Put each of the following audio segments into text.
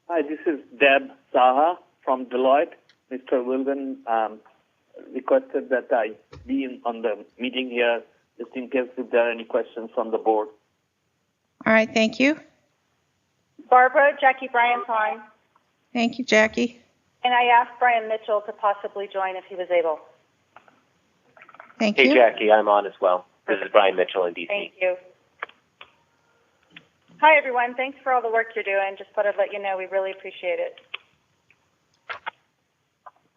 Hi, this is Deb Saha from Deloitte. Mr. Wilden requested that I be on the meeting here just in case if there are any questions from the board. All right, thank you. Barbara, Jackie Bryant's on. Thank you, Jackie. And I asked Brian Mitchell to possibly join if he was able. Thank you. Hey, Jackie, I'm on as well. This is Brian Mitchell in D.C. Thank you. Hi, everyone. Thanks for all the work you're doing. Just thought I'd let you know we really appreciate it.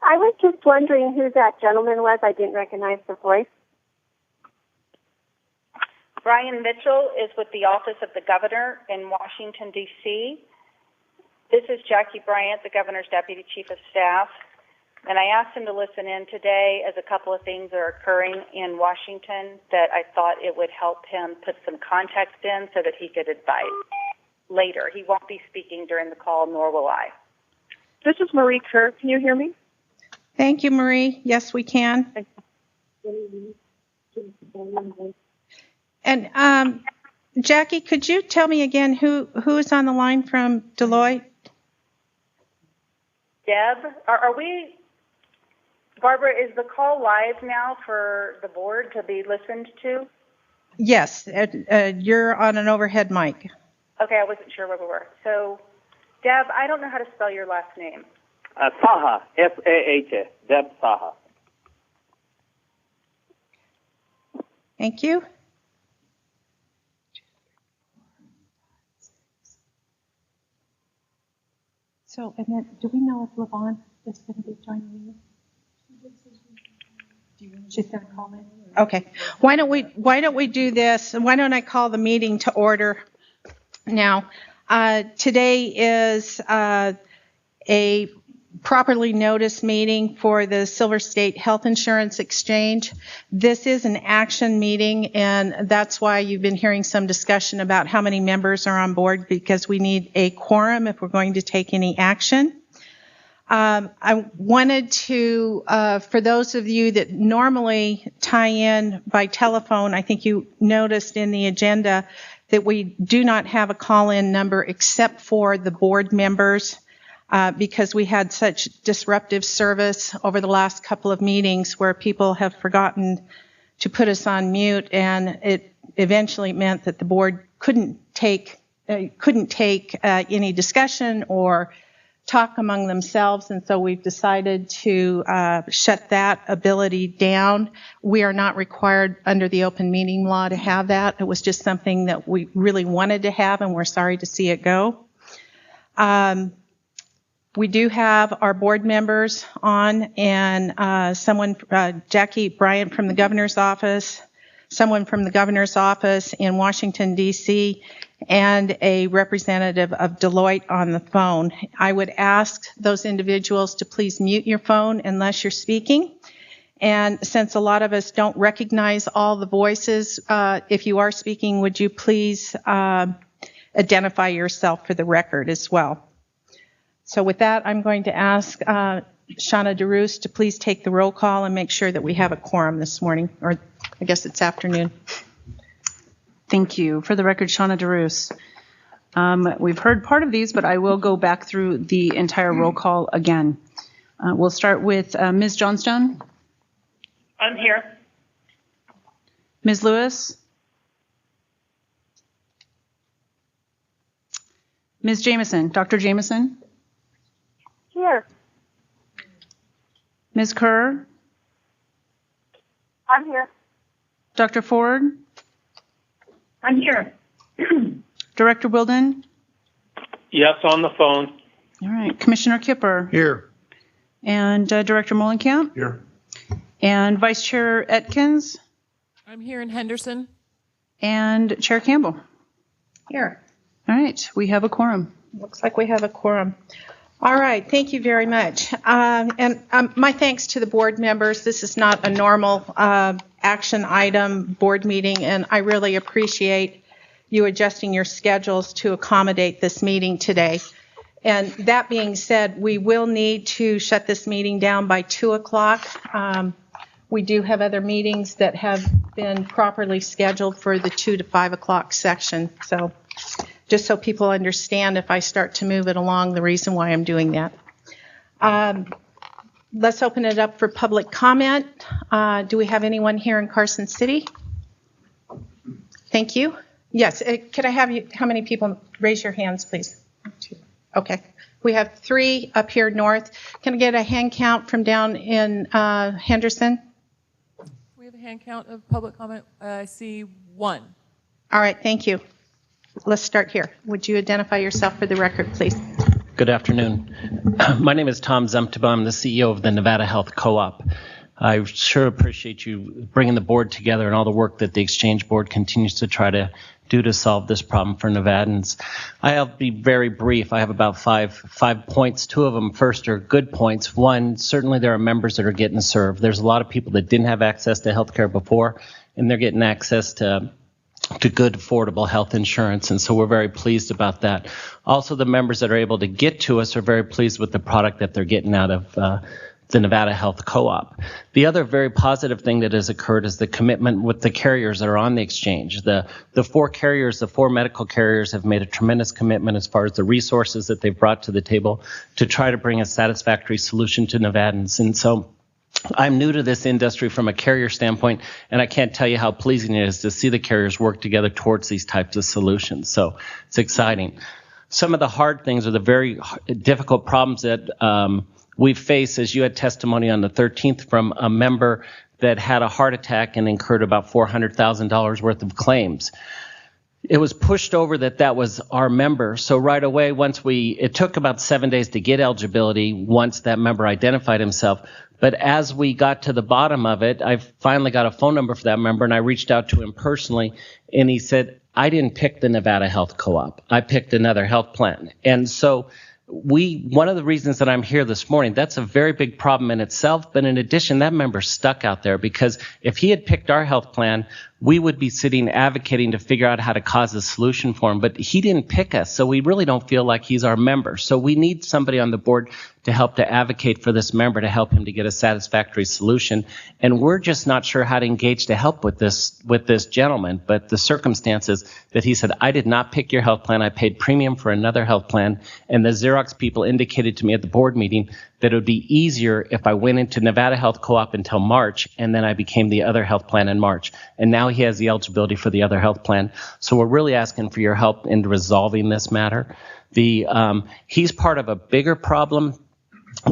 I was just wondering who that gentleman was. I didn't recognize the voice. Brian Mitchell is with the Office of the Governor in Washington, D.C. This is Jackie Bryant, the Governor's Deputy Chief of Staff. And I asked him to listen in today as a couple of things are occurring in Washington that I thought it would help him put some context in so that he could advise later. He won't be speaking during the call, nor will I. This is Marie Kerr. Can you hear me? Thank you, Marie. Yes, we can. And Jackie, could you tell me again who is on the line from Deloitte? Deb, are we... Barbara, is the call live now for the board to be listened to? Yes, you're on an overhead mic. Okay, I wasn't sure where we were. So, Deb, I don't know how to spell your last name. Saha, S-A-H-A, Deb Saha. Thank you. So, and then, do we know if LaVon is going to be joining you? She's going to call in. Okay. Why don't we do this? Why don't I call the meeting to order now? Today is a properly noticed meeting for the Silver State Health Insurance Exchange. This is an action meeting, and that's why you've been hearing some discussion about how many members are on board, because we need a quorum if we're going to take any action. I wanted to, for those of you that normally tie in by telephone, I think you noticed in the agenda that we do not have a call-in number except for the board members, because we had such disruptive service over the last couple of meetings where people have forgotten to put us on mute, and it eventually meant that the board couldn't take any discussion or talk among themselves, and so we've decided to shut that ability down. We are not required under the open meeting law to have that. It was just something that we really wanted to have, and we're sorry to see it go. We do have our board members on, and someone, Jackie Bryant from the Governor's Office, someone from the Governor's Office in Washington, D.C., and a representative of Deloitte on the phone. I would ask those individuals to please mute your phone unless you're speaking. And since a lot of us don't recognize all the voices, if you are speaking, would you please identify yourself for the record as well? So with that, I'm going to ask Shauna DeRoos to please take the roll call and make sure that we have a quorum this morning, or I guess it's afternoon. Thank you. For the record, Shauna DeRoos. We've heard part of these, but I will go back through the entire roll call again. We'll start with Ms. Johnstone. I'm here. Ms. Lewis. Ms. Jameson. Dr. Jameson. Here. Ms. Kerr. I'm here. Dr. Ford. I'm here. Director Wilden. Yes, on the phone. All right. Commissioner Kipper. Here. And Director Molenkamp. Here. And Vice Chair Atkins. I'm here in Henderson. And Chair Campbell. Here. All right. We have a quorum. Looks like we have a quorum. All right. Thank you very much. And my thanks to the board members. This is not a normal action item board meeting, and I really appreciate you adjusting your schedules to accommodate this meeting today. And that being said, we will need to shut this meeting down by 2 o'clock. We do have other meetings that have been properly scheduled for the 2 to 5 o'clock section. So just so people understand if I start to move it along, the reason why I'm doing that. Let's open it up for public comment. Do we have anyone here in Carson City? Thank you. Yes, could I have you, how many people, raise your hands, please? Okay. We have 3 up here north. Can I get a hand count from down in Henderson? We have a hand count of public comment. I see 1. All right, thank you. Let's start here. Would you identify yourself for the record, please? Good afternoon. My name is Tom Zumtaba. I'm the CEO of the Nevada Health Co-op. I sure appreciate you bringing the board together and all the work that the Exchange Board continues to try to do to solve this problem for Nevadans. I'll be very brief. I have about five points. 2 of them first are good points. 1, certainly there are members that are getting served. There's a lot of people that didn't have access to health care before, and they're getting access to good, affordable health insurance, and so we're very pleased about that. Also, the members that are able to get to us are very pleased with the product that they're getting out of the Nevada Health Co-op. The other very positive thing that has occurred is the commitment with the carriers that are on the exchange. The 4 carriers, the 4 medical carriers have made a tremendous commitment as far as the resources that they've brought to the table to try to bring a satisfactory solution to Nevadans. And so I'm new to this industry from a carrier standpoint, and I can't tell you how pleasing it is to see the carriers work together towards these types of solutions. So it's exciting. Some of the hard things are the very difficult problems that we face, as you had testimony on the 13th from a member that had a heart attack and incurred about $400,000 worth of claims. It was pushed over that was our member. So right away, it took about 7 days to get eligibility once that member identified himself. But as we got to the bottom of it, I finally got a phone number for that member, and I reached out to him personally, and he said, I didn't pick the Nevada Health Co-op. I picked another health plan. And so one of the reasons that I'm here this morning, that's a very big problem in itself. But in addition, that member's stuck out there because if he had picked our health plan, we would be sitting advocating to figure out how to cause a solution for him. But he didn't pick us, so we really don't feel like he's our member. So we need somebody on the board to help to advocate for this member, to help him to get a satisfactory solution. And we're just not sure how to engage to help with this gentleman. But the circumstances that he said, I did not pick your health plan. I paid premium for another health plan. And the Xerox people indicated to me at the board meeting that it would be easier if I went into Nevada Health Co-op until March, and then I became the other health plan in March. And now he has the eligibility for the other health plan. So we're really asking for your help in resolving this matter. He's part of a bigger problem.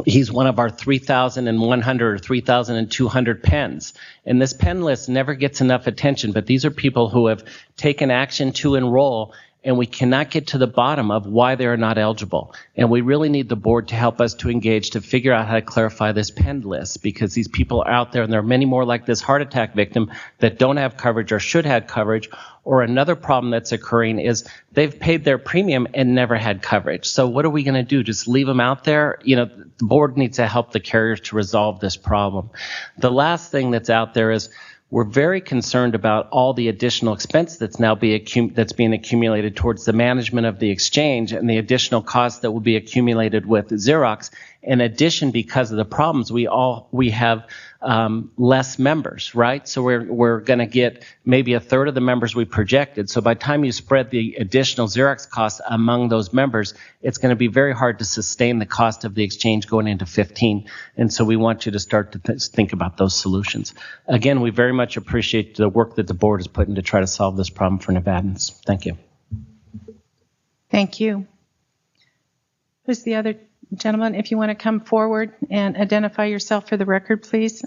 He's one of our 3,100 or 3,200 pens. And this pen list never gets enough attention, but these are people who have taken action to enroll, and we cannot get to the bottom of why they are not eligible. And we really need the board to help us to engage to figure out how to clarify this pen list, because these people are out there, and there are many more like this heart attack victim that don't have coverage or should have coverage. Or another problem that's occurring is they've paid their premium and never had coverage. So what are we going to do? Just leave them out there? The board needs to help the carriers to resolve this problem. The last thing that's out there is we're very concerned about all the additional expense that's now that's being accumulated towards the management of the exchange and the additional costs that will be accumulated with Xerox. In addition, because of the problems, we have less members, right? So we're going to get maybe a third of the members we projected. So by the time you spread the additional Xerox costs among those members, it's going to be very hard to sustain the cost of the exchange going into 15. And so we want you to start to think about those solutions. Again, we very much appreciate the work that the board is putting to try to solve this problem for Nevadans. Thank you. Thank you. Who's the other gentleman? If you want to come forward and identify yourself for the record, please.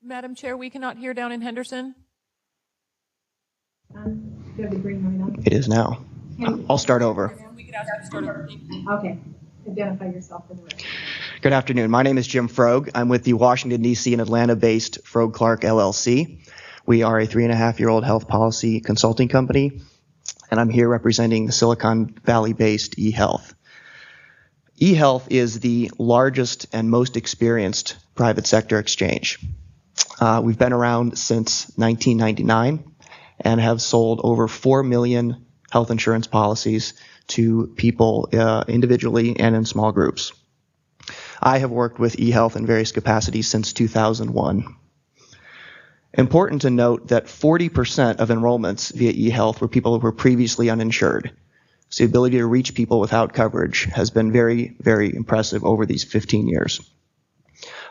Madam Chair, we cannot hear down in Henderson. It is now. I'll start over. We could ask you to start over. Okay. Identify yourself for the record. Good afternoon. My name is Jim Frogue. I'm with the Washington, D.C. and Atlanta-based Frogue Clark LLC. We are a 3.5-year-old health policy consulting company, and I'm here representing the Silicon Valley-based eHealth. eHealth is the largest and most experienced private sector exchange. We've been around since 1999, and have sold over 4 million health insurance policies to people individually and in small groups. I have worked with eHealth in various capacities since 2001. Important to note that 40% of enrollments via eHealth were people who were previously uninsured. So the ability to reach people without coverage has been very, very impressive over these 15 years.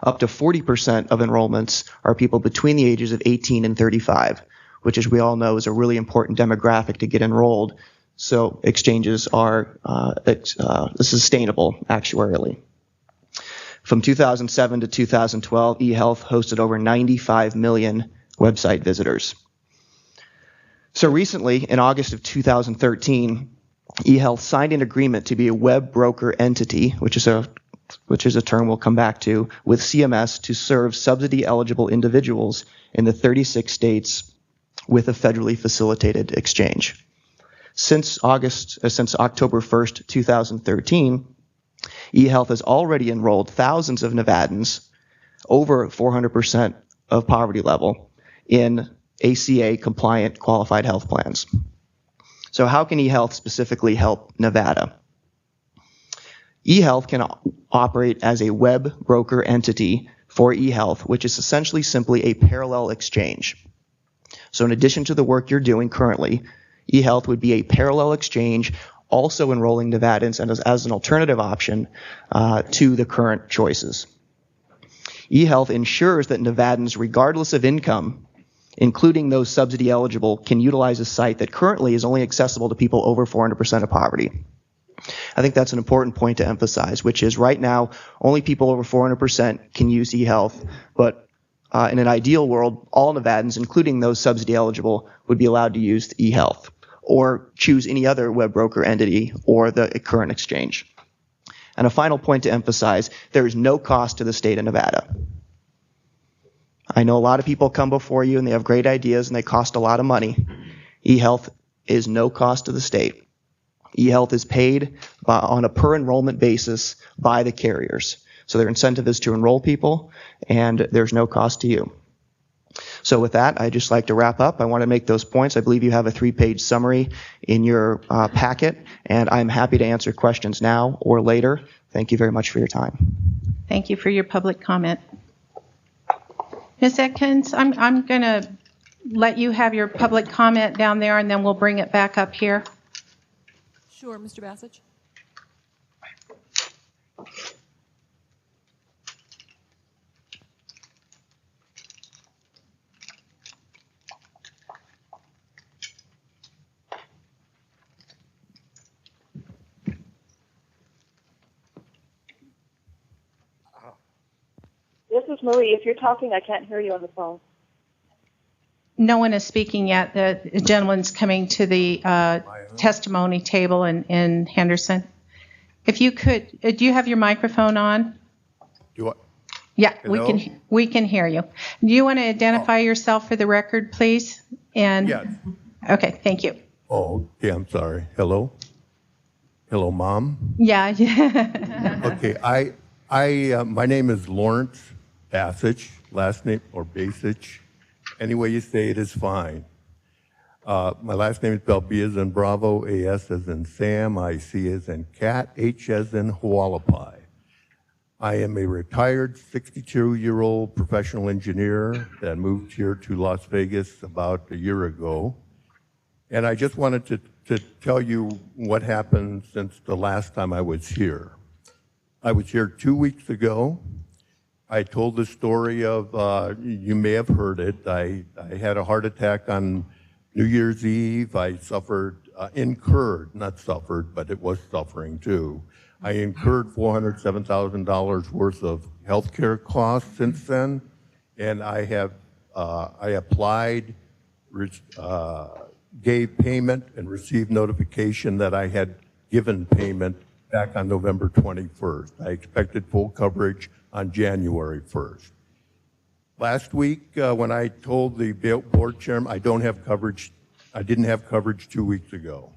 Up to 40% of enrollments are people between the ages of 18 and 35, which, as we all know, is a really important demographic to get enrolled. So exchanges are sustainable actuarially. From 2007 to 2012, eHealth hosted over 95 million website visitors. So recently, in August of 2013, eHealth signed an agreement to be a web broker entity, which is a term we'll come back to, with CMS to serve subsidy-eligible individuals in the 36 states with a federally facilitated exchange. Since October 1st, 2013, eHealth has already enrolled thousands of Nevadans, over 400% of poverty level, in ACA-compliant qualified health plans. So how can eHealth specifically help Nevada? eHealth can operate as a web broker entity for eHealth, which is essentially simply a parallel exchange. So in addition to the work you're doing currently, eHealth would be a parallel exchange, also enrolling Nevadans and as an alternative option to the current choices. eHealth ensures that Nevadans, regardless of income, including those subsidy eligible, can utilize a site that currently is only accessible to people over 400% of poverty. I think that's an important point to emphasize, which is right now only people over 400% can use eHealth, but in an ideal world, all Nevadans, including those subsidy eligible, would be allowed to use eHealth or choose any other web broker entity or the current exchange. And a final point to emphasize, there is no cost to the state of Nevada. I know a lot of people come before you and they have great ideas and they cost a lot of money. eHealth is no cost to the state. eHealth is paid on a per enrollment basis by the carriers. So their incentive is to enroll people and there's no cost to you. So with that, I'd just like to wrap up. I want to make those points. I believe you have a 3-page summary in your packet, and I'm happy to answer questions now or later. Thank you very much for your time. Thank you for your public comment. Ms. Atkins, I'm going to let you have your public comment down there, and then we'll bring it back up here. Sure, Mr. Bassich. This is Marie. If you're talking, I can't hear you on the phone. No one is speaking yet. The gentleman's coming to the testimony table in Henderson. If you could, do you have your microphone on? Do I? Yeah, Hello? we can hear you. Do you want to identify yourself for the record, please? And Yes. Okay, thank you. Oh, yeah, I'm sorry. Hello? Hello, Mom? Yeah. Okay, my name is Lawrence Bassich, last name, or Basich. Any way you say it is fine. My last name is spelled B as in Bravo, A-S as in Sam, I-C as in Cat, H as in Hualapai. I am a retired 62-year-old professional engineer that moved here to Las Vegas about a year ago. And I just wanted to tell you what happened since the last time I was here. I was here 2 weeks ago. I told the story of, you may have heard it, I had a heart attack on New Year's Eve. I incurred, not suffered, but it was suffering too. I incurred $407,000 worth of healthcare costs since then, and I applied, gave payment, and received notification that I had given payment back on November 21st. I expected full coverage on January 1st. Last week, when I told the board chairman I don't have coverage, I didn't have coverage 2 weeks ago.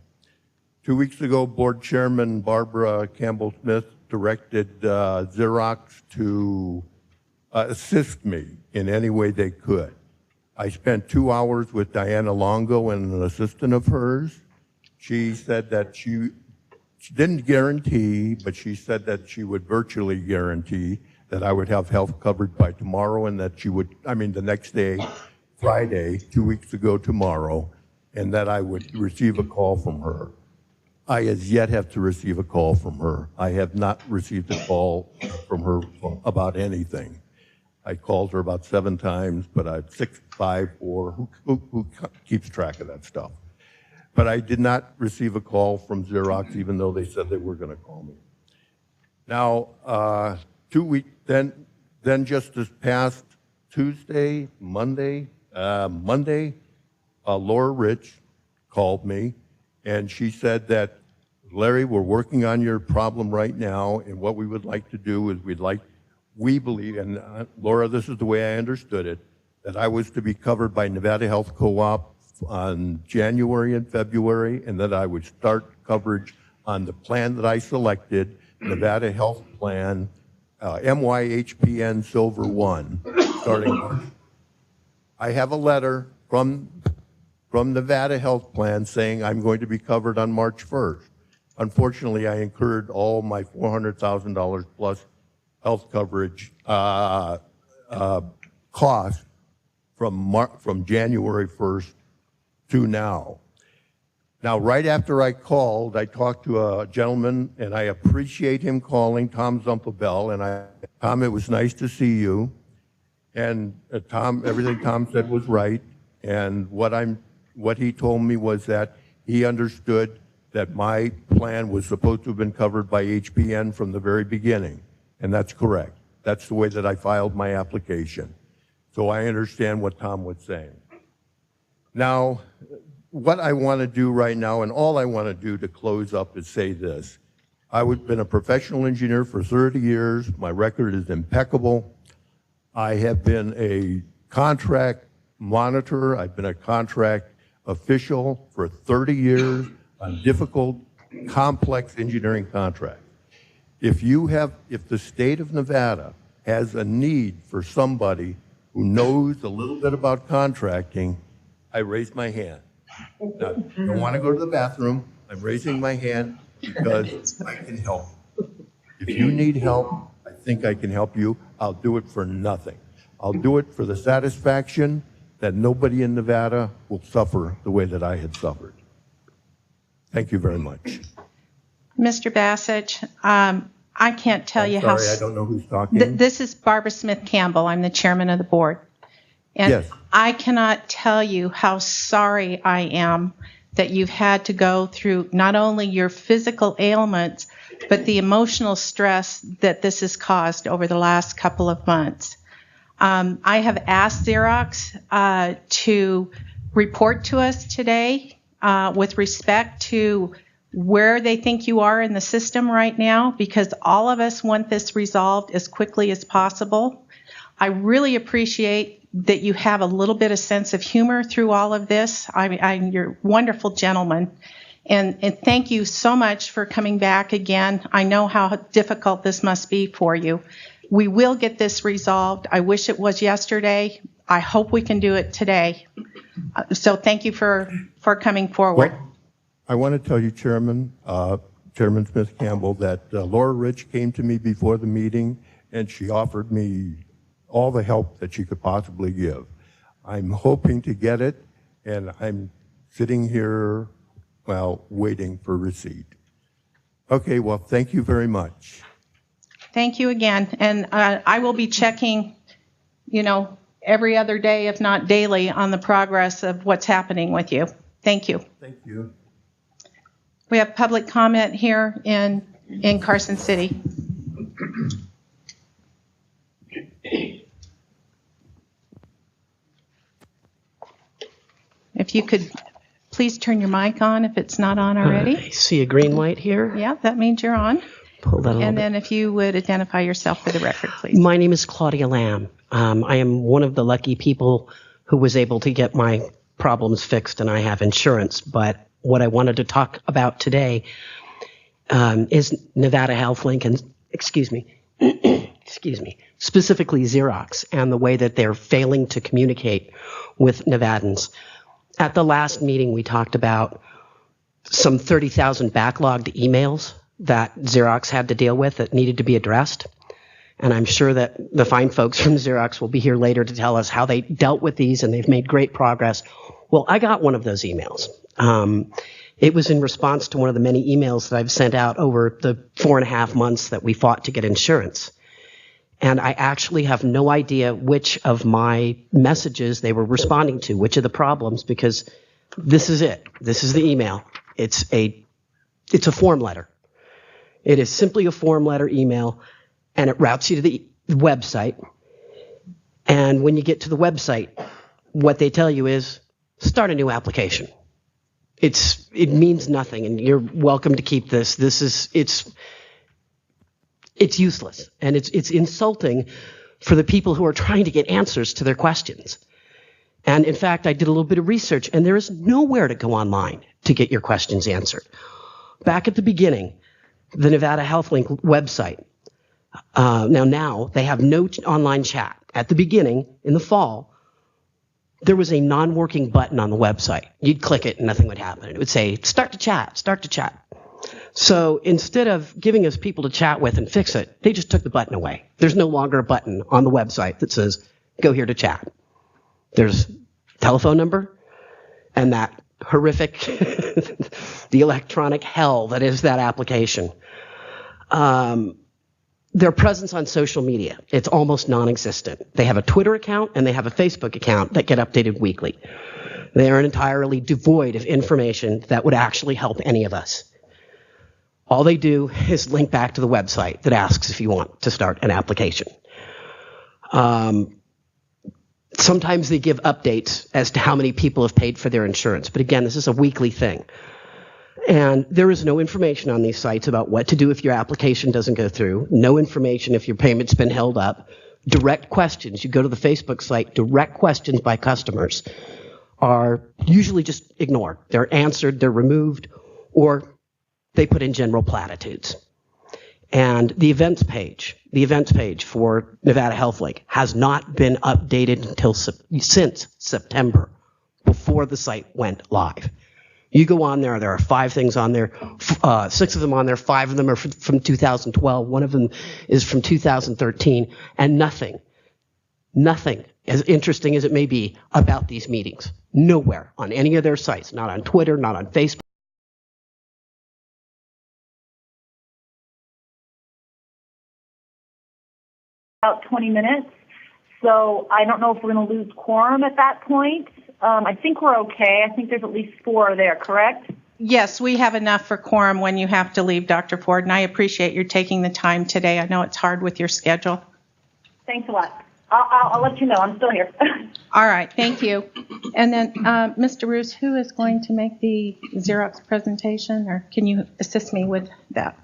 2 weeks ago, board chairman Barbara Campbell-Smith directed Xerox to assist me in any way they could. I spent 2 hours with Diana Longo and an assistant of hers. She said that she didn't guarantee, but she said that she would virtually guarantee that I would have health covered by tomorrow, and that she would, the next day, Friday, 2 weeks ago tomorrow, and that I would receive a call from her. I as yet have to receive a call from her. I have not received a call from her about anything. I called her about 7 times, but I've 654, who keeps track of that stuff? But I did not receive a call from Xerox, even though they said they were going to call me. Now, 2 weeks, then just this past Monday, Laura Rich called me, and she said that, Larry, we're working on your problem right now, and what we would like to do is we believe, and Laura, this is the way I understood it, that I was to be covered by Nevada Health Co-op on January and February, and that I would start coverage on the plan that I selected, Nevada Health Plan, MYHPN Silver 1, starting March. I have a letter from Nevada Health Plan saying I'm going to be covered on March 1st. Unfortunately, I incurred all my $400,000 plus health coverage costs from January 1st to now. Now, right after I called, I talked to a gentleman, and I appreciate him calling, Tom Zumpabell, and Tom, it was nice to see you. And Tom, everything Tom said was right, and what he told me was that he understood that my plan was supposed to have been covered by HPN from the very beginning, and that's correct. That's the way that I filed my application. So I understand what Tom was saying. Now, what I want to do right now, and all I want to do to close up, is say this. I've been a professional engineer for 30 years. My record is impeccable. I have been a contract monitor. I've been a contract official for 30 years on difficult, complex engineering contracts. If the state of Nevada has a need for somebody who knows a little bit about contracting, I raise my hand. Now, I don't want to go to the bathroom. I'm raising my hand because I can help. If you need help, I think I can help you. I'll do it for nothing. I'll do it for the satisfaction that nobody in Nevada will suffer the way that I had suffered. Thank you very much. Mr. Bassett, I can't tell you how... Sorry, I don't know who's talking. This is Barbara Smith Campbell. I'm the chairman of the board. And yes. I cannot tell you how sorry I am that you've had to go through not only your physical ailments, but the emotional stress that this has caused over the last couple of months. I have asked Xerox to report to us today with respect to where they think you are in the system right now, because all of us want this resolved as quickly as possible. I really appreciate that you have a little bit of sense of humor through all of this. You're a wonderful gentleman. And thank you so much for coming back again. I know how difficult this must be for you. We will get this resolved. I wish it was yesterday. I hope we can do it today. So thank you for coming forward. Well, I want to tell you, Chairman Smith Campbell, that Laura Rich came to me before the meeting, and she offered me all the help that she could possibly give. I'm hoping to get it, and I'm sitting here, waiting for receipt. Okay, well, thank you very much. Thank you again. And I will be checking, every other day, if not daily, on the progress of what's happening with you. Thank you. Thank you. We have public comment here in Carson City. If you could please turn your mic on if it's not on already. I see a green light here. Yeah, that means you're on. Pull that a little And bit. then if you would identify yourself for the record, please. My name is Claudia Lamb. I am one of the lucky people who was able to get my problems fixed, and I have insurance. But what I wanted to talk about today is Nevada Health Link, and specifically Xerox, and the way that they're failing to communicate with Nevadans. At the last meeting, we talked about some 30,000 backlogged emails that Xerox had to deal with that needed to be addressed. And I'm sure that the fine folks from Xerox will be here later to tell us how they dealt with these, and they've made great progress. Well, I got one of those emails. It was in response to one of the many emails that I've sent out over the 4.5 months that we fought to get insurance. And I actually have no idea which of my messages they were responding to, which of the problems, because this is it. This is the email. It's a form letter. It is simply a form letter email, and it routes you to the website. And when you get to the website, what they tell you is start a new application. It means nothing, and you're welcome to keep this. It's useless, and it's insulting for the people who are trying to get answers to their questions. And in fact, I did a little bit of research, and there is nowhere to go online to get your questions answered. Back at the beginning, the Nevada HealthLink website, now they have no online chat. At the beginning, in the fall, there was a non-working button on the website. You'd click it and nothing would happen. It would say, start to chat, start to chat. So instead of giving us people to chat with and fix it, they just took the button away. There's no longer a button on the website that says, go here to chat. There's telephone number and that horrific, the electronic hell that is that application. Their presence on social media, it's almost non-existent. They have a Twitter account and they have a Facebook account that get updated weekly. They are entirely devoid of information that would actually help any of us. All they do is link back to the website that asks if you want to start an application. Sometimes they give updates as to how many people have paid for their insurance. But again, this is a weekly thing. And there is no information on these sites about what to do if your application doesn't go through, no information if your payment's been held up. Direct questions. You go to the Facebook site, direct questions by customers are usually just ignored. They're answered, they're removed, or they put in general platitudes. And the events page for Nevada HealthLink has not been updated until since September, before the site went live. You go on there are 5 things on there, 6 of them on there, 5 of them are from 2012, 1 of them is from 2013, and nothing, as interesting as it may be, about these meetings. Nowhere on any of their sites, not on Twitter, not on Facebook. About 20 minutes, so I don't know if we're going to lose quorum at that point. I think we're okay. I think there's at least 4 there, correct? Yes, we have enough for quorum when you have to leave, Dr. Ford, and I appreciate your taking the time today. I know it's hard with your schedule. Thanks a lot. I'll let you know. I'm still here. All right, thank you. And then, Mr. Roos, who is going to make the Xerox presentation, or can you assist me with that?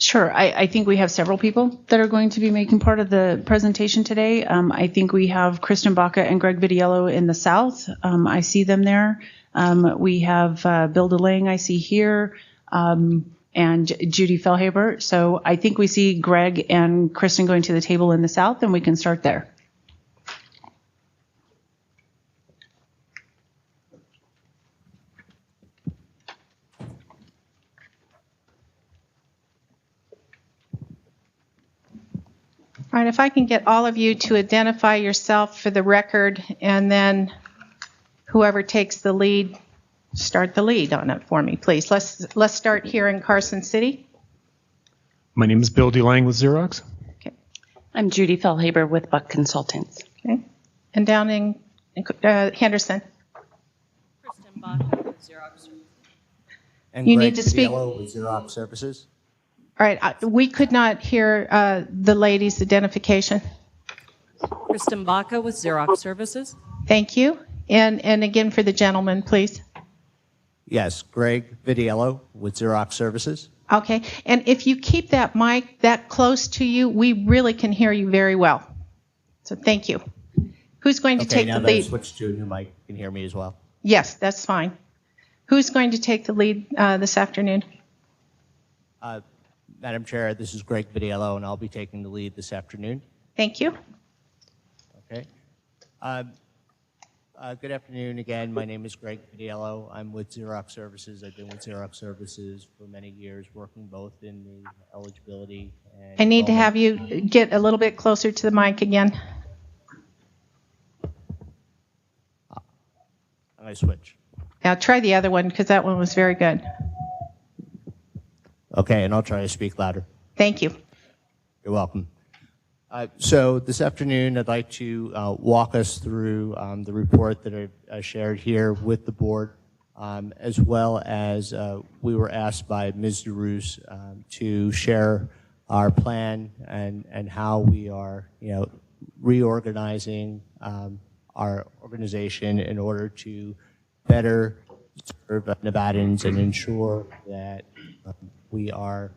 Sure. I think we have several people that are going to be making part of the presentation today. I think we have Kristen Baca and Greg Vidiello in the South. I see them there. We have Bill DeLange I see here, and Judy Fellhaber. So I think we see Greg and Kristen going to the table in the South, and we can start there. All right, if I can get all of you to identify yourself for the record, and then whoever takes the lead, start the lead on it for me, please. Let's start here in Carson City. My name is Bill DeLange with Xerox. Okay. I'm Judy Fellhaber with Buck Consultants. Okay. And down in Henderson. Kristen Baca with Xerox. And you Greg need to speak. With Xerox Services. All right, we could not hear the lady's identification. Kristen Baca with Xerox Services. Thank you. And again for the gentleman, please. Yes, Greg Vidiello with Xerox Services. Okay, and if you keep that mic that close to you, we really can hear you very well. So thank you. Who's going to take the lead? Okay, now that I switched to a new mic, you can hear me as well. Yes, that's fine. Who's going to take the lead this afternoon? Madam Chair, this is Greg Vidiello, and I'll be taking the lead this afternoon. Thank you. Okay. Good afternoon again. My name is Greg Vidiello. I'm with Xerox Services. I've been with Xerox Services for many years, working both in the eligibility and I need to enrollment. have you get a little bit closer to the mic again. I'm going to switch. Now try the other one because that one was very good. Okay, and I'll try to speak louder. Thank you. You're welcome. So this afternoon, I'd like to walk us through the report that I shared here with the board, as well as we were asked by Ms. DeRoos to share our plan and how we are, reorganizing our organization in order to better serve Nevadans and ensure that we are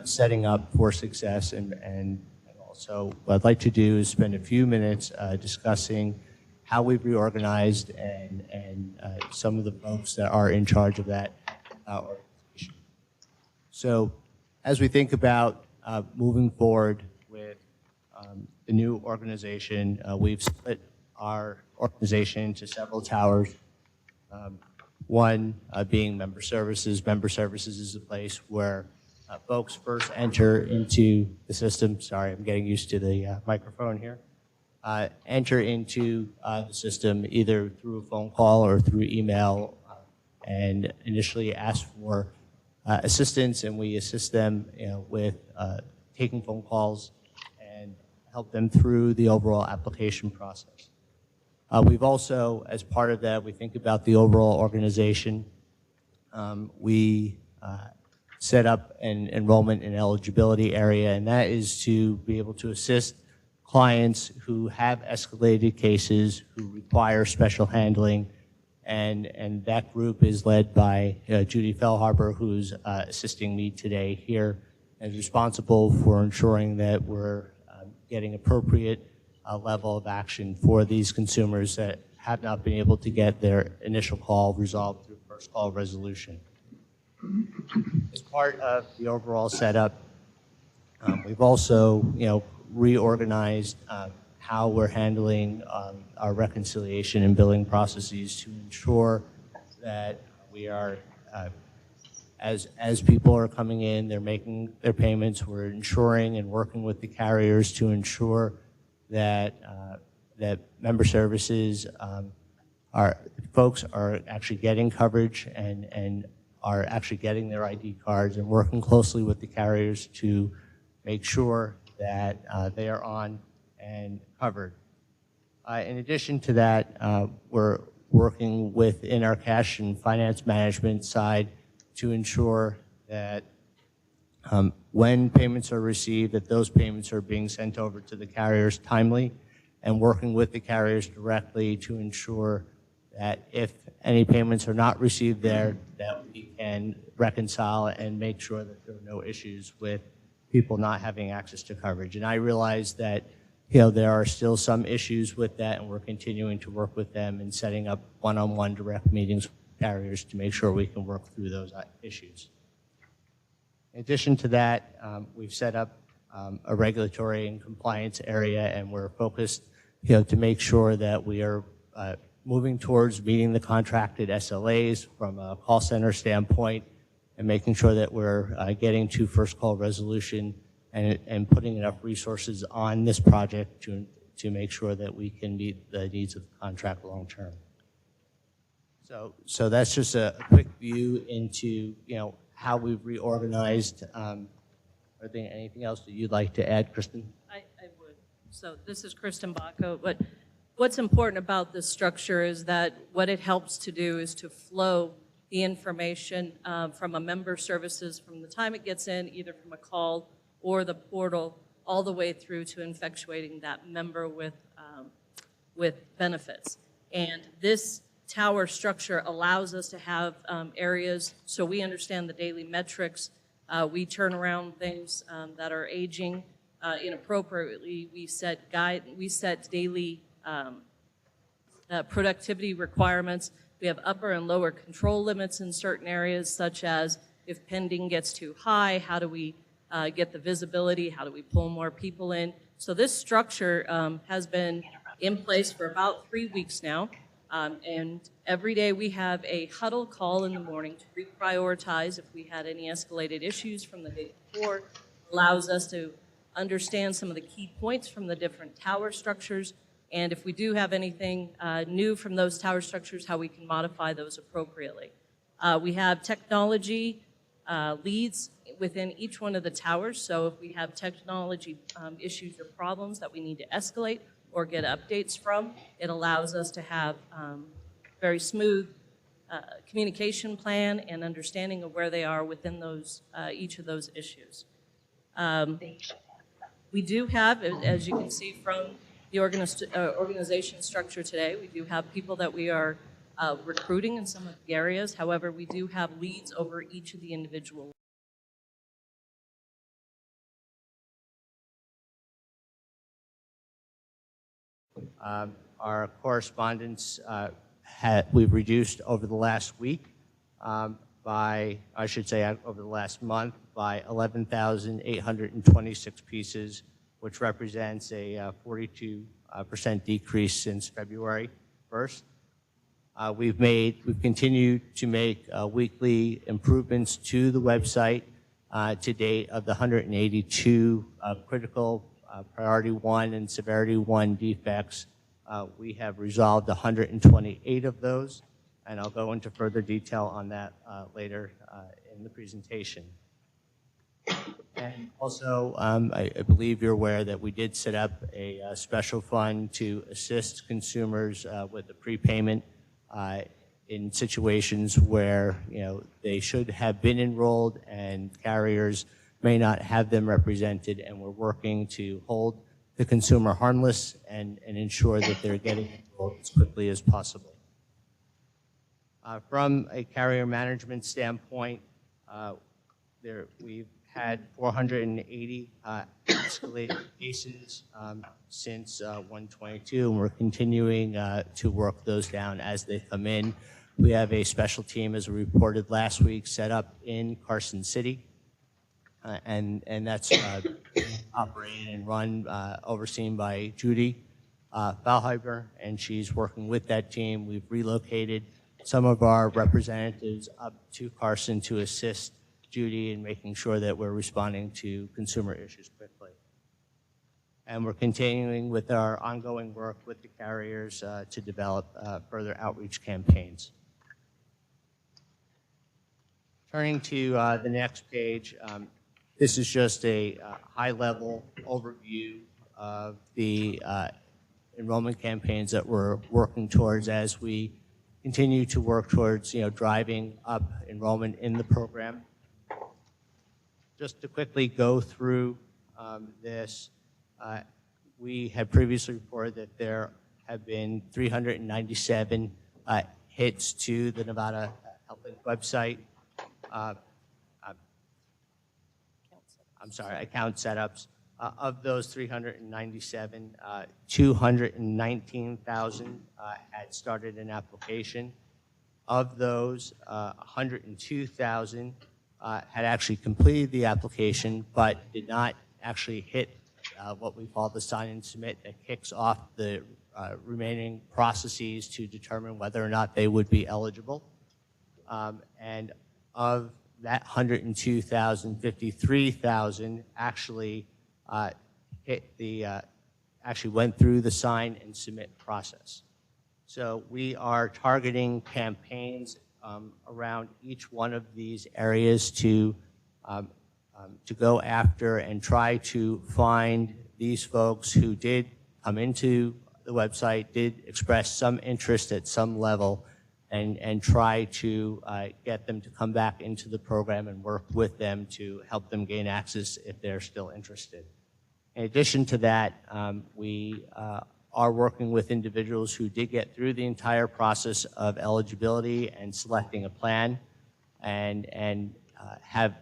setting up for success. And also what I'd like to do is spend a few minutes discussing how we've reorganized and some of the folks that are in charge of that organization. So as we think about moving forward with the new organization, we've split our organization into several towers. One being member services. Member services is a place where folks first enter into the system. Sorry, I'm getting used to the microphone here. Enter into the system either through a phone call or through email and initially ask for assistance, and we assist them with taking phone calls and help them through the overall application process. We've also, as part of that, we think about the overall organization. We set up an enrollment and eligibility area, and that is to be able to assist clients who have escalated cases, who require special handling, and that group is led by Judy Fellharber, who's assisting me today here, and is responsible for ensuring that we're getting appropriate level of action for these consumers that have not been able to get their initial call resolved through first call resolution. As part of the overall setup, we've also, reorganized how we're handling our reconciliation and billing processes to ensure that we are, as people are coming in, they're making their payments, we're ensuring and working with the carriers to ensure that that member services folks are actually getting coverage and are actually getting their ID cards, and working closely with the carriers to make sure that they are on and covered. In addition to that, we're working within our cash and finance management side to ensure that when payments are received, that those payments are being sent over to the carriers timely, and working with the carriers directly to ensure that if any payments are not received there, that we can reconcile and make sure that there are no issues with people not having access to coverage. And I realize that there are still some issues with that, and we're continuing to work with them and setting up one-on-one direct meetings with carriers to make sure we can work through those issues. In addition to that, we've set up a regulatory and compliance area, and we're focused to make sure that we are moving towards meeting the contracted SLAs from a call center standpoint, and making sure that we're getting to first call resolution and putting enough resources on this project to make sure that we can meet the needs of the contract long term. So that's just a quick view into how we've reorganized. Are there anything else that you'd like to add, Kristen? I would. So this is Kristen Baco. But what's important about this structure is that what it helps to do is to flow the information from a member services from the time it gets in, either from a call or the portal, all the way through to effectuating that member with benefits. And this tower structure allows us to have areas so we understand the daily metrics. We turn around things that are aging inappropriately. We set daily productivity requirements. We have upper and lower control limits in certain areas, such as If pending gets too high, how do we get the visibility? How do we pull more people in? So this structure has been in place for about 3 weeks now. And every day we have a huddle call in the morning to reprioritize if we had any escalated issues from the day before. Allows us to understand some of the key points from the different tower structures, and if we do have anything new from those tower structures, how we can modify those appropriately. We have technology leads within each one of the towers, so if we have technology issues or problems that we need to escalate or get updates from, it allows us to have very smooth communication plan and understanding of where they are within those each of those issues. We do have, as you can see from the organization structure today, we do have people that we are recruiting in some of the areas. However, we do have leads over each of the individual. Our correspondence we've reduced over the last week by, I should say, over the last month by 11,826 pieces, which represents a 42% decrease since February 1st. We've continued to make weekly improvements to the website. To date, of the 182 critical priority 1 and severity 1 defects, we have resolved 128 of those, and I'll go into further detail on that later in the presentation. And also, I believe you're aware that we did set up a special fund to assist consumers with the prepayment in situations where they should have been enrolled and carriers may not have them represented, and we're working to hold the consumer harmless and ensure that they're getting enrolled as quickly as possible. From a carrier management standpoint, we've had 480 escalated cases since 122, and we're continuing to work those down as they come in. We have a special team, as we reported last week, set up in Carson City, and that's operated and run, overseen by Judy Faulhaber, and she's working with that team. We've relocated some of our representatives up to Carson to assist Judy in making sure that we're responding to consumer issues quickly. And we're continuing with our ongoing work with the carriers to develop further outreach campaigns. Turning to the next page, this is just a high-level overview of the enrollment campaigns that we're working towards as we continue to work towards driving up enrollment in the program. Just to quickly go through this, we had previously reported that there have been 397 hits to the Nevada HealthLink website. Account setups. Of those 397, 219,000 had started an application. Of those, 102,000 had actually completed the application but did not actually hit what we call the sign and submit that kicks off the remaining processes to determine whether or not they would be eligible. And of that 102,000, 53,000 actually actually went through the sign and submit process. So we are targeting campaigns around each one of these areas to go after and try to find these folks who did come into the website, did express some interest at some level, and try to get them to come back into the program and work with them to help them gain access if they're still interested. In addition to that, we are working with individuals who did get through the entire process of eligibility and selecting a plan and have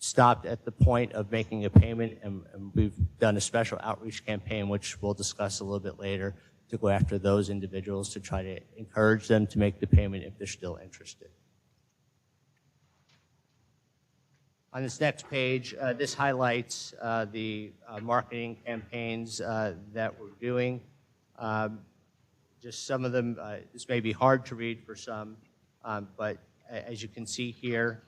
stopped at the point of making a payment, and we've done a special outreach campaign, which we'll discuss a little bit later, to go after those individuals to try to encourage them to make the payment if they're still interested. On this next page, this highlights the marketing campaigns that we're doing. Just some of them, this may be hard to read for some, but as you can see here,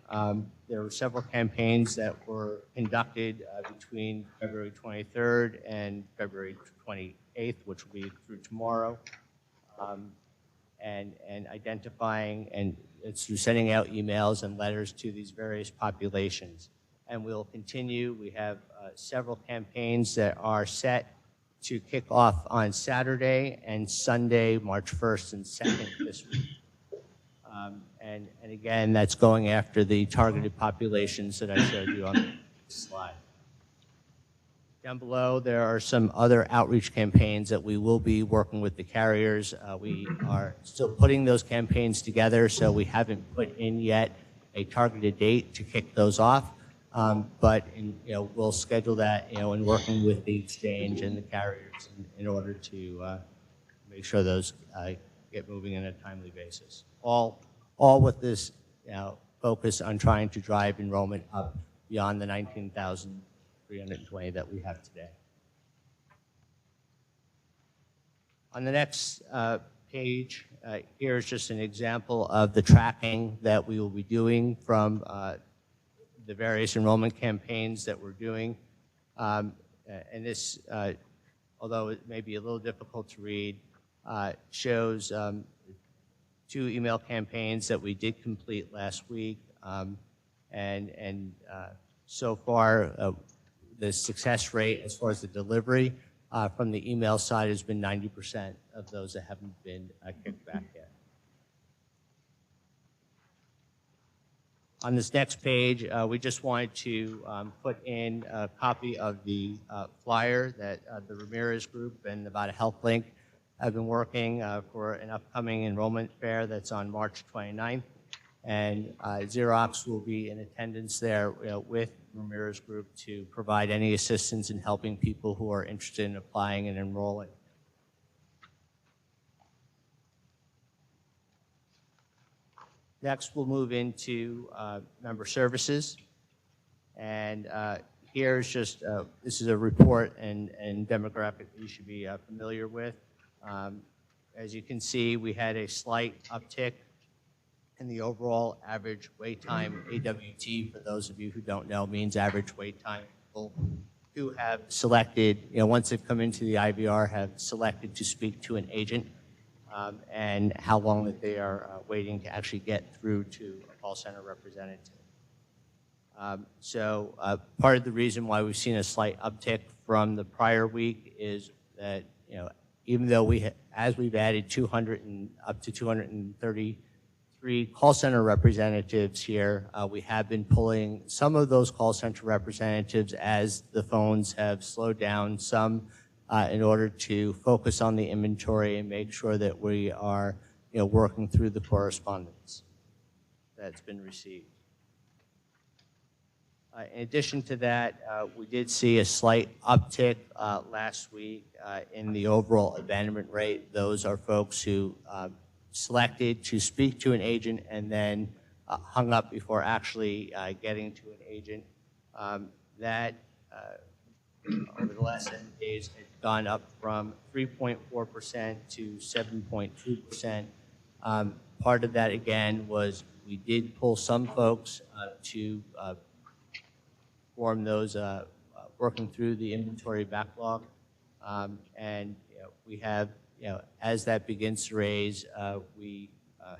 there were several campaigns that were conducted between February 23rd and February 28th, which will be through tomorrow, and identifying and it's through sending out emails and letters to these various populations. And we'll continue. We have several campaigns that are set to kick off on Saturday and Sunday, March 1st and 2nd this week. And again, that's going after the targeted populations that I showed you on the slide. Down below, there are some other outreach campaigns that we will be working with the carriers. We are still putting those campaigns together, so we haven't put in yet a targeted date to kick those off. But we'll schedule that, in working with the exchange and the carriers in order to make sure those get moving in a timely basis. All with this focus on trying to drive enrollment up beyond the 19,320 that we have today. On the next page, here's just an example of the tracking that we will be doing from the various enrollment campaigns that we're doing. And this, although it may be a little difficult to read, shows 2 email campaigns that we did complete last week. And so far, the success rate as far as the delivery from the email side has been 90% of those that haven't been kicked back yet. On this next page, we just wanted to put in a copy of the flyer that the Ramirez Group and Nevada Health Link have been working for an upcoming enrollment fair that's on March 29th. And Xerox will be in attendance there with Ramirez Group to provide any assistance in helping people who are interested in applying and enrolling. Next, we'll move into member services. And here's just, this is a report and demographic you should be familiar with. As you can see, we had a slight uptick in the overall average wait time. AWT, for those of you who don't know, means average wait time. People who have selected, once they've come into the IVR, have selected to speak to an agent. And how long that they are waiting to actually get through to a call center representative. So part of the reason why we've seen a slight uptick from the prior week is that even though as we've added 200 and up to 233 call center representatives here, we have been pulling some of those call center representatives as the phones have slowed down some. In order to focus on the inventory and make sure that we are, working through the correspondence that's been received. In addition to that, we did see a slight uptick last week in the overall abandonment rate. Those are folks who selected to speak to an agent and then hung up before actually getting to an agent. That over the last 7 days had gone up from 3.4% to 7.2%. Part of that, again, was we did pull some folks to form those working through the inventory backlog. And we have, as that begins to raise, we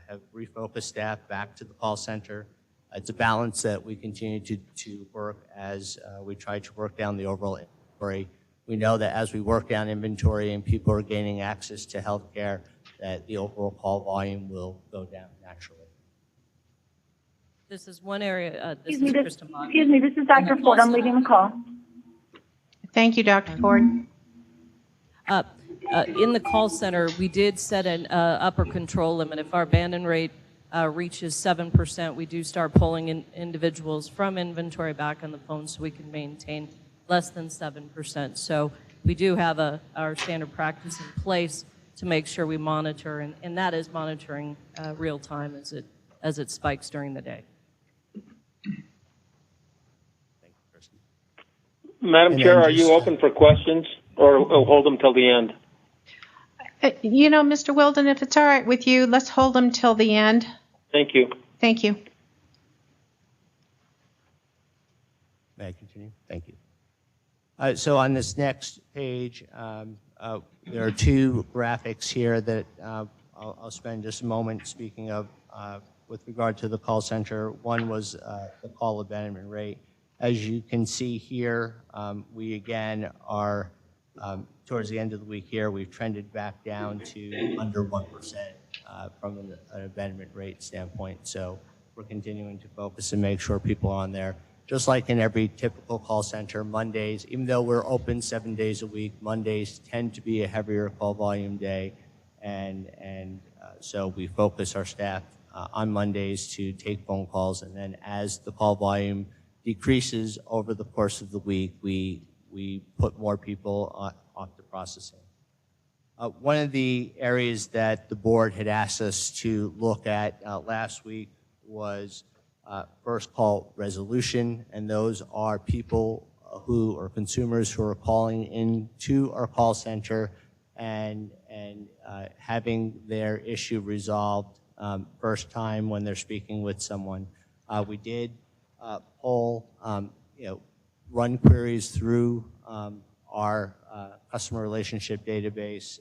have refocused staff back to the call center. It's a balance that we continue to work as we try to work down the overall inventory. We know that as we work down inventory and people are gaining access to health care, that the overall call volume will go down naturally. This is one area. Excuse me, this is Dr. Ford. I'm leaving the call. Thank you, Dr. Ford. In the call center, we did set an upper control limit. If our abandon rate reaches 7%, we do start pulling in individuals from inventory back on the phone so we can maintain less than 7%. So we do have our standard practice in place to make sure we monitor, and that is monitoring real time as it spikes during the day. person. Madam And Chair, then are you just, open for questions or hold them till the end? You know, Mr. Wilden, if it's all right with you, let's hold them till the end. Thank you. Thank you. May I continue? Thank you. So on this next page, there are two graphics here that I'll spend just a moment speaking of with regard to the call center. One was the call abandonment rate. As you can see here, we again are towards the end of the week here, we've trended back down to under 1% from an abandonment rate standpoint. So we're continuing to focus and make sure people are on there. Just like in every typical call center, Mondays, even though we're open 7 days a week, Mondays tend to be a heavier call volume day. And so we focus our staff on Mondays to take phone calls. And then as the call volume decreases over the course of the week, we put more people off the processing. One of the areas that the board had asked us to look at last week was first call resolution, and those are people who are consumers who are calling into our call center and having their issue resolved first time when they're speaking with someone. We did poll, run queries through our customer relationship database.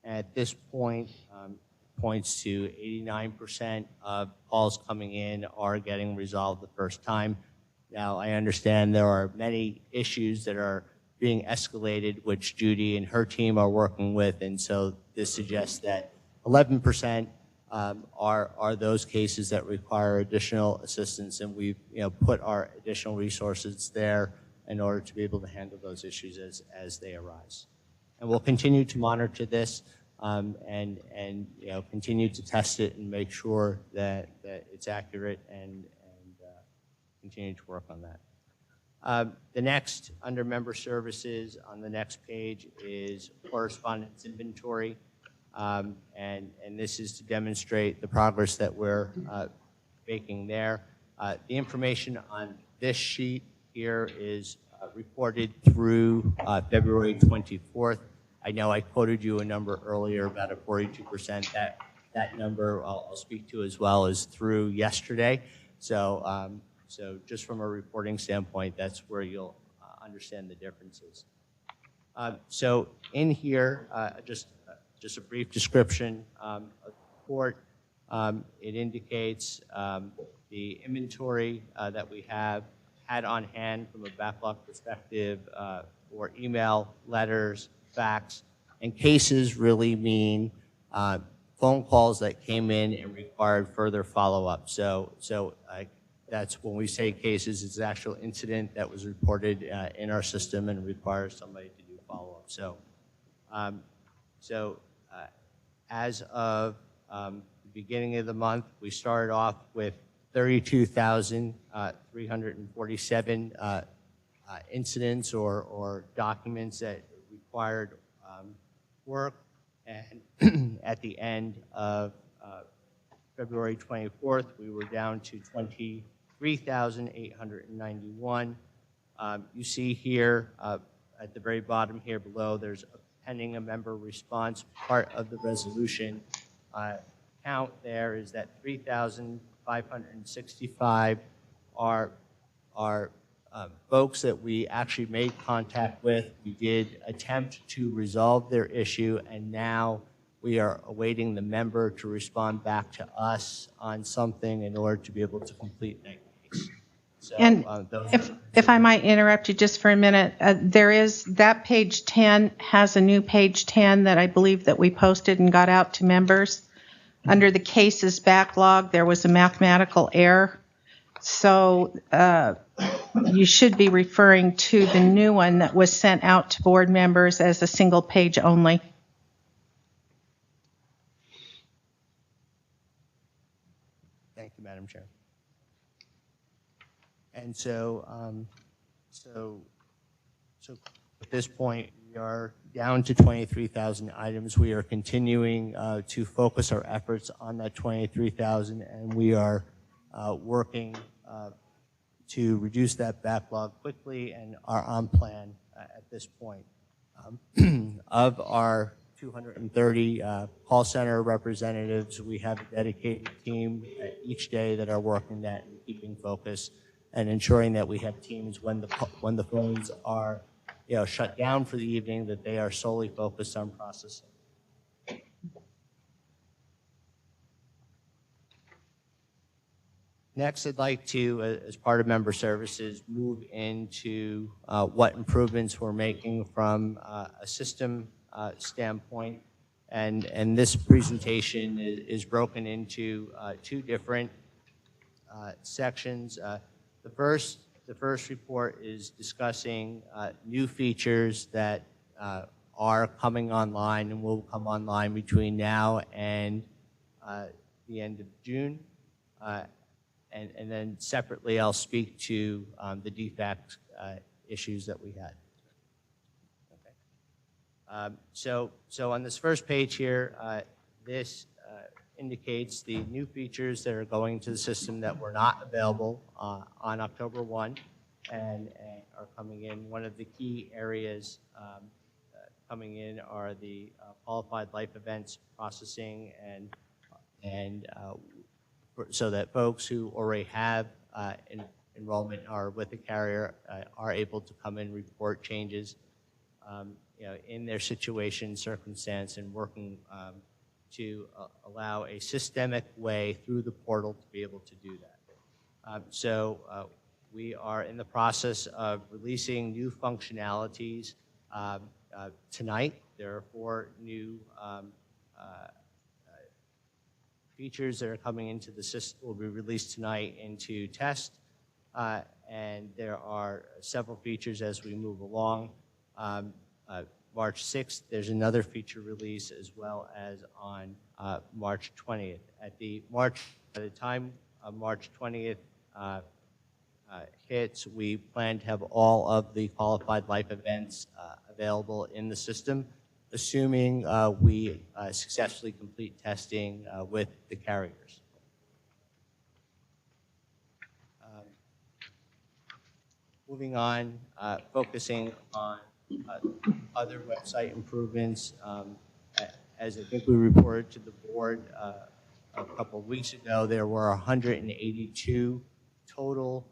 At this point, points to 89% of calls coming in are getting resolved the first time. Now, I understand there are many issues that are being escalated, which Judy and her team are working with, and so this suggests that 11% are those cases that require additional assistance, and we've put our additional resources there in order to be able to handle those issues as they arise. And we'll continue to monitor this and continue to test it and make sure that it's accurate and continue to work on that. The next, under member services, on the next page is correspondence inventory. And this is to demonstrate the progress that we're making there. The information on this sheet here is reported through February 24th. I know I quoted you a number earlier about a 42%. That number I'll speak to as well as through yesterday. So just from a reporting standpoint, that's where you'll understand the differences. So in here, just a brief description of the report. It indicates the inventory that we have had on hand from a backlog perspective for email, letters, fax, and cases really mean phone calls that came in and required further follow-up. So that's when we say cases, it's the actual incident that was reported in our system and requires somebody to do follow-up. So as of the beginning of the month, we started off with 32,347 incidents or documents that required work. And at the end of February 24th, we were down to 23,891. You see here at the very bottom here below, there's pending a member response. Part of the resolution count there is that 3,565 are folks that we actually made contact with. We did attempt to resolve their issue, and now we are awaiting the member to respond back to us on something in order to be able to complete that case. So, and if I might interrupt you just for a minute, there is that page 10 has a new page 10 that I believe that we posted and got out to members. Under the cases backlog, there was a mathematical error. So you should be referring to the new one that was sent out to board members as a single page only. Thank you, Madam Chair. And so at this point, we are down to 23,000 items. We are continuing to focus our efforts on that 23,000, and we are working to reduce that backlog quickly and are on plan at this point. Of our 230 call center representatives, we have a dedicated team each day that are working that and keeping focus and ensuring that we have teams when the phones are shut down for the evening, that they are solely focused on processing. Next, I'd like to, as part of member services, move into what improvements we're making from a system standpoint. And this presentation is broken into two different sections. The first report is discussing new features that are coming online and will come online between now and the end of June. And then separately, I'll speak to the defect issues that we had. Okay. So on this first page here, this indicates the new features that are going to the system that were not available on October 1 and are coming in. One of the key areas coming in are the qualified life events processing and so that folks who already have enrollment or with a carrier are able to come and report changes in their situation, circumstance, and working to allow a systemic way through the portal to be able to do that. So we are in the process of releasing new functionalities tonight. There are 4 new features that are coming into the system, will be released tonight into test, and there are several features as we move along. March 6th, there's another feature release, as well as on March 20th. By the time March 20th hits, we plan to have all of the qualified life events available in the system, assuming we successfully complete testing with the carriers. Moving on, focusing on other website improvements. As I think we reported to the board a couple of weeks ago, there were 182 total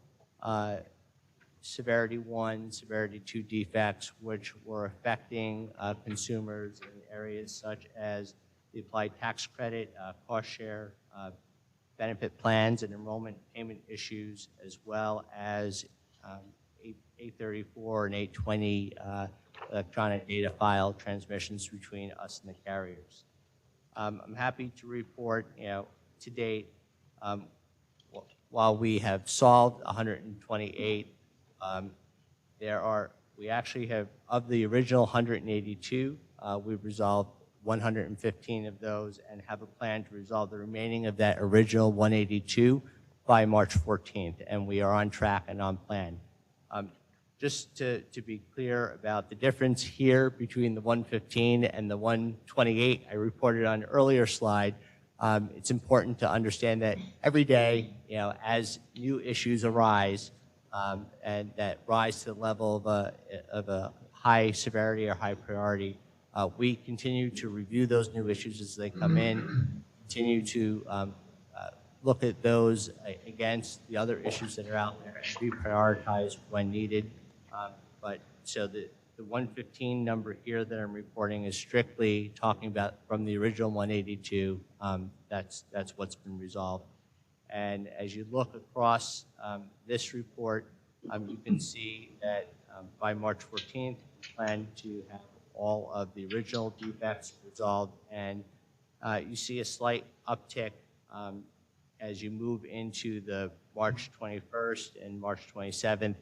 Severity 1, Severity 2 defects, which were affecting consumers in areas such as the applied tax credit, cost share, benefit plans, and enrollment payment issues, as well as 834 and 820 electronic data file transmissions between us and the carriers. I'm happy to report, to date, while we have solved 128, we actually have, of the original 182, we've resolved 115 of those and have a plan to resolve the remaining of that original 182 by March 14th, and we are on track and on plan. Just to be clear about the difference here between the 115 and the 128 I reported on an earlier slide, it's important to understand that every day, as new issues arise, and that rise to the level of a high severity or high priority, we continue to review those new issues as they come in, continue to look at those against the other issues that are out there and reprioritize when needed. So the 115 number here that I'm reporting is strictly talking about from the original 182. That's what's been resolved. And as you look across this report, you can see that by March 14th, we plan to have all of the original defects resolved, and you see a slight uptick as you move into the March 21st and March 27th.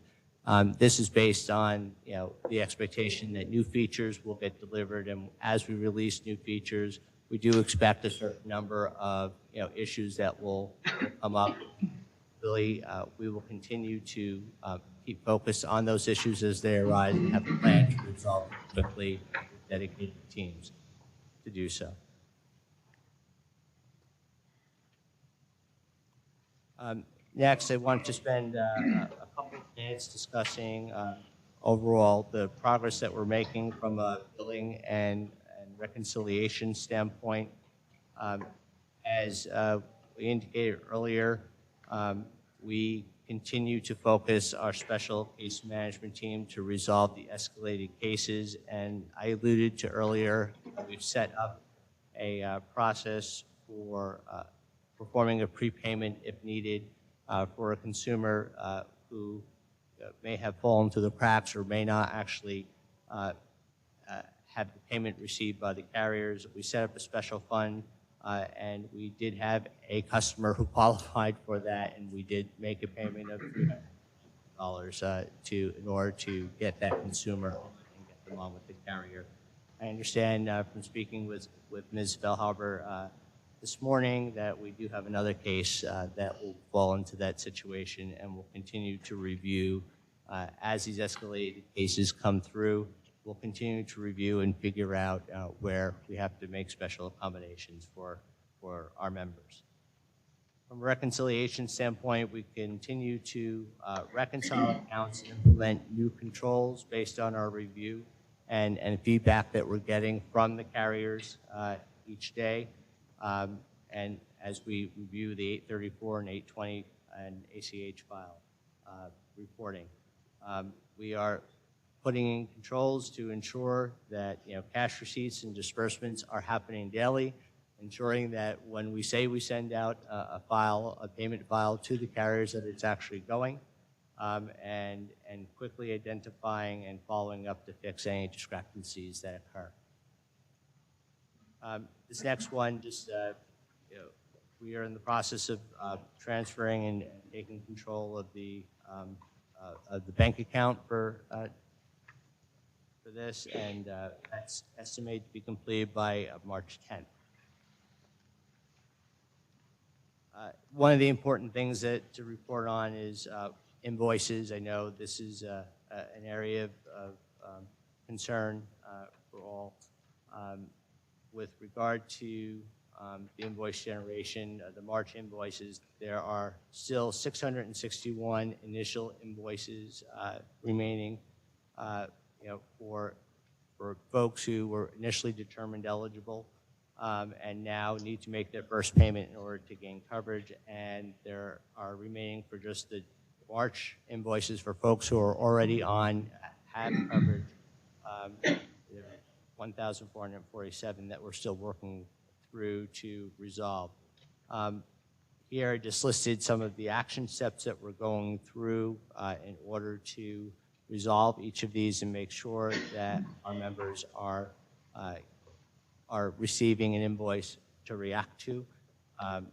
This is based on the expectation that new features will get delivered, and as we release new features, we do expect a certain number of issues that will come up. Really, we will continue to keep focused on those issues as they arise and have a plan to resolve them quickly with dedicated teams to do so. Next, I want to spend a couple of minutes discussing overall the progress that we're making from a billing and reconciliation standpoint. As we indicated earlier, we continue to focus our special case management team to resolve the escalated cases. And I alluded to earlier, we've set up a process for performing a prepayment if needed for a consumer who may have fallen through the cracks or may not actually have the payment received by the carriers. We set up a special fund, and we did have a customer who qualified for that, and we did make a payment of $300 in order to get that consumer and get them on with the carrier. I understand from speaking with Ms. Fellhaber this morning that we do have another case that will fall into that situation, and we'll continue to review as these escalated cases come through. We'll continue to review and figure out where we have to make special accommodations for our members. From a reconciliation standpoint, we continue to reconcile accounts and implement new controls based on our review and feedback that we're getting from the carriers each day. And as we review the 834 and 820 and ACH file reporting, we are putting in controls to ensure that cash receipts and disbursements are happening daily, ensuring that when we say we send out a payment file to the carriers, that it's actually going, and quickly identifying and following up to fix any discrepancies that occur. This next one, just we are in the process of transferring and taking control of the bank account for this, and that's estimated to be completed by March 10th. One of the important things to report on is invoices. I know this is an area of concern for all. With regard to the invoice generation, the March invoices, there are still 661 initial invoices remaining for folks who were initially determined eligible and now need to make their first payment in order to gain coverage. And there are remaining for just the March invoices for folks who are already on have coverage. There are 1,447 that we're still working through to resolve. Here I just listed some of the action steps that we're going through in order to resolve each of these and make sure that our members are receiving an invoice to react to. And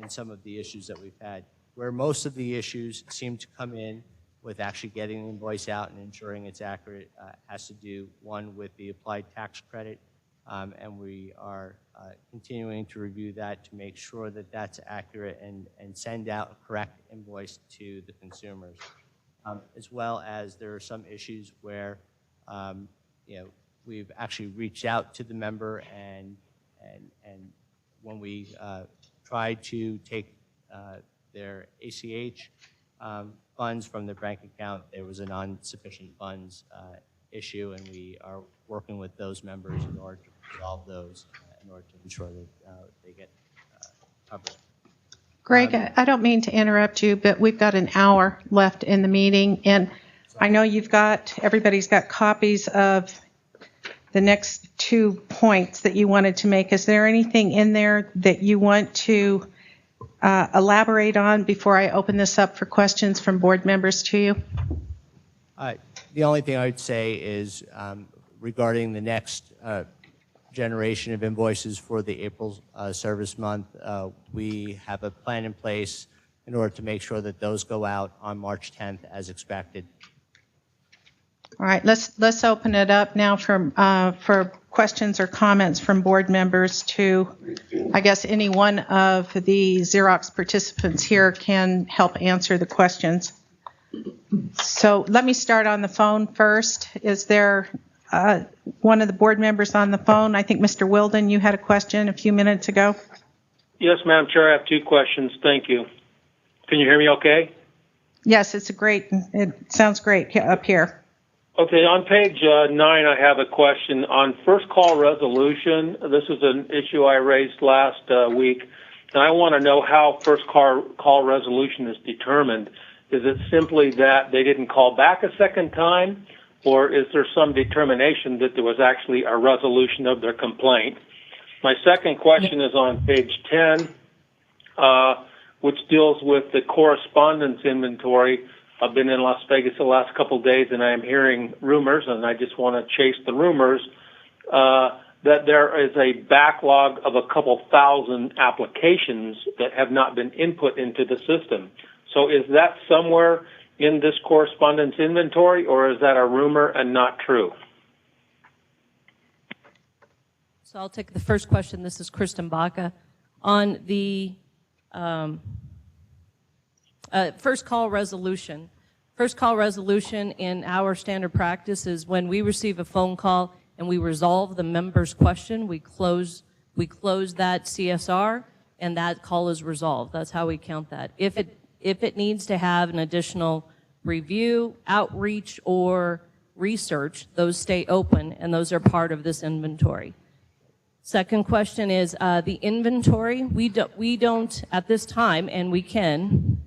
some of the issues that we've had, where most of the issues seem to come in with actually getting the invoice out and ensuring it's accurate, has to do, one, with the applied tax credit, and we are continuing to review that to make sure that that's accurate and send out a correct invoice to the consumers. As well as there are some issues where we've actually reached out to the member, and when we tried to take their ACH funds from their bank account, there was a non-sufficient funds issue, and we are working with those members in order to resolve those in order to ensure that they get covered. Greg, I don't mean to interrupt you, but we've got an hour left in the meeting, and I know everybody's got copies of the next 2 points that you wanted to make. Is there anything in there that you want to elaborate on before I open this up for questions from board members to you? The only thing I would say is regarding the next generation of invoices for the April service month, we have a plan in place in order to make sure that those go out on March 10th as expected. All right, let's open it up now for questions or comments from board members to, I guess, any one of the Xerox participants here can help answer the questions. So let me start on the phone first. Is there one of the board members on the phone? I think Mr. Wilden, you had a question a few minutes ago. Yes, Madam Chair, I have 2 questions. Thank you. Can you hear me okay? Yes, it sounds great up here. Okay, on page 9, I have a question on first call resolution. This is an issue I raised last week, and I want to know how first call resolution is determined. Is it simply that they didn't call back a second time, or is there some determination that there was actually a resolution of their complaint? My second question is on page 10, which deals with the correspondence inventory. I've been in Las Vegas the last couple of days, and I am hearing rumors, and I just want to chase the rumors, that there is a backlog of a couple thousand applications that have not been input into the system. So is that somewhere in this correspondence inventory, or is that a rumor and not true? So I'll take the first question. This is Kristen Baca. On the first call resolution. First call resolution in our standard practice is when we receive a phone call and we resolve the member's question, we close that CSR and that call is resolved. That's how we count that. If it needs to have an additional review, outreach, or research, those stay open and those are part of this inventory. Second question is the inventory. We don't at this time, and we can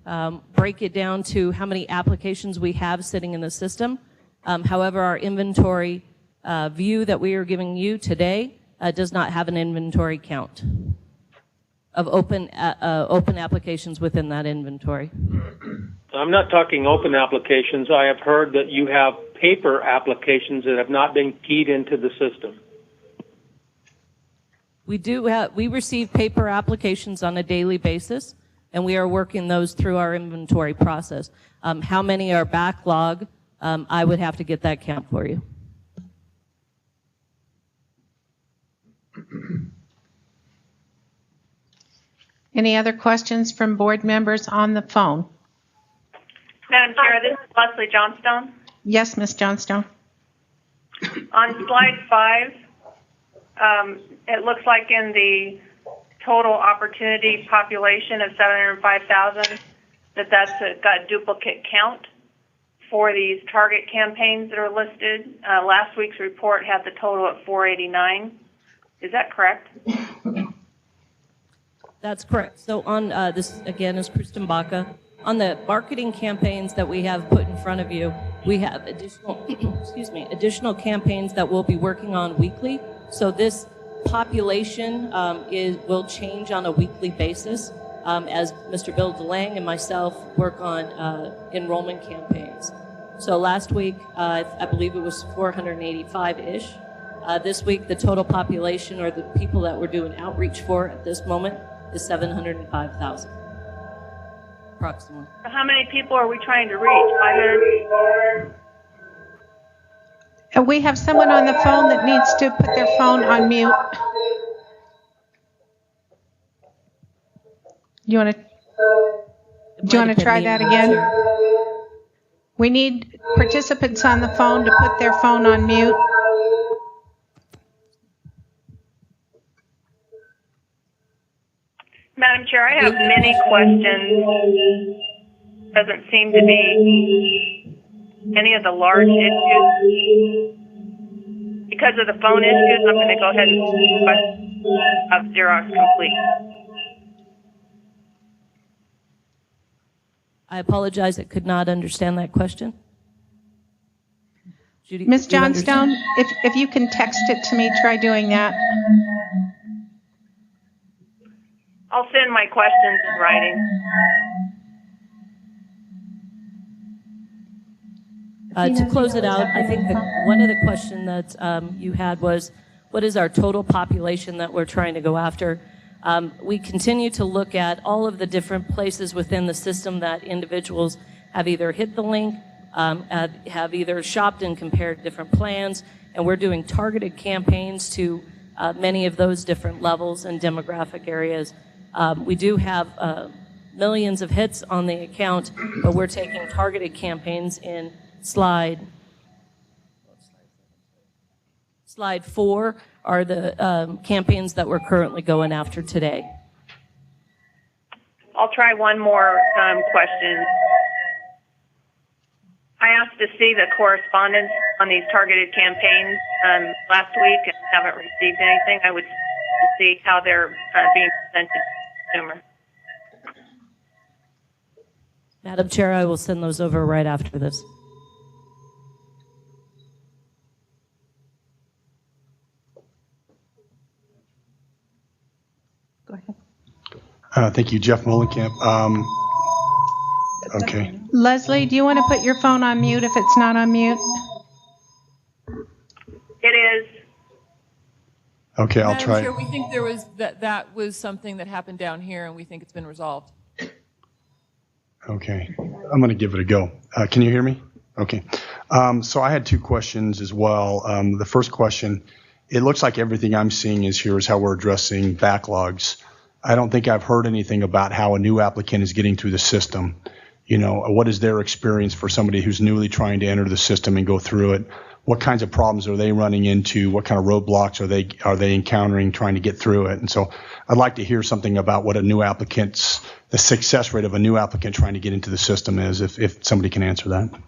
break it down to how many applications we have sitting in the system. However, our inventory view that we are giving you today does not have an inventory count of open applications within that inventory. I'm not talking open applications. I have heard that you have paper applications that have not been keyed into the system. We receive paper applications on a daily basis, and we are working those through our inventory process. How many are backlog? I would have to get that count for you. Any other questions from board members on the phone? Madam Chair, this is Leslie Johnstone. Yes, Ms. Johnstone. On slide 5, it looks like in the total opportunity population of 705,000 that's got a duplicate count for these target campaigns that are listed. Last week's report had the total at 489. Is that correct? That's correct. So on this, again, is Kristen Baca. On the marketing campaigns that we have put in front of you, we have additional, additional campaigns that we'll be working on weekly. So this population will change on a weekly basis as Mr. Bill DeLange and myself work on enrollment campaigns. So last week, I believe it was 485-ish. This week, the total population or the people that we're doing outreach for at this moment is 705,000, approximately. So how many people are we trying to reach? 500? We have someone on the phone that needs to put their phone on mute. Do you want to try that again? We need participants on the phone to put their phone on mute. Madam Chair, I have many questions. Doesn't seem to be any of the large issues. Because of the phone issues, I'm going to go ahead and have Xerox complete. I apologize, I could not understand that question. Judy, Ms. Johnstone, if you can text it to me, try doing that. I'll send my questions in writing. To close it out, I think that one of the questions that you had was, what is our total population that we're trying to go after? We continue to look at all of the different places within the system that individuals have either hit the link, have either shopped and compared different plans, and we're doing targeted campaigns to many of those different levels and demographic areas. We do have millions of hits on the account, but we're taking targeted campaigns in slide 4 are the campaigns that we're currently going after today. I'll try one more question. I asked to see the correspondence on these targeted campaigns last week and haven't received anything. I would to see how they're being presented to consumers. Madam Chair, I will send those over right after this. Go ahead. Thank you, Jeff Mullenkamp. Okay. Leslie, do you want to put your phone on mute if it's not on mute? It is. Okay, I'll Madam try. Chair, we think there was that was something that happened down here, and we think it's been resolved. Okay, I'm going to give it a go. Can you hear me? Okay. So I had two questions as well. The first question, it looks like everything I'm seeing is how we're addressing backlogs. I don't think I've heard anything about how a new applicant is getting through the system. You know, what is their experience for somebody who's newly trying to enter the system and go through it? What kinds of problems are they running into? What kind of roadblocks are they encountering trying to get through it? And so I'd like to hear something about what the success rate of a new applicant trying to get into the system is, if somebody can answer that.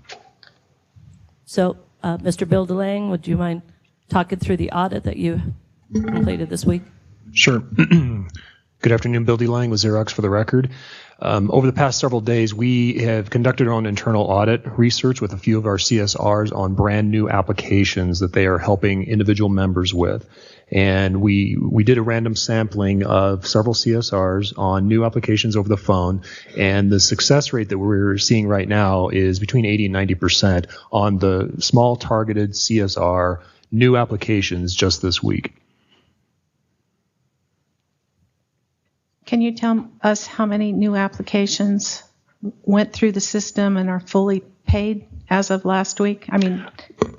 So, Mr. Bill DeLang, would you mind talking through the audit that you completed this week? Sure. Good afternoon, Bill DeLang with Xerox for the record. Over the past several days, we have conducted our own internal audit research with a few of our CSRs on brand new applications that they are helping individual members with. And we did a random sampling of several CSRs on new applications over the phone. And the success rate that we're seeing right now is between 80 and 90% on the small targeted CSR new applications just this week. Can you tell us how many new applications went through the system and are fully paid as of last week? I mean,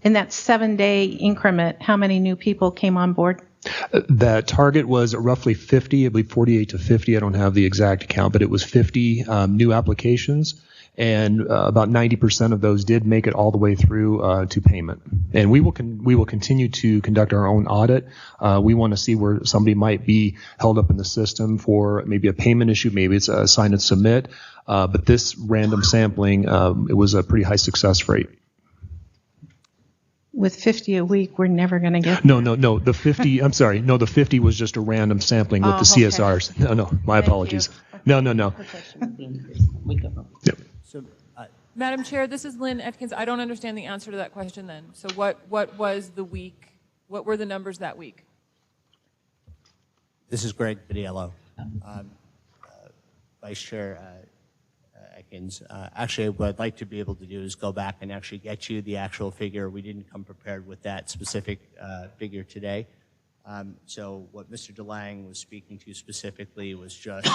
in that 7-day increment, how many new people came on board? That target was roughly 50, I believe 48 to 50. I don't have the exact count, but it was 50 new applications. And about 90% of those did make it all the way through to payment. And we will continue to conduct our own audit. We want to see where somebody might be held up in the system for maybe a payment issue, maybe it's a sign and submit. But this random sampling, it was a pretty high success rate. With 50 a week, we're never going to get. No. The 50. I'm sorry. No, the 50 was just a random sampling with the CSRs. Okay. No. My apologies. No. Yep. Madam Chair, this is Lynn Atkins. I don't understand the answer to that question then. So what was the week? What were the numbers that week? This is Greg Bidiello, Vice Chair Atkins. Actually, what I'd like to be able to do is go back and actually get you the actual figure. We didn't come prepared with that specific figure today. So what Mr. DeLang was speaking to specifically was just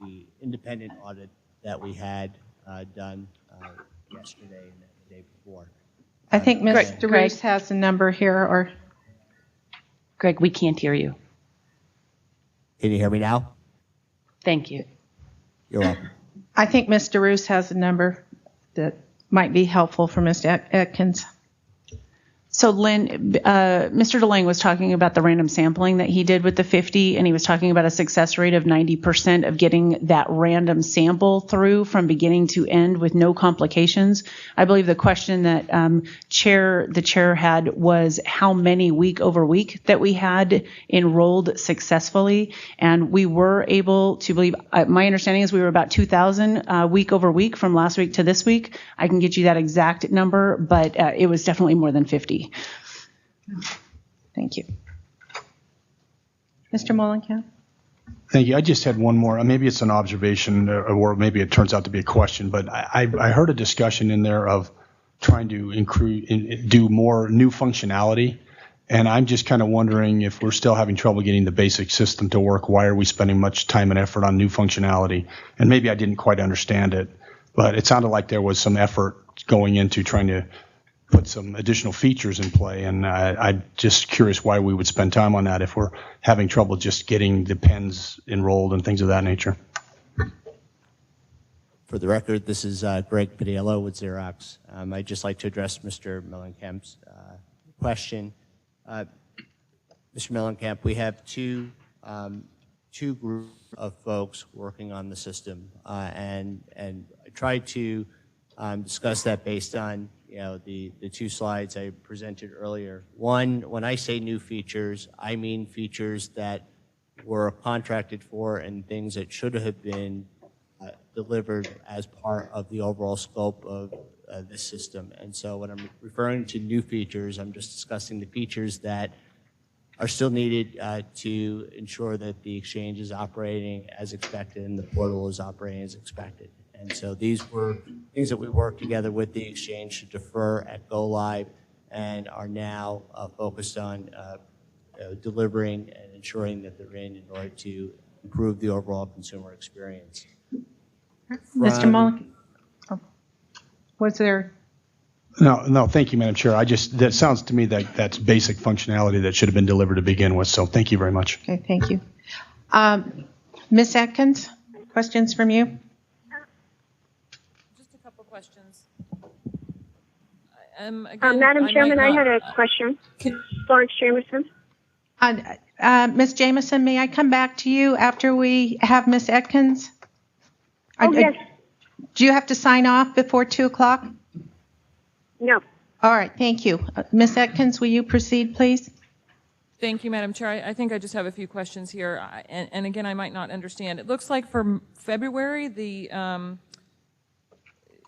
the independent audit that we had done yesterday and the day before. I think Mr. Roos has a number here, or Greg, we can't hear you. Can you hear me now? Thank you. You're welcome. I think Mr. Roos has a number that might be helpful for Mr. Atkins. So Lynn, Mr. DeLang was talking about the random sampling that he did with the 50, and he was talking about a success rate of 90% of getting that random sample through from beginning to end with no complications. I believe the question that the chair had was how many week over week that we had enrolled successfully, and we were able to believe, my understanding is we were about 2,000 week over week from last week to this week. I can get you that exact number, but it was definitely more than 50. Thank you. Mr. Mullenkamp? Thank you. I just had one more. Maybe it's an observation, or maybe it turns out to be a question, but I heard a discussion in there of trying to do more new functionality, and I'm just kind of wondering if we're still having trouble getting the basic system to work. Why are we spending much time and effort on new functionality? And maybe I didn't quite understand it, but it sounded like there was some effort going into trying to put some additional features in play, and I'm just curious why we would spend time on that if we're having trouble just getting the pens enrolled and things of that nature. For the record, this is Greg Bidiello with Xerox. I'd just like to address Mr. Mellencamp's question. Mr. Mellencamp, we have two two groups of folks working on the system, and I tried to discuss that based on the two slides I presented earlier. One, when I say new features, I mean features that were contracted for and things that should have been delivered as part of the overall scope of this system. And so when I'm referring to new features, I'm just discussing the features that are still needed to ensure that the exchange is operating as expected and the portal is operating as expected. And so these were things that we worked together with the exchange to defer at go live and are now focused on delivering and ensuring that they're in order to improve the overall consumer experience. Mr. Mulligan, was there? No, thank you, Madam Chair. That sounds to me that that's basic functionality that should have been delivered to begin with, so thank you very much. Okay, thank you. Ms. Atkins, questions from you? Just a couple questions. Madam Chairman, I had a question. Florence Jameson. Ms. Jameson, may I come back to you after we have Ms. Atkins? Oh, yes. Do you have to sign off before 2 o'clock? No. All right, thank you. Ms. Atkins, will you proceed, please? Thank you, Madam Chair. I think I just have a few questions here, and again, I might not understand. It looks like for February,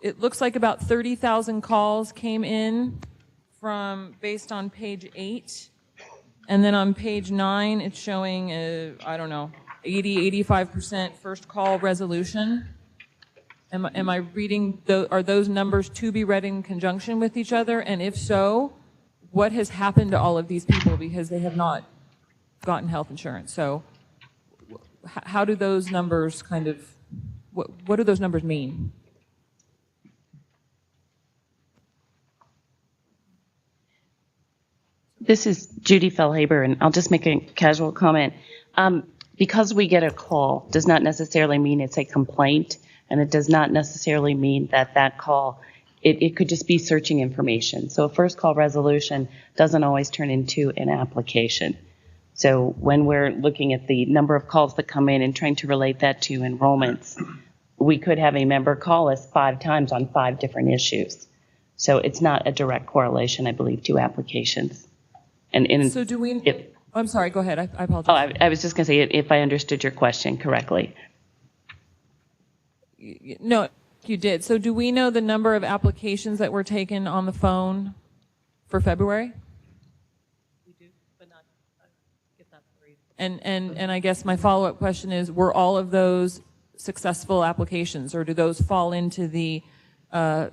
it looks like about 30,000 calls came in based on page 8, and then on page 9, it's showing I don't know, 85% first call resolution. Am I reading, are those numbers to be read in conjunction with each other? And if so, what has happened to all of these people because they have not gotten health insurance? So how do those numbers what do those numbers mean? This is Judy Fellhaber, and I'll just make a casual comment. Because we get a call does not necessarily mean it's a complaint. And it does not necessarily mean that call, it could just be searching information. So a first call resolution doesn't always turn into an application. So when we're looking at the number of calls that come in and trying to relate that to enrollments, we could have a member call us 5 times on 5 different issues. So it's not a direct correlation, I believe, to applications. So do we, I'm sorry, go ahead, I apologize. I was just going to say, if I understood your question correctly. No, you did. So do we know the number of applications that were taken on the phone for February? We do, but not get that for you. And I guess my follow-up question is, were all of those successful applications, or do those fall into the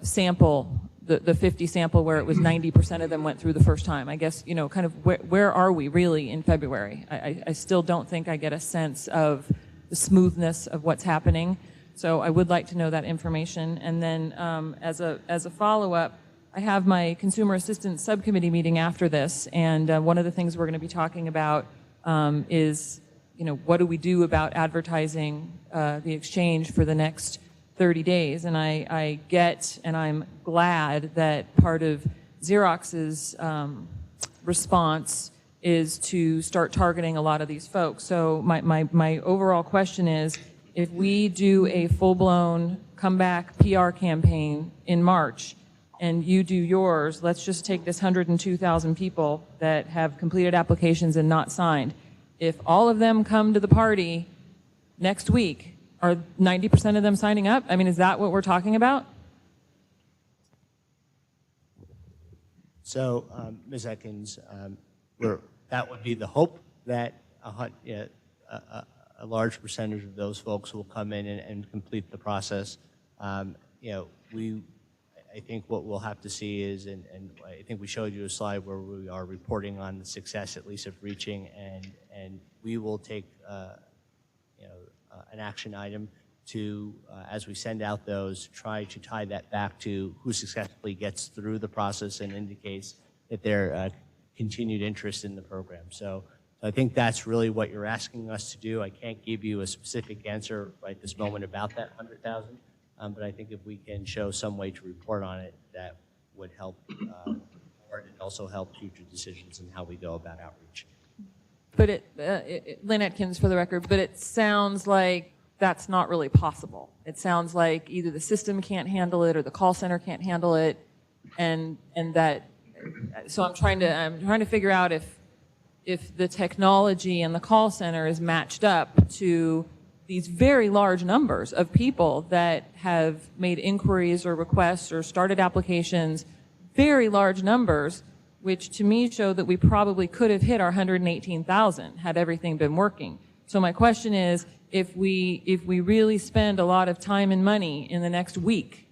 sample, the 50 sample where it was 90% of them went through the first time? I guess, kind of where are we really in February? I still don't think I get a sense of the smoothness of what's happening. So I would like to know that information. And then as a follow-up, I have my consumer assistance subcommittee meeting after this, and one of the things we're going to be talking about is, what do we do about advertising the exchange for the next 30 days? And I get, and I'm glad that part of Xerox's response is to start targeting a lot of these folks. So my overall question is, if we do a full-blown comeback PR campaign in March and you do yours, let's just take this 102,000 people that have completed applications and not signed. If all of them come to the party next week, are 90% of them signing up? I mean, is that what we're talking about? So, Ms. Atkins, that would be the hope that a large percentage of those folks will come in and complete the process. I think what we'll have to see is, and I think we showed you a slide where we are reporting on the success at least of reaching, and we will take an action item to, as we send out those, try to tie that back to who successfully gets through the process and indicates that their continued interest in the program. So I think that's really what you're asking us to do. I can't give you a specific answer right this moment about that 100,000, but I think if we can show some way to report on it, that would help, or it also help future decisions in how we go about outreach. But Lynn Atkins for the record, but it sounds like that's not really possible. It sounds like either the system can't handle it or the call center can't handle it, and that. So I'm trying to figure out if the technology and the call center is matched up to these very large numbers of people that have made inquiries or requests or started applications, very large numbers, which to me show that we probably could have hit our 118,000 had everything been working. So my question is, if we really spend a lot of time and money in the next week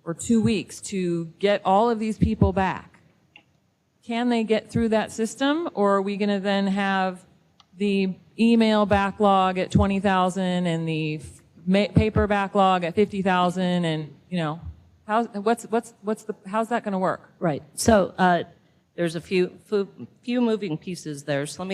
or 2 weeks to get all of these people back, can they get through that system, or are we going to then have the email backlog at 20,000 and the paper backlog at 50,000, and how's that going to work? Right. So there's a few moving pieces there. So let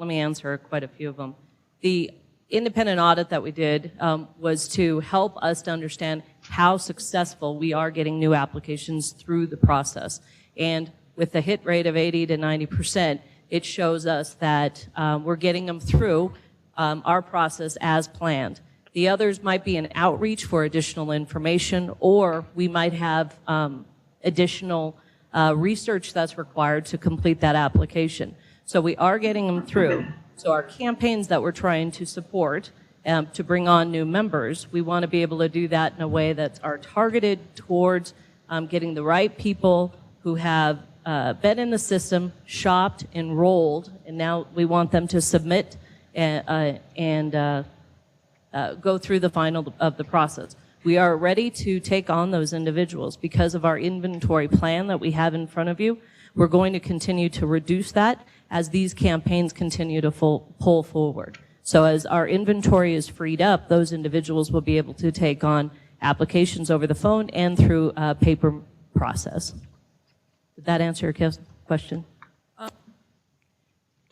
me answer quite a few of them. The independent audit that we did was to help us to understand how successful we are getting new applications through the process. And with the hit rate of 80 to 90%, it shows us that we're getting them through our process as planned. The others might be an outreach for additional information, or we might have additional research that's required to complete that application. So we are getting them through. So our campaigns that we're trying to support to bring on new members, we want to be able to do that in a way that are targeted towards getting the right people who have been in the system, shopped, enrolled, and now we want them to submit and go through the final of the process. We are ready to take on those individuals because of our inventory plan that we have in front of you. We're going to continue to reduce that as these campaigns continue to pull forward. So as our inventory is freed up, those individuals will be able to take on applications over the phone and through a paper process. Did that answer your question?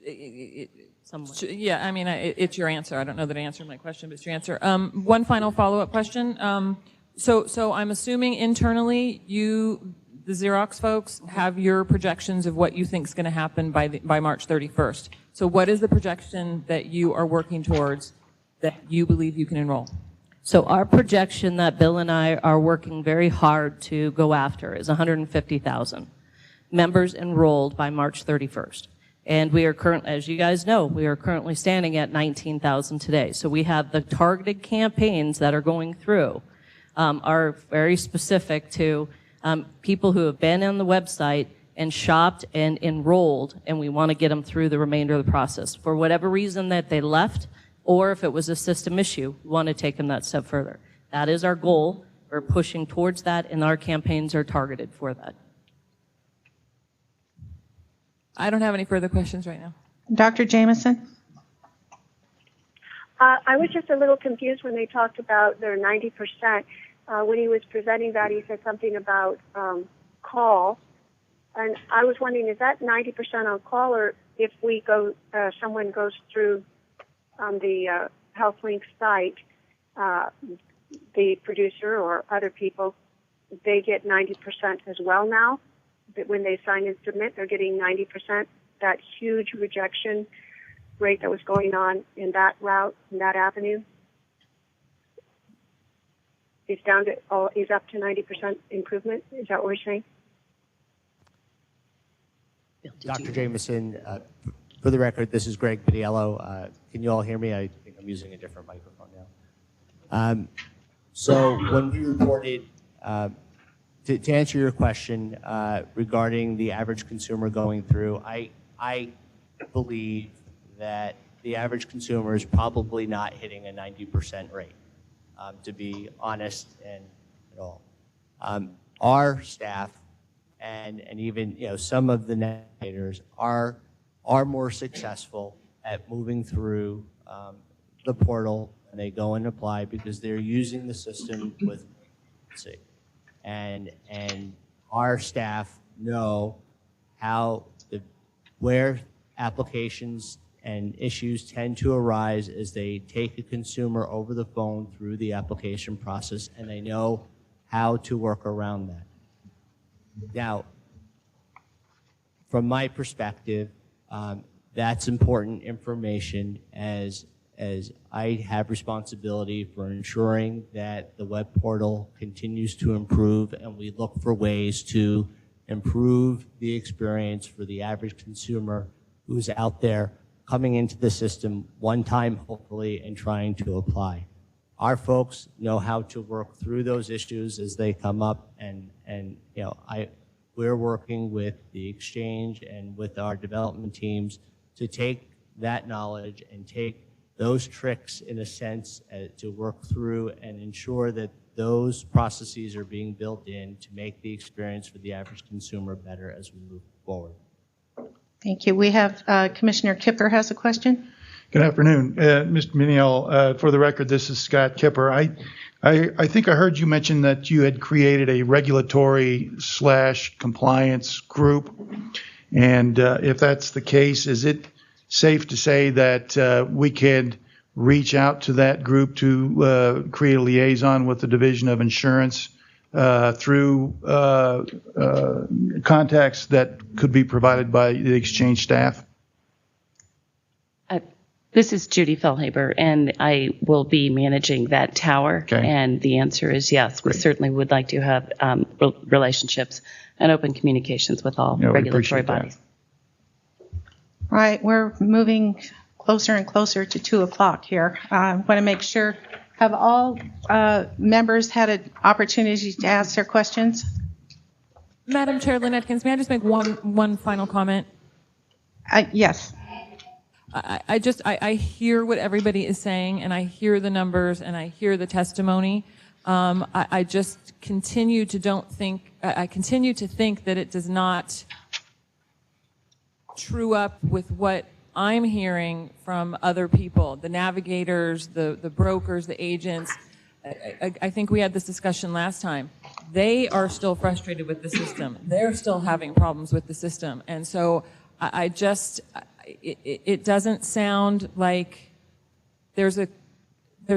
Yeah, I mean, it's your answer. I don't know that it answered my question, but it's your answer. One final follow-up question. So I'm assuming internally the Xerox folks have your projections of what you think is going to happen by March 31st. So what is the projection that you are working towards that you believe you can enroll? So our projection that Bill and I are working very hard to go after is 150,000 members enrolled by March 31st. And we are as you guys know, we are currently standing at 19,000 today. So we have the targeted campaigns that are going through are very specific to people who have been on the website and shopped and enrolled, and we want to get them through the remainder of the process. For whatever reason that they left, or if it was a system issue, we want to take them that step further. That is our goal. We're pushing towards that, and our campaigns are targeted for that. I don't have any further questions right now. Dr. Jameson? I was just a little confused when they talked about their 90%. When he was presenting that, he said something about call. And I was wondering, is that 90% on call, or if we go, someone goes through the HealthLink site, the producer or other people, they get 90% as well now? That when they sign and submit, they're getting 90%, that huge rejection rate that was going on in that route, in that avenue? Is up to 90% improvement? Is that what we're saying? Dr. Jameson, for the record, this is Greg Padiello. Can you all hear me? I think I'm using a different microphone now. So when we reported, to answer your question regarding the average consumer going through, I believe that the average consumer is probably not hitting a 90% rate, to be honest and at all. Our staff and even some of the navigators are more successful at moving through the portal, and they go and apply because they're using the system with efficiency. And our staff know where applications and issues tend to arise as they take a consumer over the phone through the application process, and they know how to work around that. Now, from my perspective, that's important information as I have responsibility for ensuring that the web portal continues to improve, and we look for ways to improve the experience for the average consumer who's out there coming into the system one time, hopefully, and trying to apply. Our folks know how to work through those issues as they come up, and you know, we're working with the exchange and with our development teams to take that knowledge and take those tricks, in a sense, to work through and ensure that those processes are being built in to make the experience for the average consumer better as we move forward. Thank you. We have Commissioner Kipper has a question. Good afternoon, Mr. Menial. For the record, this is Scott Kipper. I think I heard you mention that you had created a regulatory/compliance group, and if that's the case, is it safe to say that we could reach out to that group to create a liaison with the Division of Insurance through contacts that could be provided by the exchange staff? This is Judy Fellhaber, and I will be managing that tower. Okay. And the answer is yes. We certainly would like to have relationships and open communications with all regulatory bodies. All right, we're moving closer and closer to 2 o'clock here. I want to make sure, have all members had an opportunity to ask their questions? Madam Chair Lynn Atkins, may I just make one final comment? Yes. I hear what everybody is saying, and I hear the numbers, and I hear the testimony. I just continue to think that it does not true up with what I'm hearing from other people, the navigators, the brokers, the agents. I think we had this discussion last time. They are still frustrated with the system. They're still having problems with the system. And so it doesn't sound like there's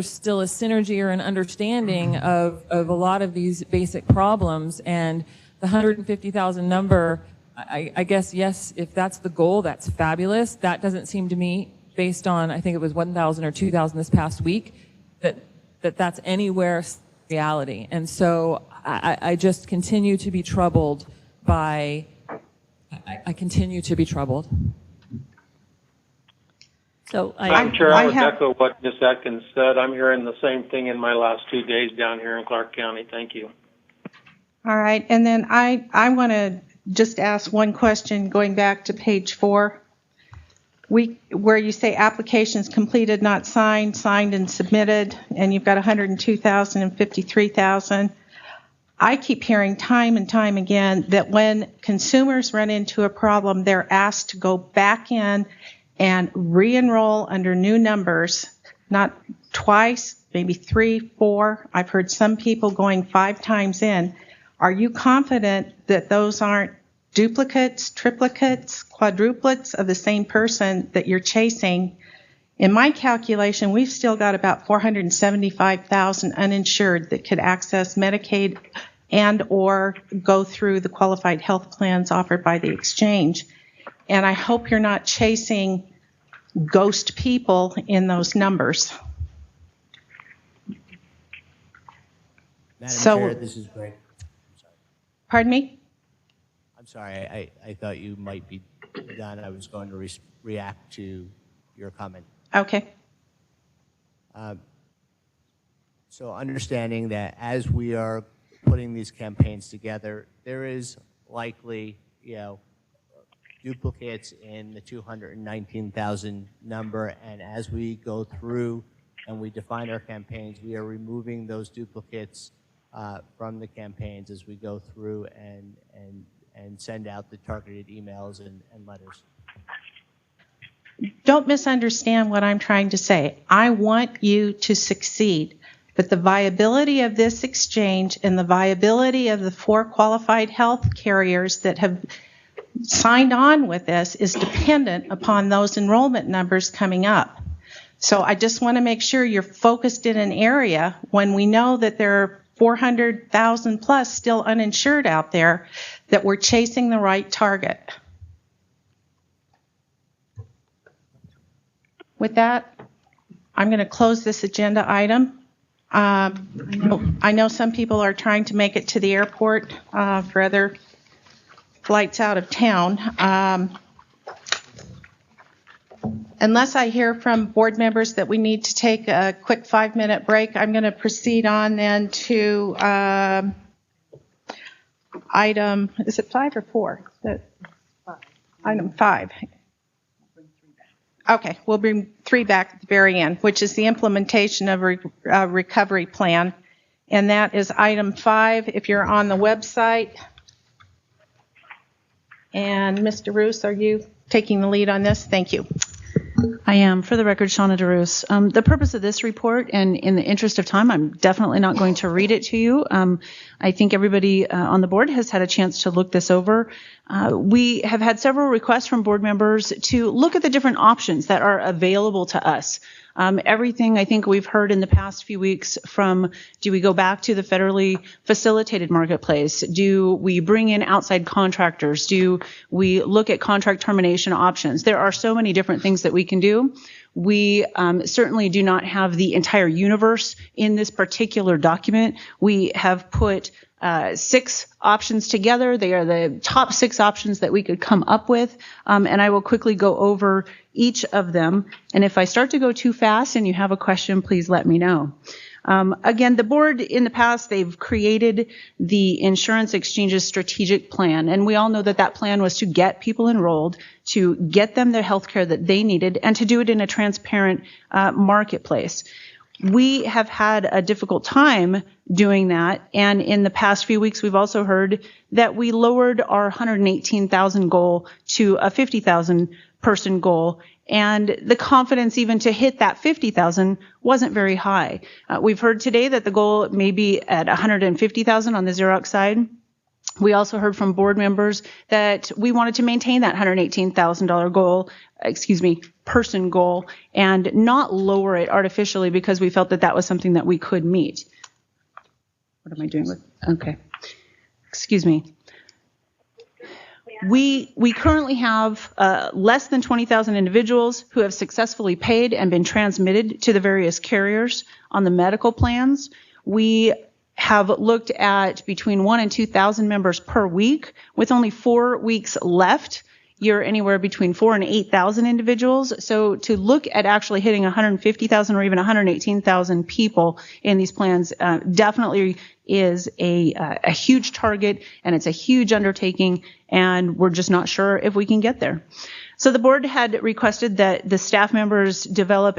still a synergy or an understanding of a lot of these basic problems. And the 150,000 number, I guess, yes, if that's the goal, that's fabulous. That doesn't seem to me, based on, I think it was 1,000 or 2,000 this past week, that's anywhere reality. And so I just continue to be troubled by, I continue to be troubled. So Madam Chair, I would echo what Ms. Atkins said. I'm hearing the same thing in my last 2 days down here in Clark County. Thank you. All right, and then I want to just ask one question going back to page 4. Where you say applications completed, not signed, signed and submitted, and you've got 102,000 and 53,000. I keep hearing time and time again that when consumers run into a problem, they're asked to go back in and re-enroll under new numbers, not twice, maybe 3, 4. I've heard some people going 5 times in. Are you confident that those aren't duplicates, triplicates, quadruplets of the same person that you're chasing? In my calculation, we've still got about 475,000 uninsured that could access Medicaid and or go through the qualified health plans offered by the exchange. And I hope you're not chasing ghost people in those numbers. Madam Chair, this is Greg. Pardon me? I'm sorry, I thought you might be done. I was going to react to your comment. Okay. So understanding that as we are putting these campaigns together, there is likely, duplicates in the 219,000 number, and as we go through and we define our campaigns, we are removing those duplicates from the campaigns as we go through and send out the targeted emails and letters. Don't misunderstand what I'm trying to say. I want you to succeed, but the viability of this exchange and the viability of the 4 qualified health carriers that have signed on with this is dependent upon those enrollment numbers coming up. So I just want to make sure you're focused in an area when we know that there are 400,000 plus still uninsured out there, that we're chasing the right target. with that, I'm going to close this agenda item. I know some people are trying to make it to the airport for other flights out of town. Unless I hear from board members that we need to take a quick 5-minute break, I'm going to proceed on then to item, is it 5 or 4? Item 5. Okay, we'll bring 3 back at the very end, which is the implementation of a recovery plan. And that is item 5 if you're on the website. And Mr. Roos, are you taking the lead on this? Thank you. I am. For the record, Shauna DeRoos. The purpose of this report, and in the interest of time, I'm definitely not going to read it to you. I think everybody on the board has had a chance to look this over. We have had several requests from board members to look at the different options that are available to us. Everything I think we've heard in the past few weeks from, do we go back to the federally facilitated marketplace? Do we bring in outside contractors? Do we look at contract termination options? There are so many different things that we can do. We certainly do not have the entire universe in this particular document. We have put 6 options together. They are the top 6 options that we could come up with, and I will quickly go over each of them. And if I start to go too fast and you have a question, please let me know. Again, the board in the past, they've created the Insurance Exchanges Strategic Plan, and we all know that that plan was to get people enrolled, to get them the health care that they needed, and to do it in a transparent marketplace. We have had a difficult time doing that, and in the past few weeks, we've also heard that we lowered our 118,000 goal to a 50,000 person goal, and the confidence even to hit that 50,000 wasn't very high. We've heard today that the goal may be at 150,000 on the Xerox side. We also heard from board members that we wanted to maintain that $118,000 goal, person goal, and not lower it artificially because we felt that that was something that we could meet. What am I doing with? Okay. Excuse me. We currently have less than 20,000 individuals who have successfully paid and been transmitted to the various carriers on the medical plans. We have looked at between 1,000 and 2,000 members per week. With only 4 weeks left, you're anywhere between 4,000 and 8,000 individuals. So to look at actually hitting 150,000 or even 118,000 people in these plans definitely is a huge target, and it's a huge undertaking, and we're just not sure if we can get there. So the board had requested that the staff members develop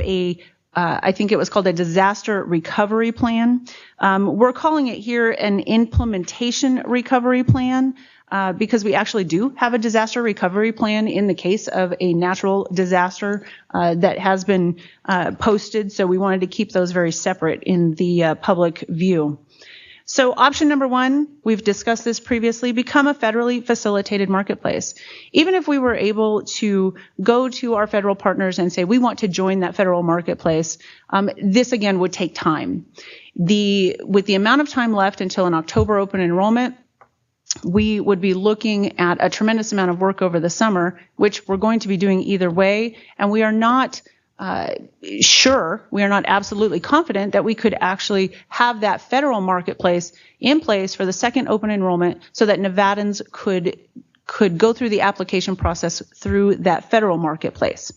I think it was called a disaster recovery plan. We're calling it here an implementation recovery plan because we actually do have a disaster recovery plan in the case of a natural disaster that has been posted. So we wanted to keep those very separate in the public view. So option number 1, we've discussed this previously, become a federally facilitated marketplace. Even if we were able to go to our federal partners and say we want to join that federal marketplace, this again would take time. With the amount of time left until an October open enrollment, we would be looking at a tremendous amount of work over the summer, which we're going to be doing either way, and we are not we are not absolutely confident that we could actually have that federal marketplace in place for the second open enrollment so that Nevadans could go through the application process through that federal marketplace.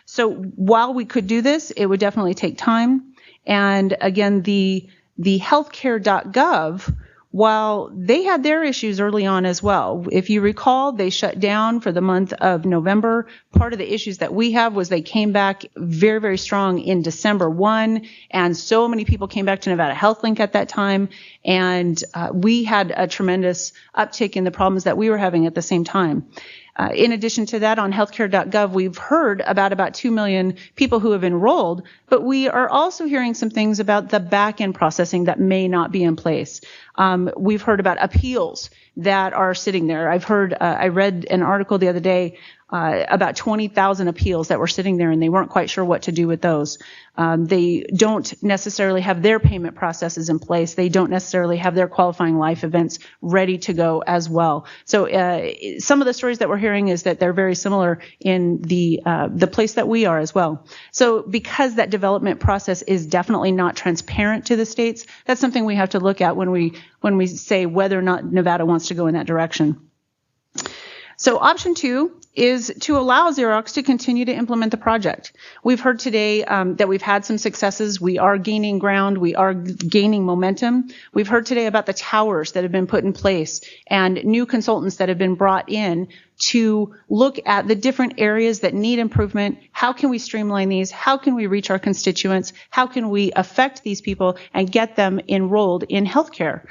So while we could do this, it would definitely take time. And again, the healthcare.gov, while they had their issues early on as well, if you recall, they shut down for the month of November. Part of the issues that we have was they came back very, very strong in December 1, and so many people came back to Nevada HealthLink at that time, and we had a tremendous uptick in the problems that we were having at the same time. In addition to that, on healthcare.gov, we've heard about 2 million people who have enrolled, but we are also hearing some things about the back-end processing that may not be in place. We've heard about appeals that are sitting there. I read an article the other day about 20,000 appeals that were sitting there, and they weren't quite sure what to do with those. They don't necessarily have their payment processes in place. They don't necessarily have their qualifying life events ready to go as well. So some of the stories that we're hearing is that they're very similar in the place that we are as well. So because that development process is definitely not transparent to the states, that's something we have to look at when we say whether or not Nevada wants to go in that direction. So option 2 is to allow Xerox to continue to implement the project. We've heard today that we've had some successes. We are gaining ground. We are gaining momentum. We've heard today about the towers that have been put in place and new consultants that have been brought in to look at the different areas that need improvement. How can we streamline these? How can we reach our constituents? How can we affect these people and get them enrolled in healthcare?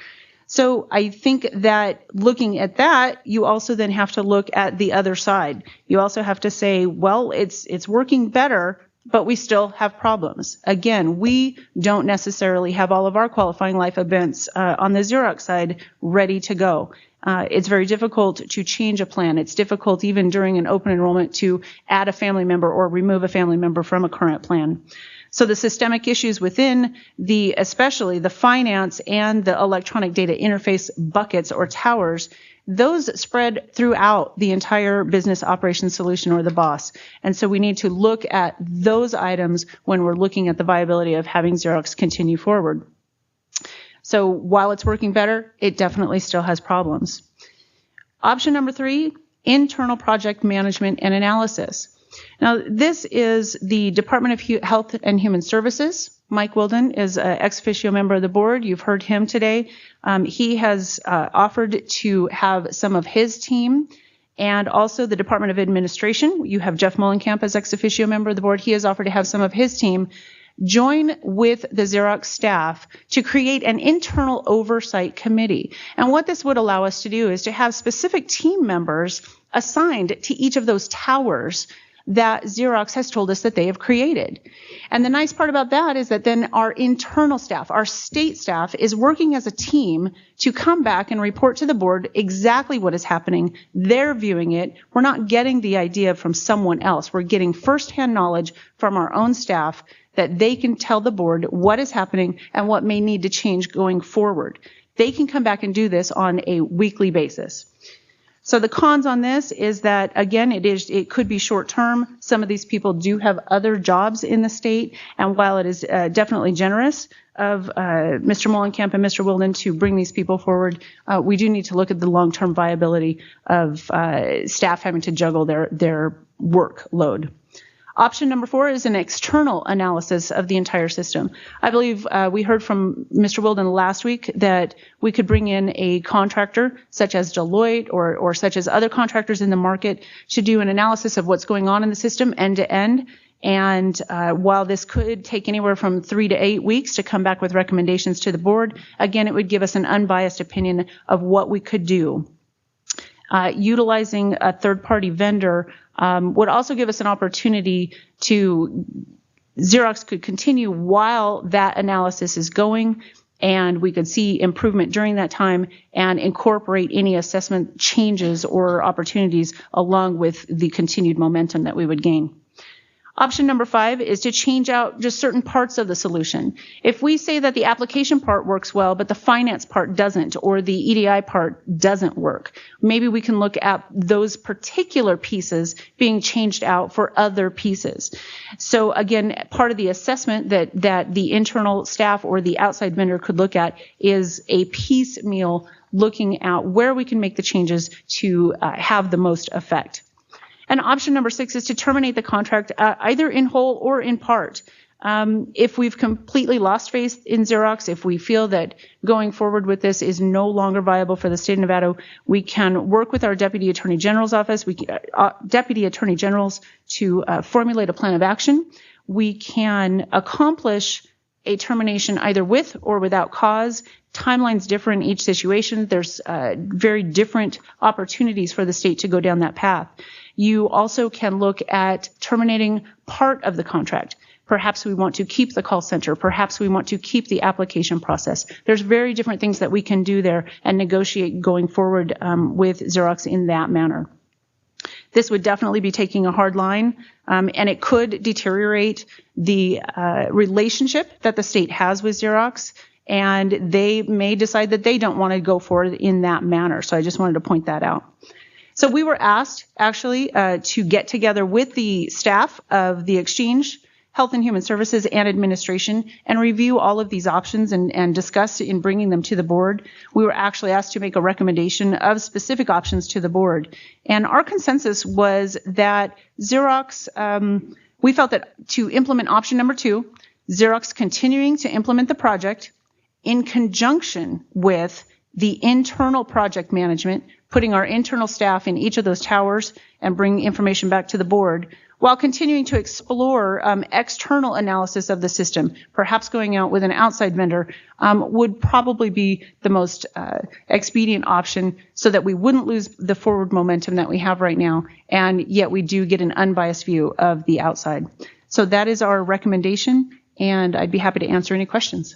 So I think that looking at that, you also then have to look at the other side. You also have to say, well, it's working better, but we still have problems. Again, we don't necessarily have all of our qualifying life events on the Xerox side ready to go. It's very difficult to change a plan. It's difficult even during an open enrollment to add a family member or remove a family member from a current plan. So the systemic issues within especially the finance and the electronic data interface buckets or towers, those spread throughout the entire business operations solution or the BOSS. And so we need to look at those items when we're looking at the viability of having Xerox continue forward. So while it's working better, it definitely still has problems. Option number 3, internal project management and analysis. Now, this is the Department of Health and Human Services. Mike Wilden is an ex officio member of the board. You've heard him today. He has offered to have some of his team, and also the Department of Administration. You have Jeff Mullenkamp as ex officio member of the board. He has offered to have some of his team join with the Xerox staff to create an internal oversight committee. And what this would allow us to do is to have specific team members assigned to each of those towers that Xerox has told us that they have created. And the nice part about that is that then our internal staff, our state staff, is working as a team to come back and report to the board exactly what is happening. They're viewing it. We're not getting the idea from someone else. We're getting firsthand knowledge from our own staff that they can tell the board what is happening and what may need to change going forward. They can come back and do this on a weekly basis. So the cons on this is that, again, it could be short term. Some of these people do have other jobs in the state, and while it is definitely generous of Mr. Mullenkamp and Mr. Wilden to bring these people forward, we do need to look at the long-term viability of staff having to juggle their workload. Option number 4 is an external analysis of the entire system. I believe we heard from Mr. Wilden last week that we could bring in a contractor such as Deloitte or such as other contractors in the market to do an analysis of what's going on in the system end to end. And while this could take anywhere from 3 to 8 weeks to come back with recommendations to the board, again, it would give us an unbiased opinion of what we could do. Utilizing a third-party vendor would also give us an opportunity to, Xerox could continue while that analysis is going, and we could see improvement during that time and incorporate any assessment changes or opportunities along with the continued momentum that we would gain. Option number 5 is to change out just certain parts of the solution. If we say that the application part works well, but the finance part doesn't, or the EDI part doesn't work, maybe we can look at those particular pieces being changed out for other pieces. So again, part of the assessment that the internal staff or the outside vendor could look at is a piecemeal looking at where we can make the changes to have the most effect. And option number 6 is to terminate the contract either in whole or in part. If we've completely lost faith in Xerox, if we feel that going forward with this is no longer viable for the state of Nevada, we can work with our Deputy Attorney General's office, Deputy Attorney Generals to formulate a plan of action. We can accomplish a termination either with or without cause. Timelines differ in each situation. There's very different opportunities for the state to go down that path. You also can look at terminating part of the contract. Perhaps we want to keep the call center. Perhaps we want to keep the application process. There's very different things that we can do there and negotiate going forward with Xerox in that manner. this would definitely be taking a hard line, and it could deteriorate the relationship that the state has with Xerox, and they may decide that they don't want to go forward in that manner. So I just wanted to point that out. So we were asked, actually, to get together with the staff of the Exchange, Health and Human Services, and Administration and review all of these options and discuss in bringing them to the board. We were actually asked to make a recommendation of specific options to the board. And our consensus was that Xerox, we felt that to implement option number 2, Xerox continuing to implement the project in conjunction with the internal project management, putting our internal staff in each of those towers and bringing information back to the board, while continuing to explore external analysis of the system, perhaps going out with an outside vendor, would probably be the most expedient option so that we wouldn't lose the forward momentum that we have right now, and yet we do get an unbiased view of the outside. So that is our recommendation, and I'd be happy to answer any questions.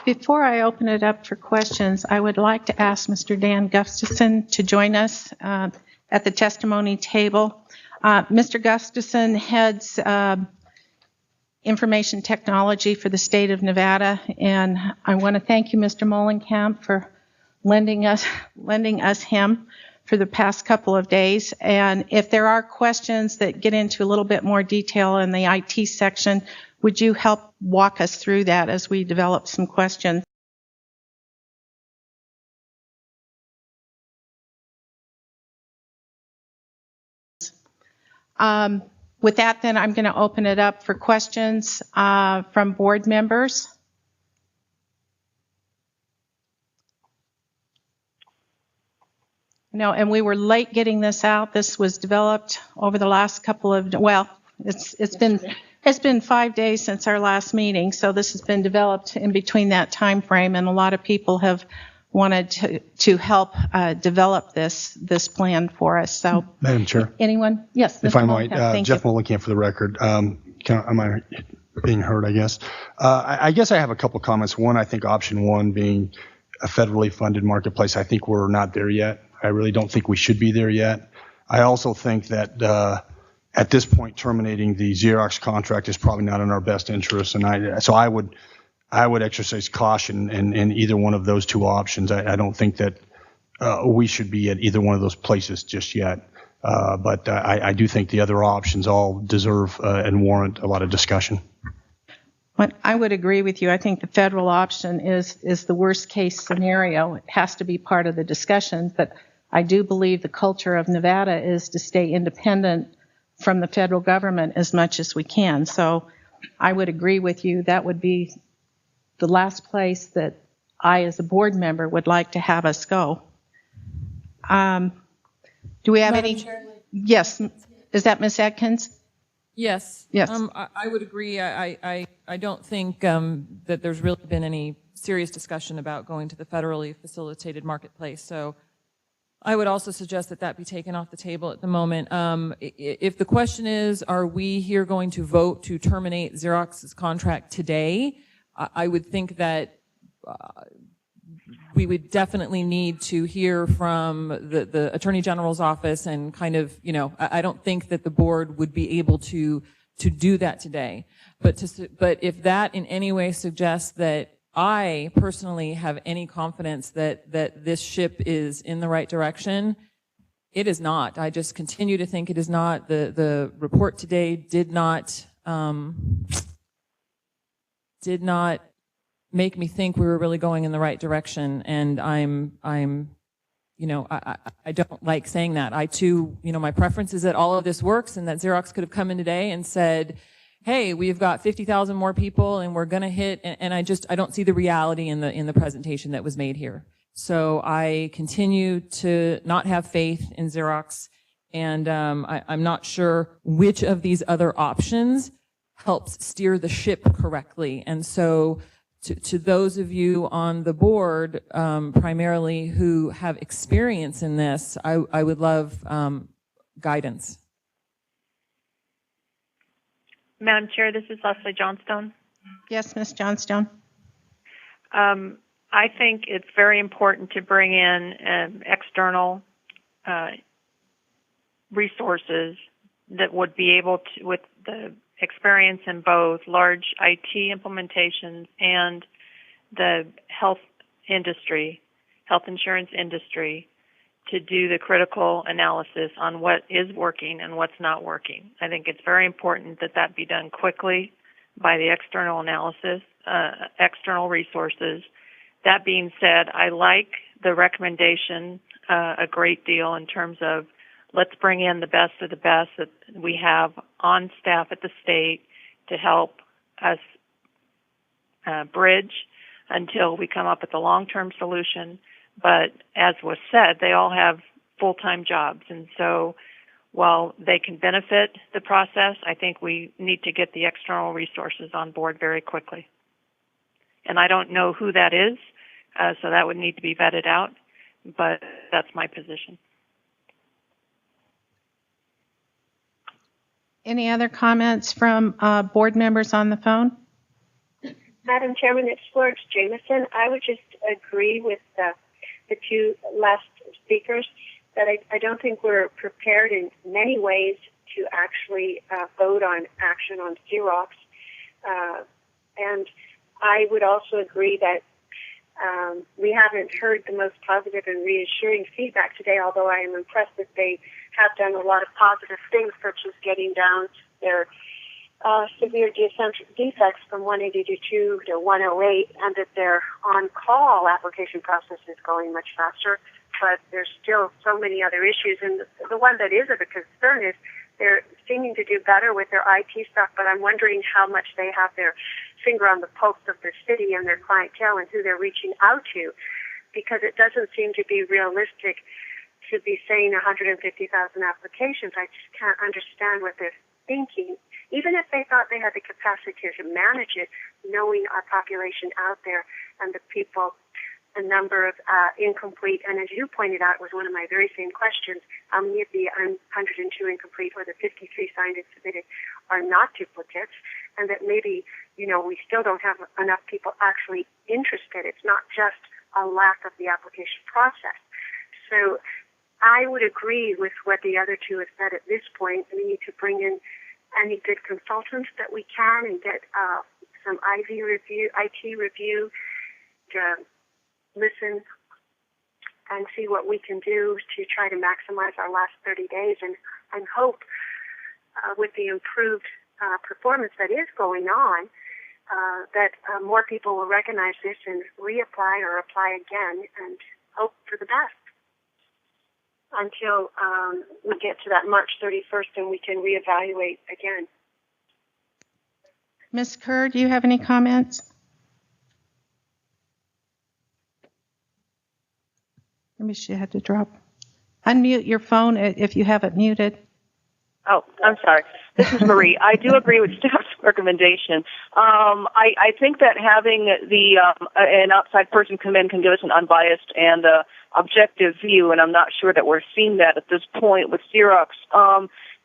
Before I open it up for questions, I would like to ask Mr. Dan Gustafson to join us at the testimony table. Mr. Gustafson heads information technology for the state of Nevada, and I want to thank you, Mr. Molenkamp, for lending us him for the past couple of days. And if there are questions that get into a little bit more detail in the IT section, would you help walk us through that as we develop some questions? With that, then, I'm going to open it up for questions from board members. No, and we were late getting this out. This was developed over the last couple of, well, it's been 5 days since our last meeting, so this has been developed in between that time frame, and a lot of people have wanted to help develop this plan for us. So, Madam Chair, anyone? Yes, if Mr. I might, Molenkamp, Jeff Molenkamp for the record. Am I being heard? I guess. I guess I have a couple comments. One, I think option 1 being a federally funded marketplace. I think we're not there yet. I really don't think we should be there yet. I also think that at this point, terminating the Xerox contract is probably not in our best interest, and so I would exercise caution in either one of those two options. I don't think that we should be at either one of those places just yet, but I do think the other options all deserve and warrant a lot of discussion. But I would agree with you. I think the federal option is the worst case scenario. It has to be part of the discussion, but I do believe the culture of Nevada is to stay independent from the federal government as much as we can. So I would agree with you. That would be the last place that I, as a board member, would like to have us go. Do we have Madam any? Chair? Yes. Is that Ms. Atkins? Yes. Yes. I would agree. I don't think that there's really been any serious discussion about going to the federally facilitated marketplace. So I would also suggest that that be taken off the table at the moment. If the question is, are we here going to vote to terminate Xerox's contract today, I would think that we would definitely need to hear from the Attorney General's office and kind of, I don't think that the board would be able to do that today. But if that in any way suggests that I personally have any confidence that this ship is in the right direction, it is not. I just continue to think it is not. The report today did not make me think we were really going in the right direction, and I don't like saying that. I too, my preference is that all of this works and that Xerox could have come in today and said, hey, we've got 50,000 more people and we're going to hit, and I don't see the reality in the presentation that was made here. So I continue to not have faith in Xerox, and I'm not sure which of these other options helps steer the ship correctly. And so to those of you on the board, primarily who have experience in this, I would love guidance. Madam Chair, this is Leslie Johnstone. Yes, Ms. Johnstone. I think it's very important to bring in external resources that would be able to, with the experience in both large IT implementations and the health insurance industry, to do the critical analysis on what is working and what's not working. I think it's very important that that be done quickly by the external analysis, external resources. That being said, I like the recommendation a great deal in terms of let's bring in the best of the best that we have on staff at the state to help us bridge until we come up with a long-term solution. But as was said, they all have full-time jobs. And so while they can benefit the process, I think we need to get the external resources on board very quickly. And I don't know who that is, so that would need to be vetted out, but that's my position. Any other comments from board members on the phone? Madam Chairman, it's Florence Jameson. I would just agree with the two last speakers that I don't think we're prepared in many ways to actually vote on action on Xerox. And I would also agree that we haven't heard the most positive and reassuring feedback today, although I am impressed that they have done a lot of positive things, such as getting down their severe defects from 182 to 108, and that their on-call application process is going much faster. But there's still so many other issues, and the one that is of a concern is they're seeming to do better with their IT stuff, but I'm wondering how much they have their finger on the pulse of their city and their clientele and who they're reaching out to, because it doesn't seem to be realistic to be saying 150,000 applications. I just can't understand what they're thinking. Even if they thought they had the capacity to manage it, knowing our population out there and the people, the number of incomplete, and as you pointed out, was one of my very same questions, how many of the 102 incomplete or the 53 signed and submitted are not duplicates, and that maybe, we still don't have enough people actually interested. It's not just a lack of the application process. So I would agree with what the other two have said at this point. We need to bring in any good consultants that we can and get some IT review to listen and see what we can do to try to maximize our last 30 days and hope with the improved performance that is going on that more people will recognize this and reapply or apply again and hope for the best until we get to that March 31st and we can reevaluate again. Ms. Kerr, do you have any comments? Maybe she had to drop. Unmute your phone if you have it muted. Oh, I'm sorry. This is Marie. I do agree with staff's recommendation. I think that having an outside person come in can give us an unbiased and objective view, and I'm not sure that we're seeing that at this point with Xerox.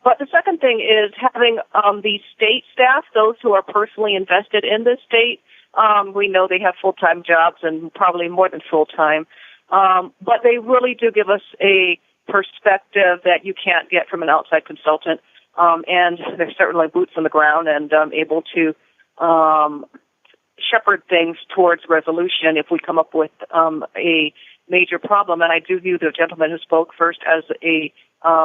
But the second thing is having the state staff, those who are personally invested in the state. We know they have full-time jobs and probably more than full-time. But they really do give us a perspective that you can't get from an outside consultant. And they're certainly boots on the ground and able to shepherd things towards resolution if we come up with a major problem. And I do view the gentleman who spoke first as a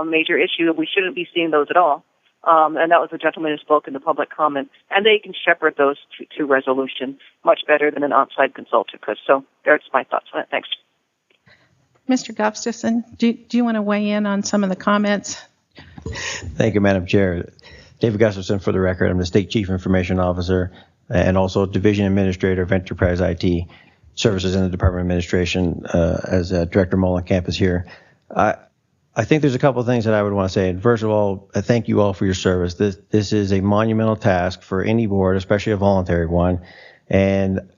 major issue. We shouldn't be seeing those at all. And that was the gentleman who spoke in the public comment. And they can shepherd those to resolution much better than an outside consultant could. So there's my thoughts on it. Thanks. Mr. Gustafson, do you want to weigh in on some of the comments? Thank you, Madam Chair. David Gustafson, for the record. I'm the State Chief Information Officer and also Division Administrator of Enterprise IT Services in the Department of Administration as Director Molenkamp is here. I think there's a couple of things that I would want to say. First of all, I thank you all for your service. This is a monumental task for any board, especially a voluntary one. And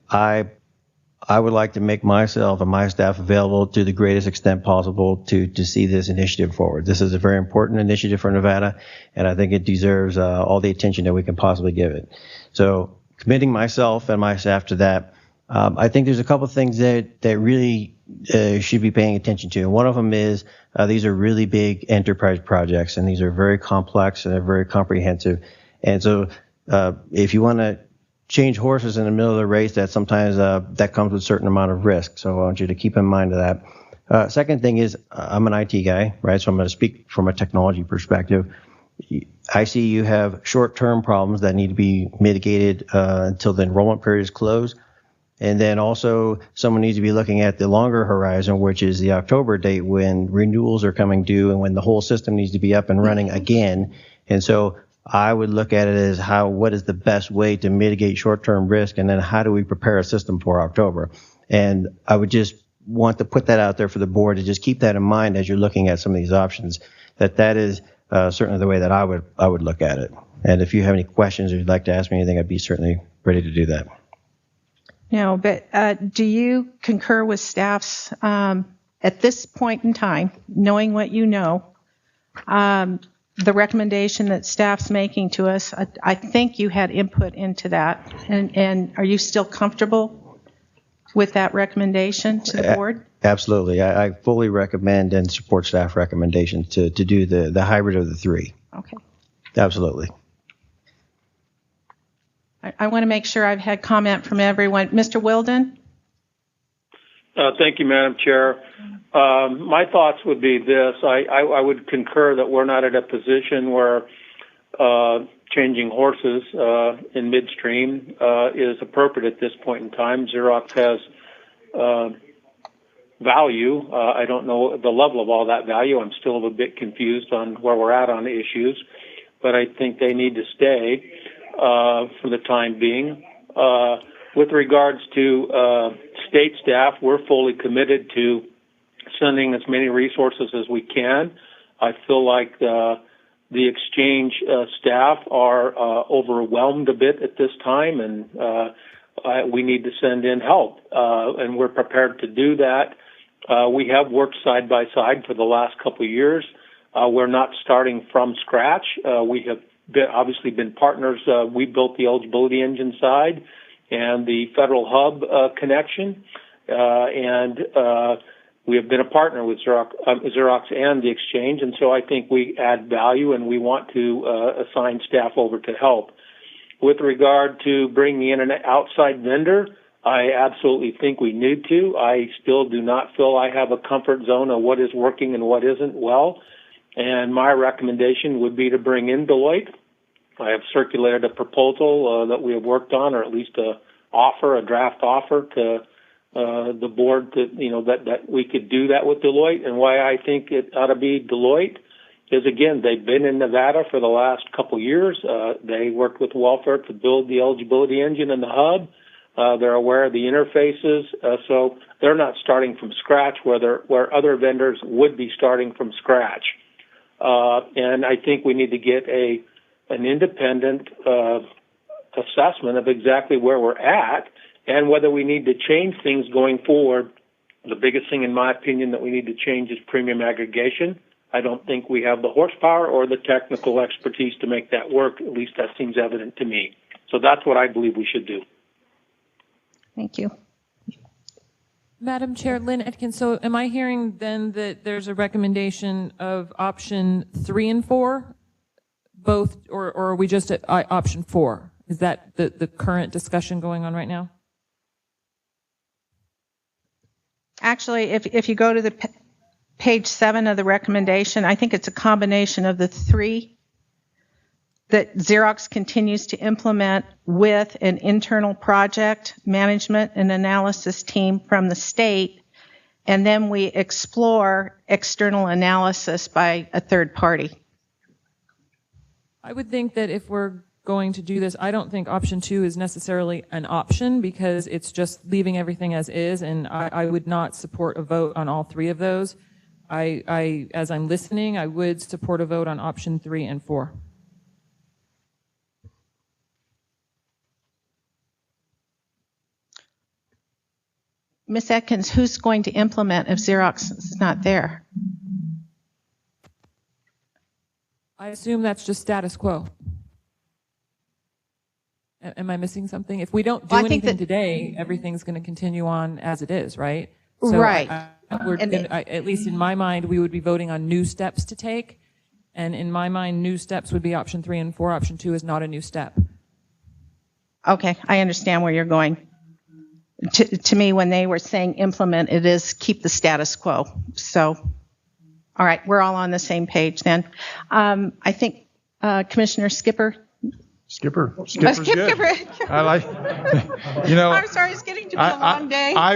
I would like to make myself and my staff available to the greatest extent possible to see this initiative forward. This is a very important initiative for Nevada, and I think it deserves all the attention that we can possibly give it. So committing myself and my staff to that, I think there's a couple of things that really should be paying attention to. And one of them is these are really big enterprise projects, and these are very complex and they're very comprehensive. And so if you want to change horses in the middle of the race, that sometimes that comes with a certain amount of risk. So I want you to keep in mind of that. Second thing is I'm an IT guy, right? So I'm going to speak from a technology perspective. I see you have short-term problems that need to be mitigated until the enrollment period is closed. And then also someone needs to be looking at the longer horizon, which is the October date when renewals are coming due and when the whole system needs to be up and running again. And so I would look at it as what is the best way to mitigate short-term risk, and then how do we prepare a system for October? And I would just want to put that out there for the board to just keep that in mind as you're looking at some of these options, that is certainly the way that I would look at it. And if you have any questions or you'd like to ask me anything, I'd be certainly ready to do that. No, but do you concur with staff's, at this point in time, knowing what you know, the recommendation that staff's making to us? I think you had input into that. And are you still comfortable with that recommendation to the board? Absolutely. I fully recommend and support staff recommendation to do the hybrid of the three. Okay. Absolutely. I want to make sure I've had comment from everyone. Mr. Wilden? Thank you, Madam Chair. My thoughts would be this. I would concur that we're not at a position where changing horses in midstream is appropriate at this point in time. Xerox has value. I don't know the level of all that value. I'm still a bit confused on where we're at on the issues, but I think they need to stay for the time being. With regards to state staff, we're fully committed to sending as many resources as we can. I feel like the exchange staff are overwhelmed a bit at this time, and we need to send in help, and we're prepared to do that. We have worked side by side for the last couple of years. We're not starting from scratch. We have obviously been partners. We built the eligibility engine side and the federal hub connection, and we have been a partner with Xerox and the exchange, and so I think we add value, and we want to assign staff over to help. With regard to bringing in an outside vendor, I absolutely think we need to. I still do not feel I have a comfort zone of what is working and what isn't well, and my recommendation would be to bring in Deloitte. I have circulated a proposal that we have worked on, or at least a draft offer to the board that we could do that with Deloitte. And why I think it ought to be Deloitte is, again, they've been in Nevada for the last couple years. They worked with welfare to build the eligibility engine and the hub. They're aware of the interfaces, so they're not starting from scratch where other vendors would be starting from scratch. And I think we need to get an independent assessment of exactly where we're at and whether we need to change things going forward. The biggest thing, in my opinion, that we need to change is premium aggregation. I don't think we have the horsepower or the technical expertise to make that work. At least that seems evident to me. So that's what I believe we should do. Thank you. Madam Chair, Lynn Atkins, so am I hearing then that there's a recommendation of option 3 and 4, both, or are we just at option 4? Is that the current discussion going on right now? Actually, if you go to the page 7 of the recommendation, I think it's a combination of the 3 that Xerox continues to implement with an internal project management and analysis team from the state, and then we explore external analysis by a third party. I would think that if we're going to do this, I don't think option 2 is necessarily an option because it's just leaving everything as is, and I would not support a vote on all 3 of those. As I'm listening, I would support a vote on option 3 and 4. Ms. Atkins, who's going to implement if Xerox is not there? I assume that's just status quo. Am I missing something? If we don't do anything today, everything's going to continue on as it is, right? So Right. At least in my mind, we would be voting on new steps to take. And in my mind, new steps would be option 3 and 4. Option 2 is not a new step. Okay, I understand where you're going. To me, when they were saying implement, it is keep the status quo. So, all right, we're all on the same page then. I think Commissioner Skipper's Skipper's good. Skipper. I like, you know. I'm sorry, it's getting to be a long day. I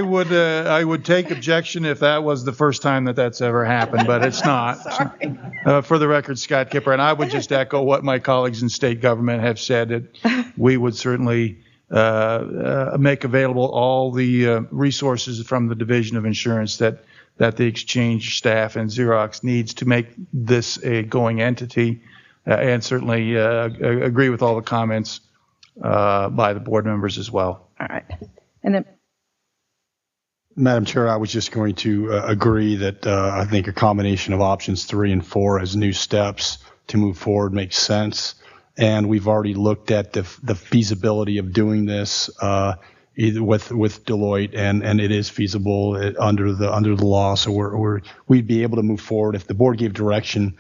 would take objection if that was the first time that's ever happened, but it's not. Sorry. For the record, Scott Kipper, and I would just echo what my colleagues in state government have said, that we would certainly make available all the resources from the Division of Insurance that the exchange staff and Xerox needs to make this a going entity. And certainly agree with all the comments by the board members as well. All right. And then, Madam Chair, I was just going to agree that I think a combination of options 3 and 4 as new steps to move forward makes sense. And we've already looked at the feasibility of doing this either with Deloitte, and it is feasible under the law. So we'd be able to move forward if the board gave direction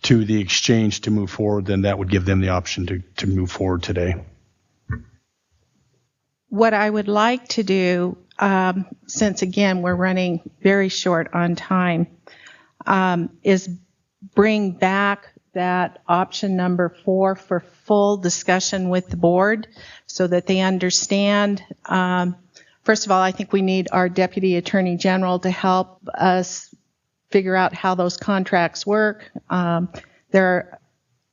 to the exchange to move forward, then that would give them the option to move forward today. what I would like to do, since again we're running very short on time, is bring back that option number 4 for full discussion with the board so that they understand. First of all, I think we need our Deputy Attorney General to help us figure out how those contracts work. There are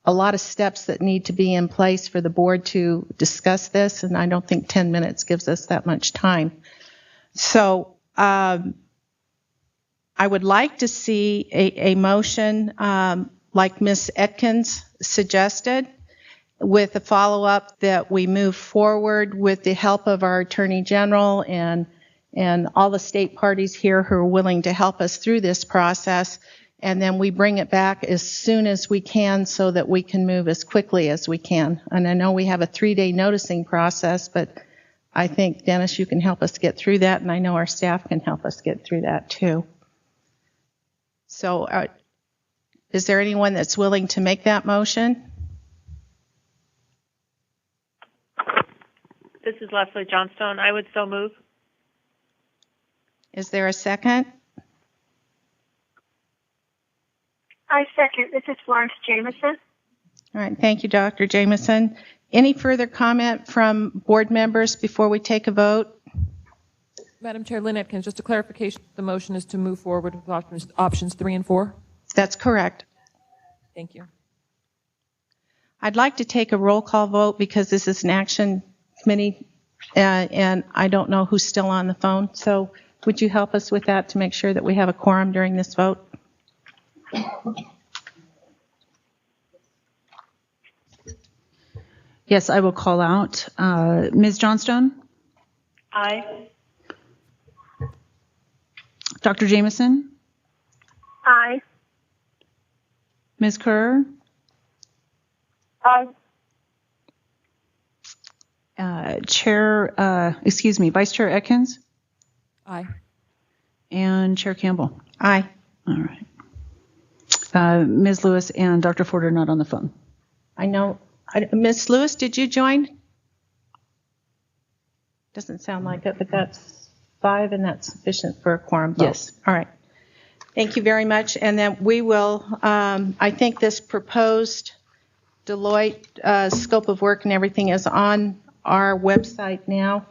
a lot of steps that need to be in place for the board to discuss this, and I don't think 10 minutes gives us that much time. So I would like to see a motion like Ms. Atkins suggested, with a follow-up that we move forward with the help of our Attorney General and all the state parties here who are willing to help us through this process, and then we bring it back as soon as we can so that we can move as quickly as we can. And I know we have a 3-day noticing process, but I think, Dennis, you can help us get through that, and I know our staff can help us get through that too. So is there anyone that's willing to make that motion? This is Leslie Johnstone. I would so move. Is there a second? I second. This is Florence Jameson. All right, thank you, Dr. Jameson. Any further comment from board members before we take a vote? Madam Chair, Lynn Atkins, just a clarification. The motion is to move forward with options 3 and 4? That's correct. Thank you. I'd like to take a roll call vote because this is an action committee, and I don't know who's still on the phone. So would you help us with that to make sure that we have a quorum during this vote? Yes, I will call out. Ms. Johnstone? Aye. Dr. Jameson? Aye. Ms. Kerr? Aye. Vice Chair Atkins? Aye. And Chair Campbell? Aye. All right. Ms. Lewis and Dr. Ford are not on the phone. I know. Ms. Lewis, did you join? Doesn't sound like it, but that's 5, and that's sufficient for a quorum vote. Yes. All right. Thank you very much. And then we will, I think this proposed Deloitte scope of work and everything is on our website now.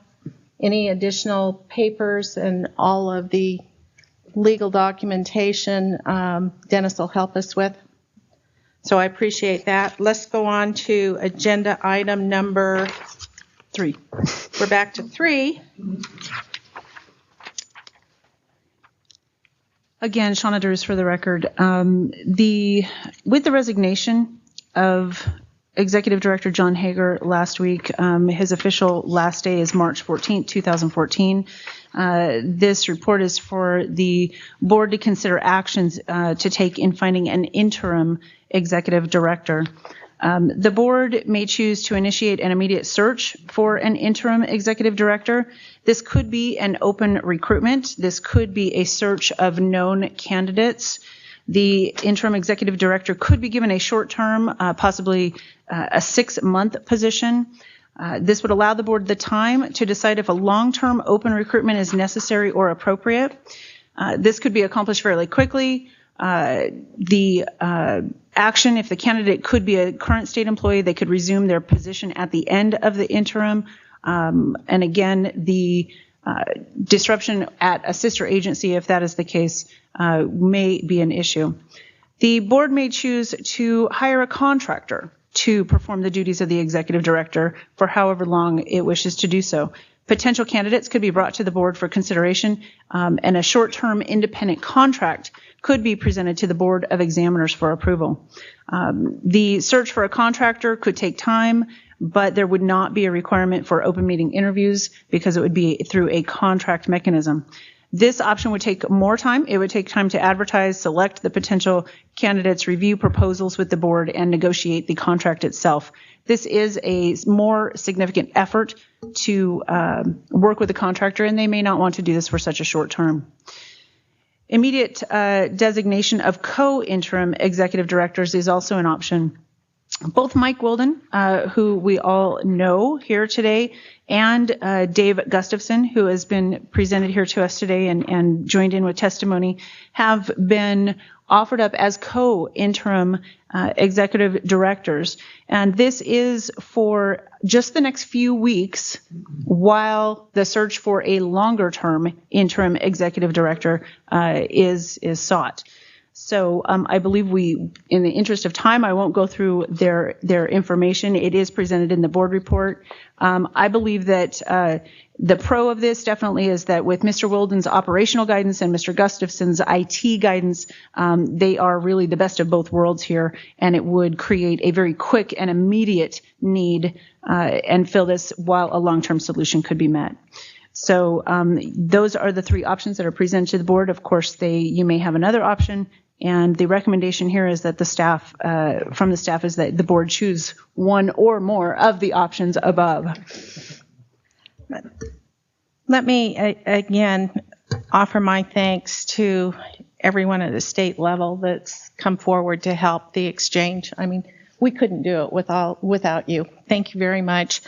Any additional papers and all of the legal documentation, Dennis will help us with. So I appreciate that. Let's go on to agenda item number 3. We're back to 3. Again, Shauna Drews for the record. With the resignation of Executive Director John Hager last week, his official last day is March 14, 2014. This report is for the board to consider actions to take in finding an interim executive director. The board may choose to initiate an immediate search for an interim executive director. This could be an open recruitment. This could be a search of known candidates. The interim executive director could be given a short-term, possibly a 6-month position. This would allow the board the time to decide if a long-term open recruitment is necessary or appropriate. This could be accomplished fairly quickly. The action, if the candidate could be a current state employee, they could resume their position at the end of the interim. And again, the disruption at a sister agency, if that is the case, may be an issue. The board may choose to hire a contractor to perform the duties of the executive director for however long it wishes to do so. Potential candidates could be brought to the board for consideration, and a short-term independent contract could be presented to the Board of Examiners for approval. The search for a contractor could take time, but there would not be a requirement for open meeting interviews because it would be through a contract mechanism. This option would take more time. It would take time to advertise, select the potential candidates, review proposals with the board, and negotiate the contract itself. This is a more significant effort to work with the contractor, and they may not want to do this for such a short term. Immediate designation of co-interim executive directors is also an option. Both Mike Wilden, who we all know here today, and Dave Gustafson, who has been presented here to us today and joined in with testimony, have been offered up as co-interim executive directors. And this is for just the next few weeks while the search for a longer-term interim executive director is sought. So I believe in the interest of time, I won't go through their information. It is presented in the board report. I believe that the pro of this definitely is that with Mr. Wilden's operational guidance and Mr. Gustafson's IT guidance, they are really the best of both worlds here, and it would create a very quick and immediate need and fill this while a long-term solution could be met. So those are the three options that are presented to the board. Of course, you may have another option. And the recommendation here is that the staff, from the staff, is that the board choose one or more of the options above. Let me again offer my thanks to everyone at the state level that's come forward to help the exchange. I mean, we couldn't do it without you. Thank you very much.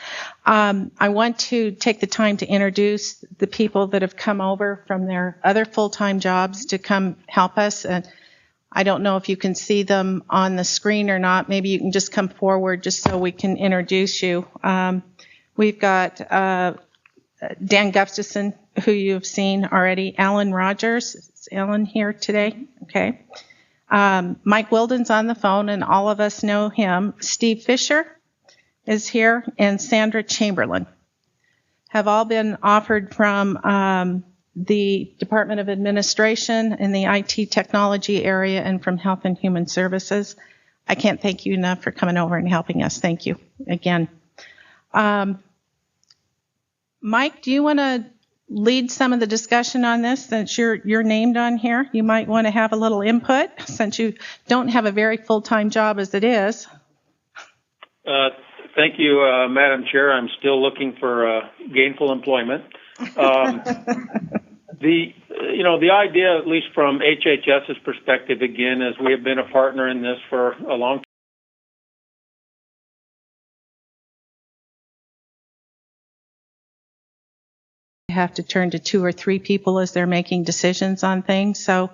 I want to take the time to introduce the people that have come over from their other full-time jobs to come help us. And I don't know if you can see them on the screen or not. Maybe you can just come forward just so we can introduce you. We've got Dan Gustafson, who you've seen already. Alan Rogers. Is Alan here today? Okay. Mike Wilden's on the phone, and all of us know him. Steve Fisher is here, and Sandra Chamberlain have all been offered from the Department of Administration in the IT technology area and from Health and Human Services. I can't thank you enough for coming over and helping us. Thank you again. Mike, do you want to lead some of the discussion on this since you're named on here? You might want to have a little input since you don't have a very full-time job as it is. Thank you, Madam Chair. I'm still looking for gainful employment. The idea, at least from HHS's perspective, again, is we have been a partner in this for a long time. Have to turn to 2 or 3 people as they're making decisions on things. So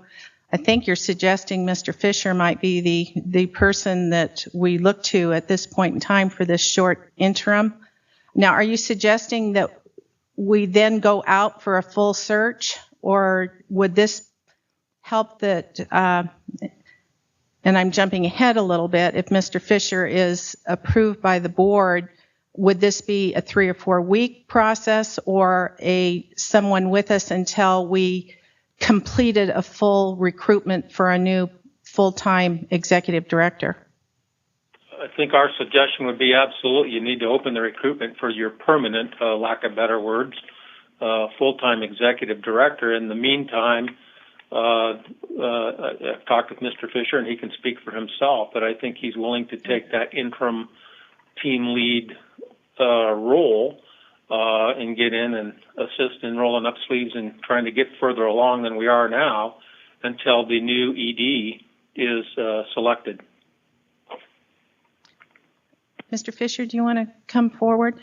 I think you're suggesting Mr. Fisher might be the person that we look to at this point in time for this short interim. Now, are you suggesting that we then go out for a full search, or would this help that, and I'm jumping ahead a little bit, if Mr. Fisher is approved by the board, would this be a 3 or 4 week process, or someone with us until we completed a full recruitment for a new full-time executive director? I think our suggestion would be absolutely you need to open the recruitment for your permanent, lack of better words, full-time executive director. In the meantime, I've talked with Mr. Fisher, and he can speak for himself, but I think he's willing to take that interim team lead role and get in and assist in rolling up sleeves and trying to get further along than we are now until the new ED is selected. Mr. Fisher, do you want to come forward?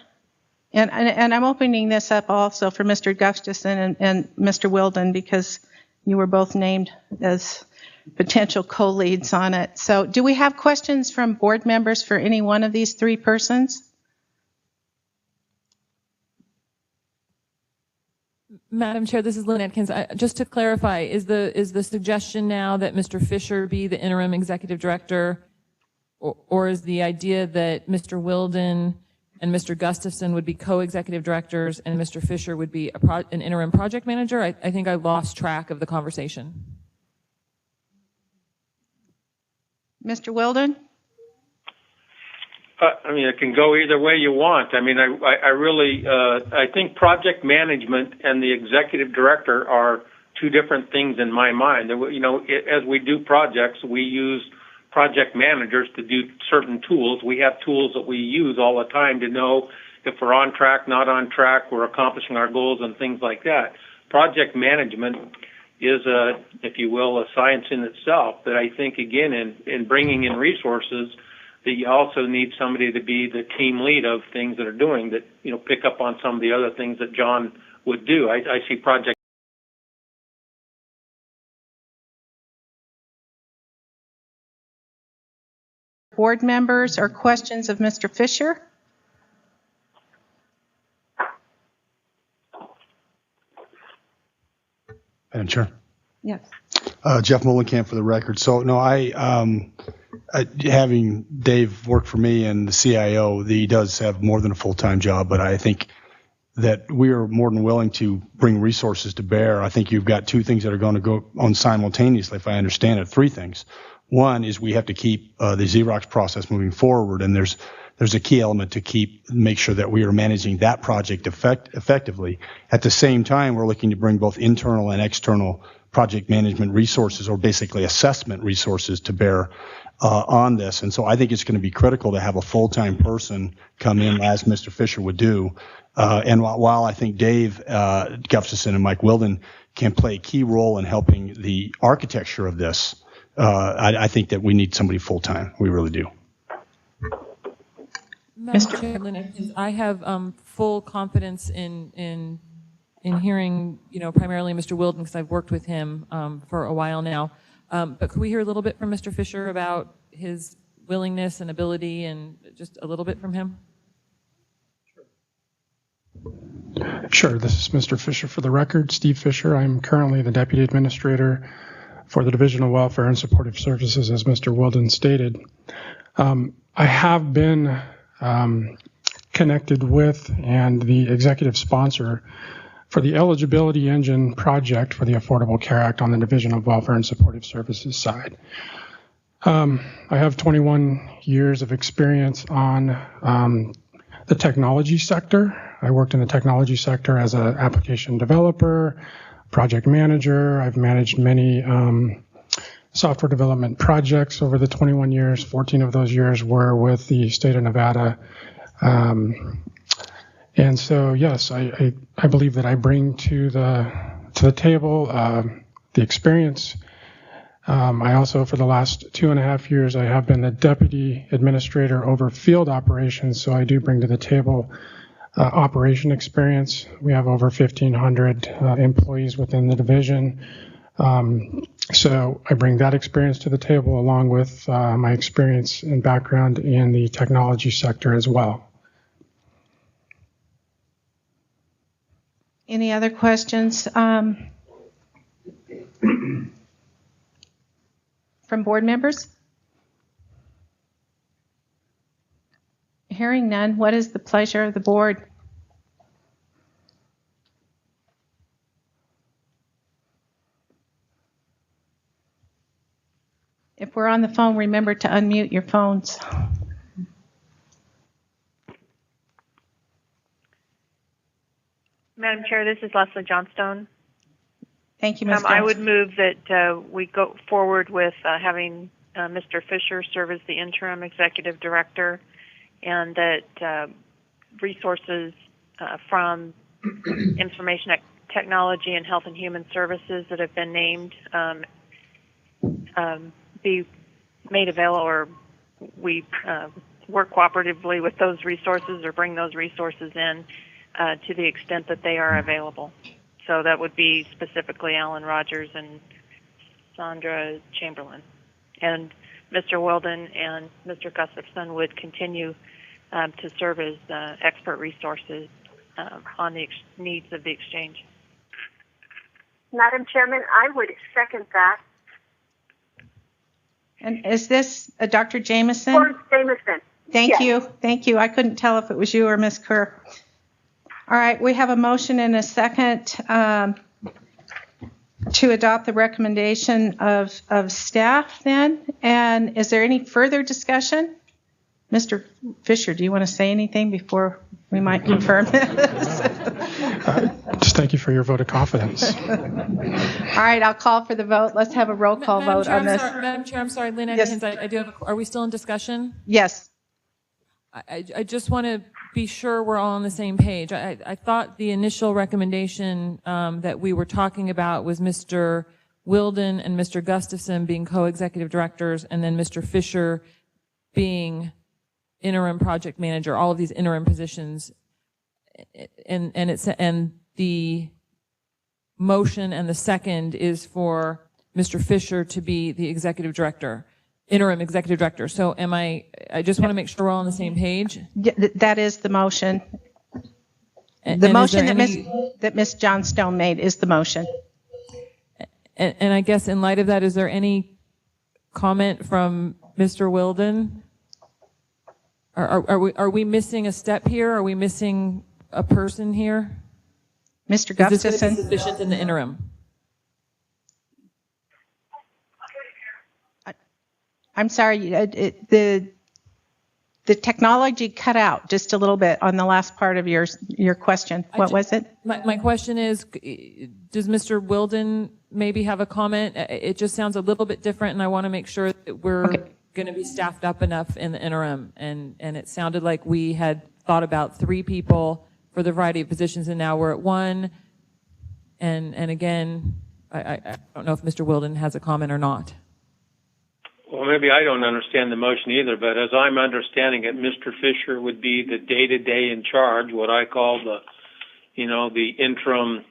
And I'm opening this up also for Mr. Gustafson and Mr. Wilden, because you were both named as potential co-leads on it. So do we have questions from board members for any one of these three persons? Madam Chair, this is Lynn Atkins. Just to clarify, is the suggestion now that Mr. Fisher be the interim executive director, or is the idea that Mr. Wilden and Mr. Gustafson would be co-executive directors and Mr. Fisher would be an interim project manager? I think I lost track of the conversation. Mr. Wilden? I mean, it can go either way you want. I mean, I really, I think project management and the executive director are two different things in my mind. You know, as we do projects, we use project managers to do certain tools. We have tools that we use all the time to know if we're on track, not on track, we're accomplishing our goals and things like that. Project management is if you will, a science in itself that I think, again, in bringing in resources, that you also need somebody to be the team lead of things that are doing that, you know, pick up on some of the other things that John would do. I see project board members or questions of Mr. Fisher? Madam Chair. Yes. Jeff Mullenkamp for the record. So no, having Dave work for me and the CIO, he does have more than a full-time job, but I think that we are more than willing to bring resources to bear. I think you've got two things that are going to go on simultaneously, if I understand it. Three things. One is we have to keep the Xerox process moving forward, and there's a key element to make sure that we are managing that project effectively. At the same time, we're looking to bring both internal and external project management resources, or basically assessment resources, to bear on this. And so I think it's going to be critical to have a full-time person come in, as Mr. Fisher would do. And while I think Dave Gustafson and Mike Wilden can play a key role in helping the architecture of this, I think that we need somebody full-time. We really do. Madam Chair, Lynn Atkins, I have full confidence in hearing, you know, primarily Mr. Wilden, because I've worked with him for a while now. But could we hear a little bit from Mr. Fisher about his willingness and ability, and just a little bit from him? Sure. This is Mr. Fisher for the record. Steve Fisher. I'm currently the Deputy Administrator for the Division of Welfare and Supportive Services, as Mr. Wilden stated. I have been connected with and the executive sponsor for the Eligibility Engine project for the Affordable Care Act on the Division of Welfare and Supportive Services side. I have 21 years of experience on the technology sector. I worked in the technology sector as an application developer, project manager. I've managed many software development projects over the 21 years. 14 of those years were with the state of Nevada. And so, yes, I believe that I bring to the table the experience. I also, for the last 2.5 years, I have been the Deputy Administrator over field operations, so I do bring to the table operation experience. We have over 1,500 employees within the division. So I bring that experience to the table, along with my experience and background in the technology sector as well. Any other questions from board members? Hearing none, what is the pleasure of the board? If we're on the phone, remember to unmute your phones. Madam Chair, this is Leslie Johnstone. Thank you, Ms. I would move that we go forward with having Mr. Fisher serve as the interim executive director, and that resources from information technology and health and human services that have been named be made available, or we work cooperatively with those resources or bring those resources in to the extent that they are available. So that would be specifically Alan Rogers and Sandra Chamberlain. And Mr. Weldon and Mr. Gustafson would continue to serve as expert resources on the needs of the exchange. Madam Chairman, I would second that. And is this Dr. Jameson? Florence Jameson. Thank Yes. you. Thank you. I couldn't tell if it was you or Ms. Kerr. All right, we have a motion and a second to adopt the recommendation of staff then. And is there any further discussion? Mr. Fisher, do you want to say anything before we might confirm this? Just thank you for your vote of confidence. All right, I'll call for the vote. Let's have a roll call vote on this. Madam Chair, I'm sorry, Lynn Yes. Atkins, I do have are we still in discussion? Yes. I just want to be sure we're all on the same page. I thought the initial recommendation that we were talking about was Mr. Wilden and Mr. Gustafson being co-executive directors, and then Mr. Fisher being interim project manager, all of these interim positions. And the motion and the second is for Mr. Fisher to be the executive director. Interim executive director. So I just want to make sure we're all on the same page. Yeah, that is the motion. And The motion that Ms. Johnstone made is the motion. And I guess in light of that, is there any comment from Mr. Wilden? Are we missing a step here? Are we missing a person here? Mr. Is this going to Gustafson? be sufficient in the interim? I'm sorry, the technology cut out just a little bit on the last part of your question. What was it? My question is, does Mr. Wilden maybe have a comment? It just sounds a little bit different, and I want to make sure that we're going to be staffed up enough in the interim. And it sounded like we had thought about 3 people for the variety of positions, and now we're at 1. And again, I don't know if Mr. Wilden has a comment or not. Well, maybe I don't understand the motion either, but as I'm understanding it, Mr. Fisher would be the day-to-day in charge, what I call the interim,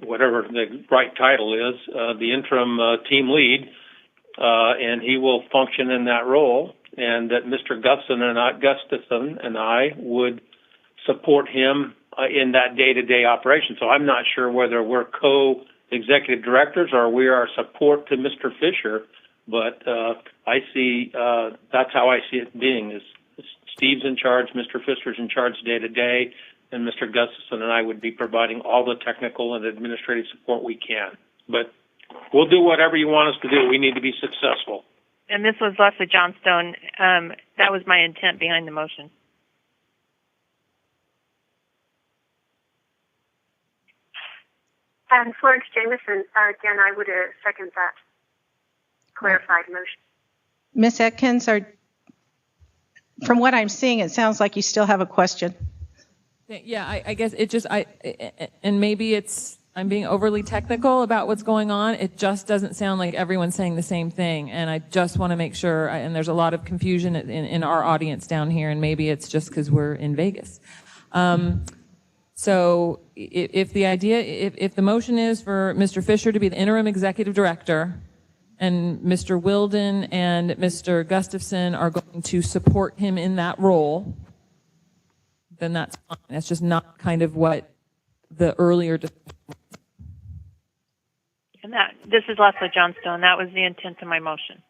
whatever the right title is, the interim team lead, and he will function in that role, and that Mr. Gustafson and I would support him in that day-to-day operation. So I'm not sure whether we're co-executive directors or we are support to Mr. Fisher, but I see that's how I see it being. Is Steve's in charge, Mr. Fisher's in charge day-to-day, and Mr. Gustafson and I would be providing all the technical and administrative support we can. But we'll do whatever you want us to do. We need to be successful. And this was Leslie Johnstone. That was my intent behind the motion. And Florence Jameson, again, I would second that clarified motion. Ms. Atkins, from what I'm seeing, it sounds like you still have a question. Yeah, I guess it just, and maybe I'm being overly technical about what's going on. It just doesn't sound like everyone's saying the same thing. And I just want to make sure, and there's a lot of confusion in our audience down here, and maybe it's just because we're in Vegas. So if the motion is for Mr. Fisher to be the interim executive director, and Mr. Wilden and Mr. Gustafson are going to support him in that role, then that's fine. That's just not kind of what the earlier. And this is Leslie Johnstone. That was the intent of my motion.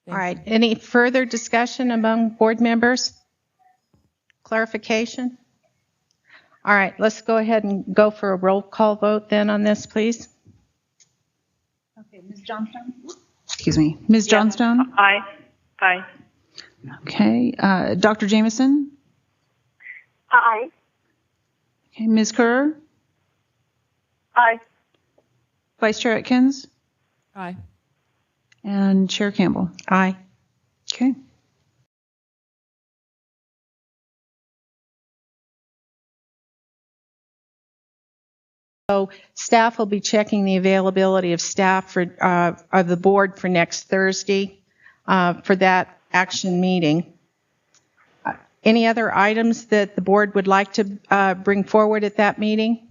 All right. Any further discussion among board members? Clarification? All right. Let's go ahead and go for a roll call vote then on this, please. Okay, Ms. Johnstone? Excuse me. Ms. Johnstone? Aye. Okay. Dr. Jameson? Aye. Okay, Ms. Kerr, Aye. Vice Chair Atkins, Aye. and Chair Campbell. Aye. Okay. So staff will be checking the availability of staff for of the board for next Thursday for that action meeting. Any other items that the board would like to bring forward at that meeting?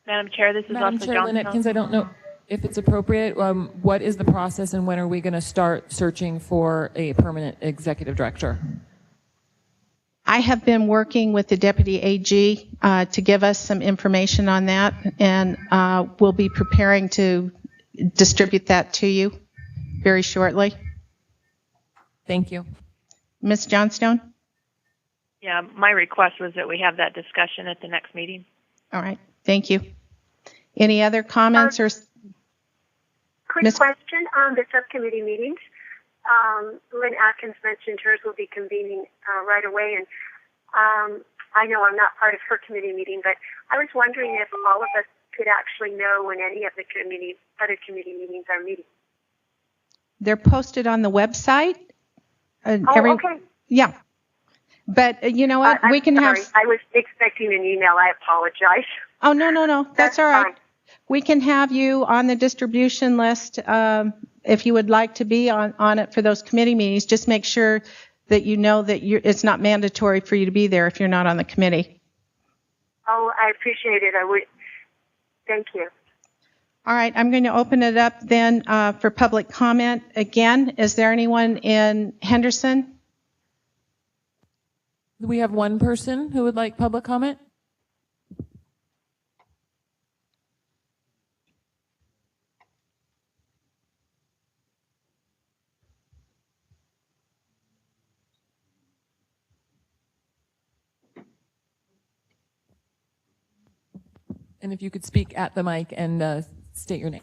Madam Chair, this is Madam Leslie Chair, Lynn Johnstone. Atkins, I don't know if it's appropriate. What is the process and when are we going to start searching for a permanent executive director? I have been working with the Deputy AG to give us some information on that, and we'll be preparing to distribute that to you very shortly. Thank you. Ms. Johnstone? Yeah, my request was that we have that discussion at the next meeting. All right, thank you. Any other comments or? Quick question on the subcommittee meetings. Lynn Atkins mentioned hers will be convening right away, and I know I'm not part of her committee meeting, but I was wondering if all of us could actually know when any of the other committee meetings are meeting. They're posted on the website. Okay. Yeah. But you know what? We can sorry. have. I was expecting an email. I apologize. Oh, no. That's all right. Fine. We can have you on the distribution list if you would like to be on it for those committee meetings. Just make sure that you know that it's not mandatory for you to be there if you're not on the committee. Oh, I appreciate it. I would. Thank you. All right. I'm going to open it up then for public comment. Again, is there anyone in Henderson? We have one person who would like public comment. And if you could speak at the mic and state your name.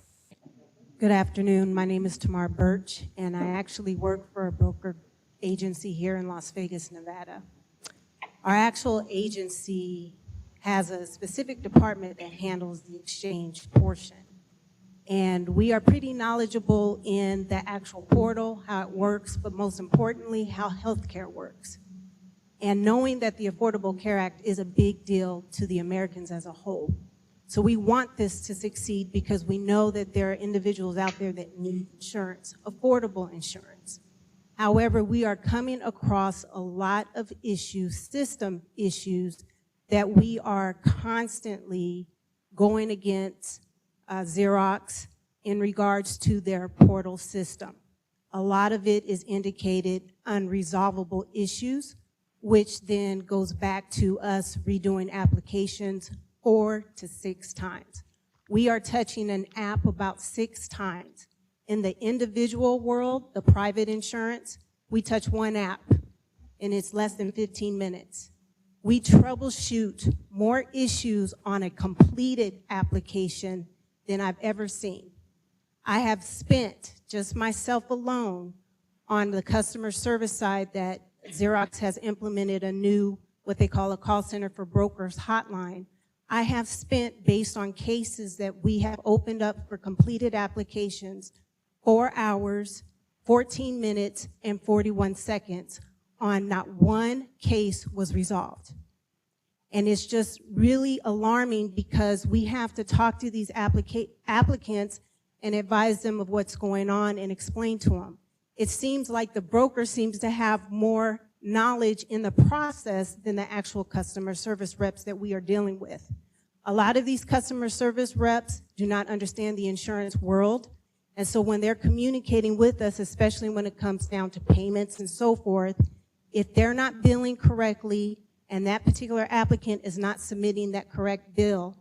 Good afternoon. My name is Tamar Birch, and I actually work for a broker agency here in Las Vegas, Nevada. Our actual agency has a specific department that handles the exchange portion. And we are pretty knowledgeable in the actual portal, how it works, but most importantly, how healthcare works. And knowing that the Affordable Care Act is a big deal to the Americans as a whole. So we want this to succeed because we know that there are individuals out there that need insurance, affordable insurance. However, we are coming across a lot of issues, system issues, that we are constantly going against Xerox in regards to their portal system. A lot of it is indicated unresolvable issues, which then goes back to us redoing applications 4 to 6 times. We are touching an app about 6 times. In the individual world, the private insurance, we touch one app, and it's less than 15 minutes. We troubleshoot more issues on a completed application than I've ever seen. I have spent, just myself alone, on the customer service side that Xerox has implemented a new, what they call a call center for brokers hotline. I have spent, based on cases that we have opened up for completed applications, 4 hours, 14 minutes, and 41 seconds on not one case was resolved. And it's just really alarming because we have to talk to these applicants and advise them of what's going on and explain to them. It seems like the broker seems to have more knowledge in the process than the actual customer service reps that we are dealing with. A lot of these customer service reps do not understand the insurance world. And so when they're communicating with us, especially when it comes down to payments and so forth, if they're not billing correctly and that particular applicant is not submitting that correct bill,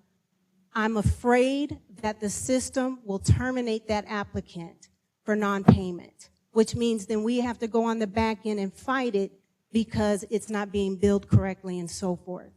I'm afraid that the system will terminate that applicant for non-payment, which means then we have to go on the back end and fight it because it's not being billed correctly and so forth.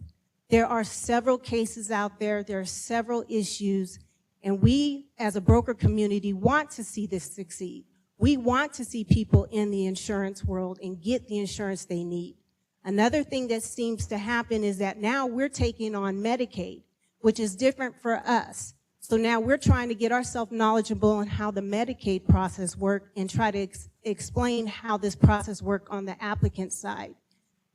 There are several cases out there. There are several issues. And we, as a broker community, want to see this succeed. We want to see people in the insurance world and get the insurance they need. Another thing that seems to happen is that now we're taking on Medicaid, which is different for us. So now we're trying to get ourselves knowledgeable on how the Medicaid process works and try to explain how this process works on the applicant side.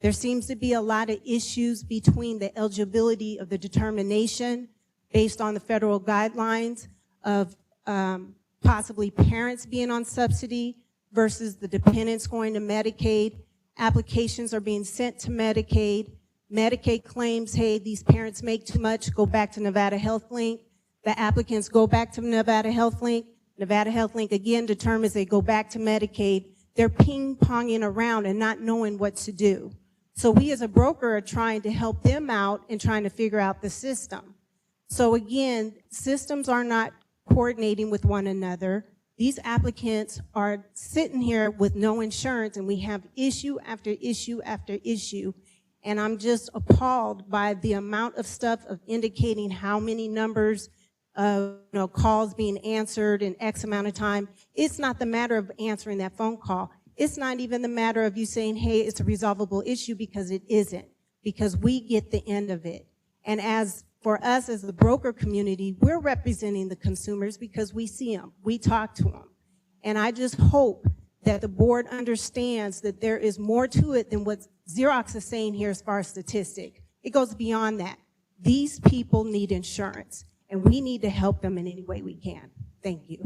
There seems to be a lot of issues between the eligibility of the determination based on the federal guidelines of possibly parents being on subsidy versus the dependents going to Medicaid. Applications are being sent to Medicaid. Medicaid claims, hey, these parents make too much, go back to Nevada Health Link. The applicants go back to Nevada Health Link. Nevada Health Link again determines they go back to Medicaid. They're ping-ponging around and not knowing what to do. So we as a broker are trying to help them out and trying to figure out the system. So again, systems are not coordinating with one another. These applicants are sitting here with no insurance, and we have issue after issue after issue. And I'm just appalled by the amount of stuff of indicating how many numbers of calls being answered in X amount of time. It's not the matter of answering that phone call. It's not even the matter of you saying, hey, it's a resolvable issue, because it isn't, because we get the end of it. And as for us as the broker community, we're representing the consumers because we see them, we talk to them. And I just hope that the board understands that there is more to it than what Xerox is saying here as far as statistic. It goes beyond that. These people need insurance, and we need to help them in any way we can. Thank you.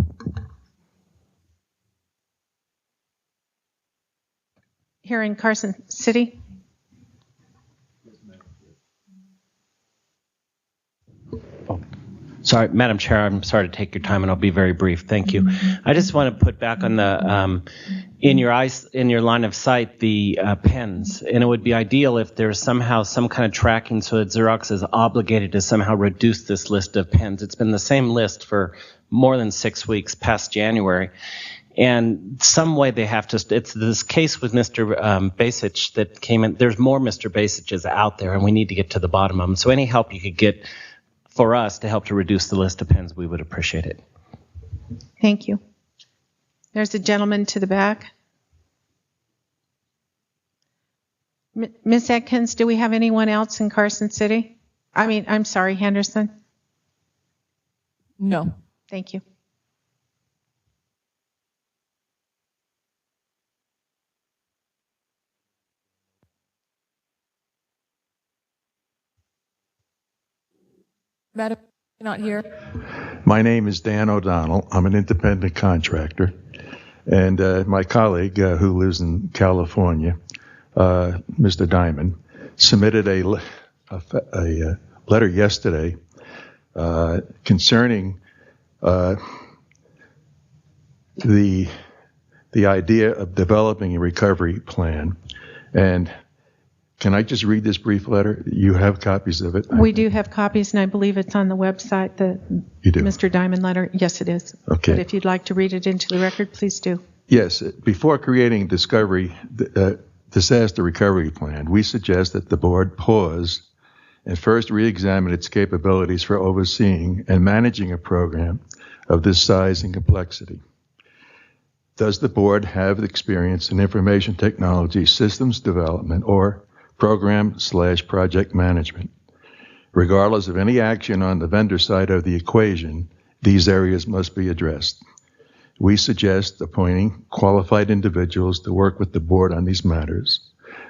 Here in Carson City. Sorry, Madam Chair, I'm sorry to take your time, and I'll be very brief. Thank you. I just want to put back on the in your line of sight the pens, and it would be ideal if there's somehow some kind of tracking so that Xerox is obligated to somehow reduce this list of pens. It's been the same list for more than 6 weeks past January, and some way they have to. It's this case with Mr. Basich that came in. There's more Mr. Basiches out there, and we need to get to the bottom of them. So any help you could get for us to help to reduce the list of pens, we would appreciate it. Thank you. There's a gentleman to the back. Ms. Atkins, do we have anyone else in Carson City? I'm sorry, Henderson? No. Thank you. Madam, not here. My name is Dan O'Donnell. I'm an independent contractor. And my colleague, who lives in California, Mr. Diamond, submitted a letter yesterday concerning the idea of developing a recovery plan. And can I just read this brief letter? You have copies of it. We do have copies, and I believe it's on the website, the You do? Mr. Diamond letter. Yes, it is. Okay. But if you'd like to read it into the record, please do. Yes. Before creating disaster recovery plan, we suggest that the board pause and first re-examine its capabilities for overseeing and managing a program of this size and complexity. Does the board have experience in information technology systems development or program/project management? Regardless of any action on the vendor side of the equation, these areas must be addressed. We suggest appointing qualified individuals to work with the board on these matters.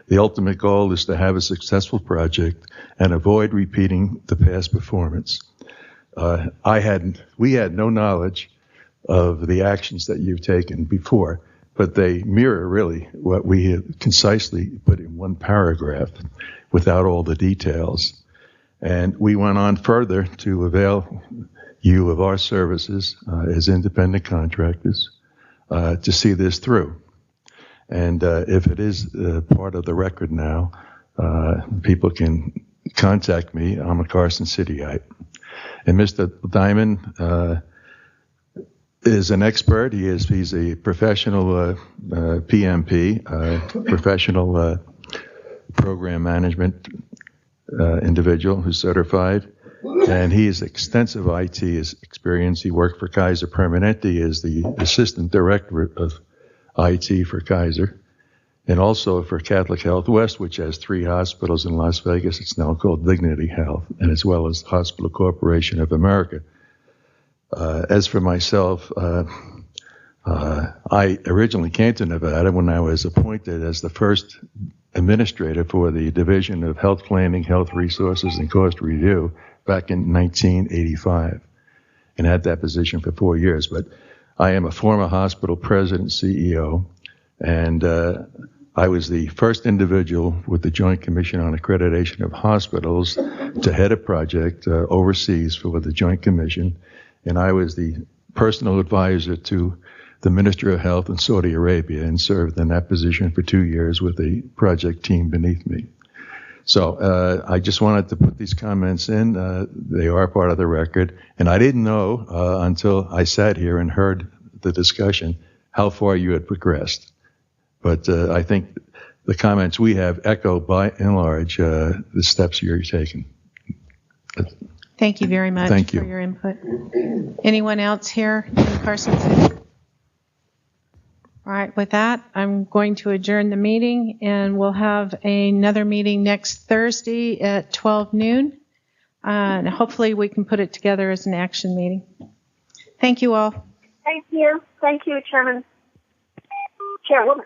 The ultimate goal is to have a successful project and avoid repeating the past performance. We had no knowledge of the actions that you've taken before, but they mirror really what we have concisely put in one paragraph without all the details. And we went on further to avail you of our services as independent contractors to see this through. And if it is part of the record now, people can contact me. I'm a Carson Cityite. And Mr. Diamond is an expert. He's a professional PMP, professional program management individual who's certified, and he has extensive IT experience. He worked for Kaiser Permanente as the assistant director of IT for Kaiser, And also for Catholic Health West, which has 3 hospitals in Las Vegas, it's now called Dignity Health, and as well as Hospital Corporation of America. As for myself, I originally came to Nevada when I was appointed as the first administrator for the Division of Health Planning, Health Resources, and Cost Review back in 1985, and had that position for 4 years. But I am a former hospital president, CEO, and I was the first individual with the Joint Commission on Accreditation of Hospitals to head a project overseas for the Joint Commission, and I was the personal advisor to the Minister of Health in Saudi Arabia and served in that position for 2 years with a project team beneath me. So I just wanted to put these comments in. They are part of the record, and I didn't know until I sat here and heard the discussion how far you had progressed. But I think the comments we have echo by and large the steps you're taking. Thank you very much Thank you. for your input. Anyone else here in Carson City? All right, with that, I'm going to adjourn the meeting, and we'll have another meeting next Thursday at 12 noon. And hopefully we can put it together as an action meeting. Thank you all. Thank you. Thank you, Chairman. Chairwoman.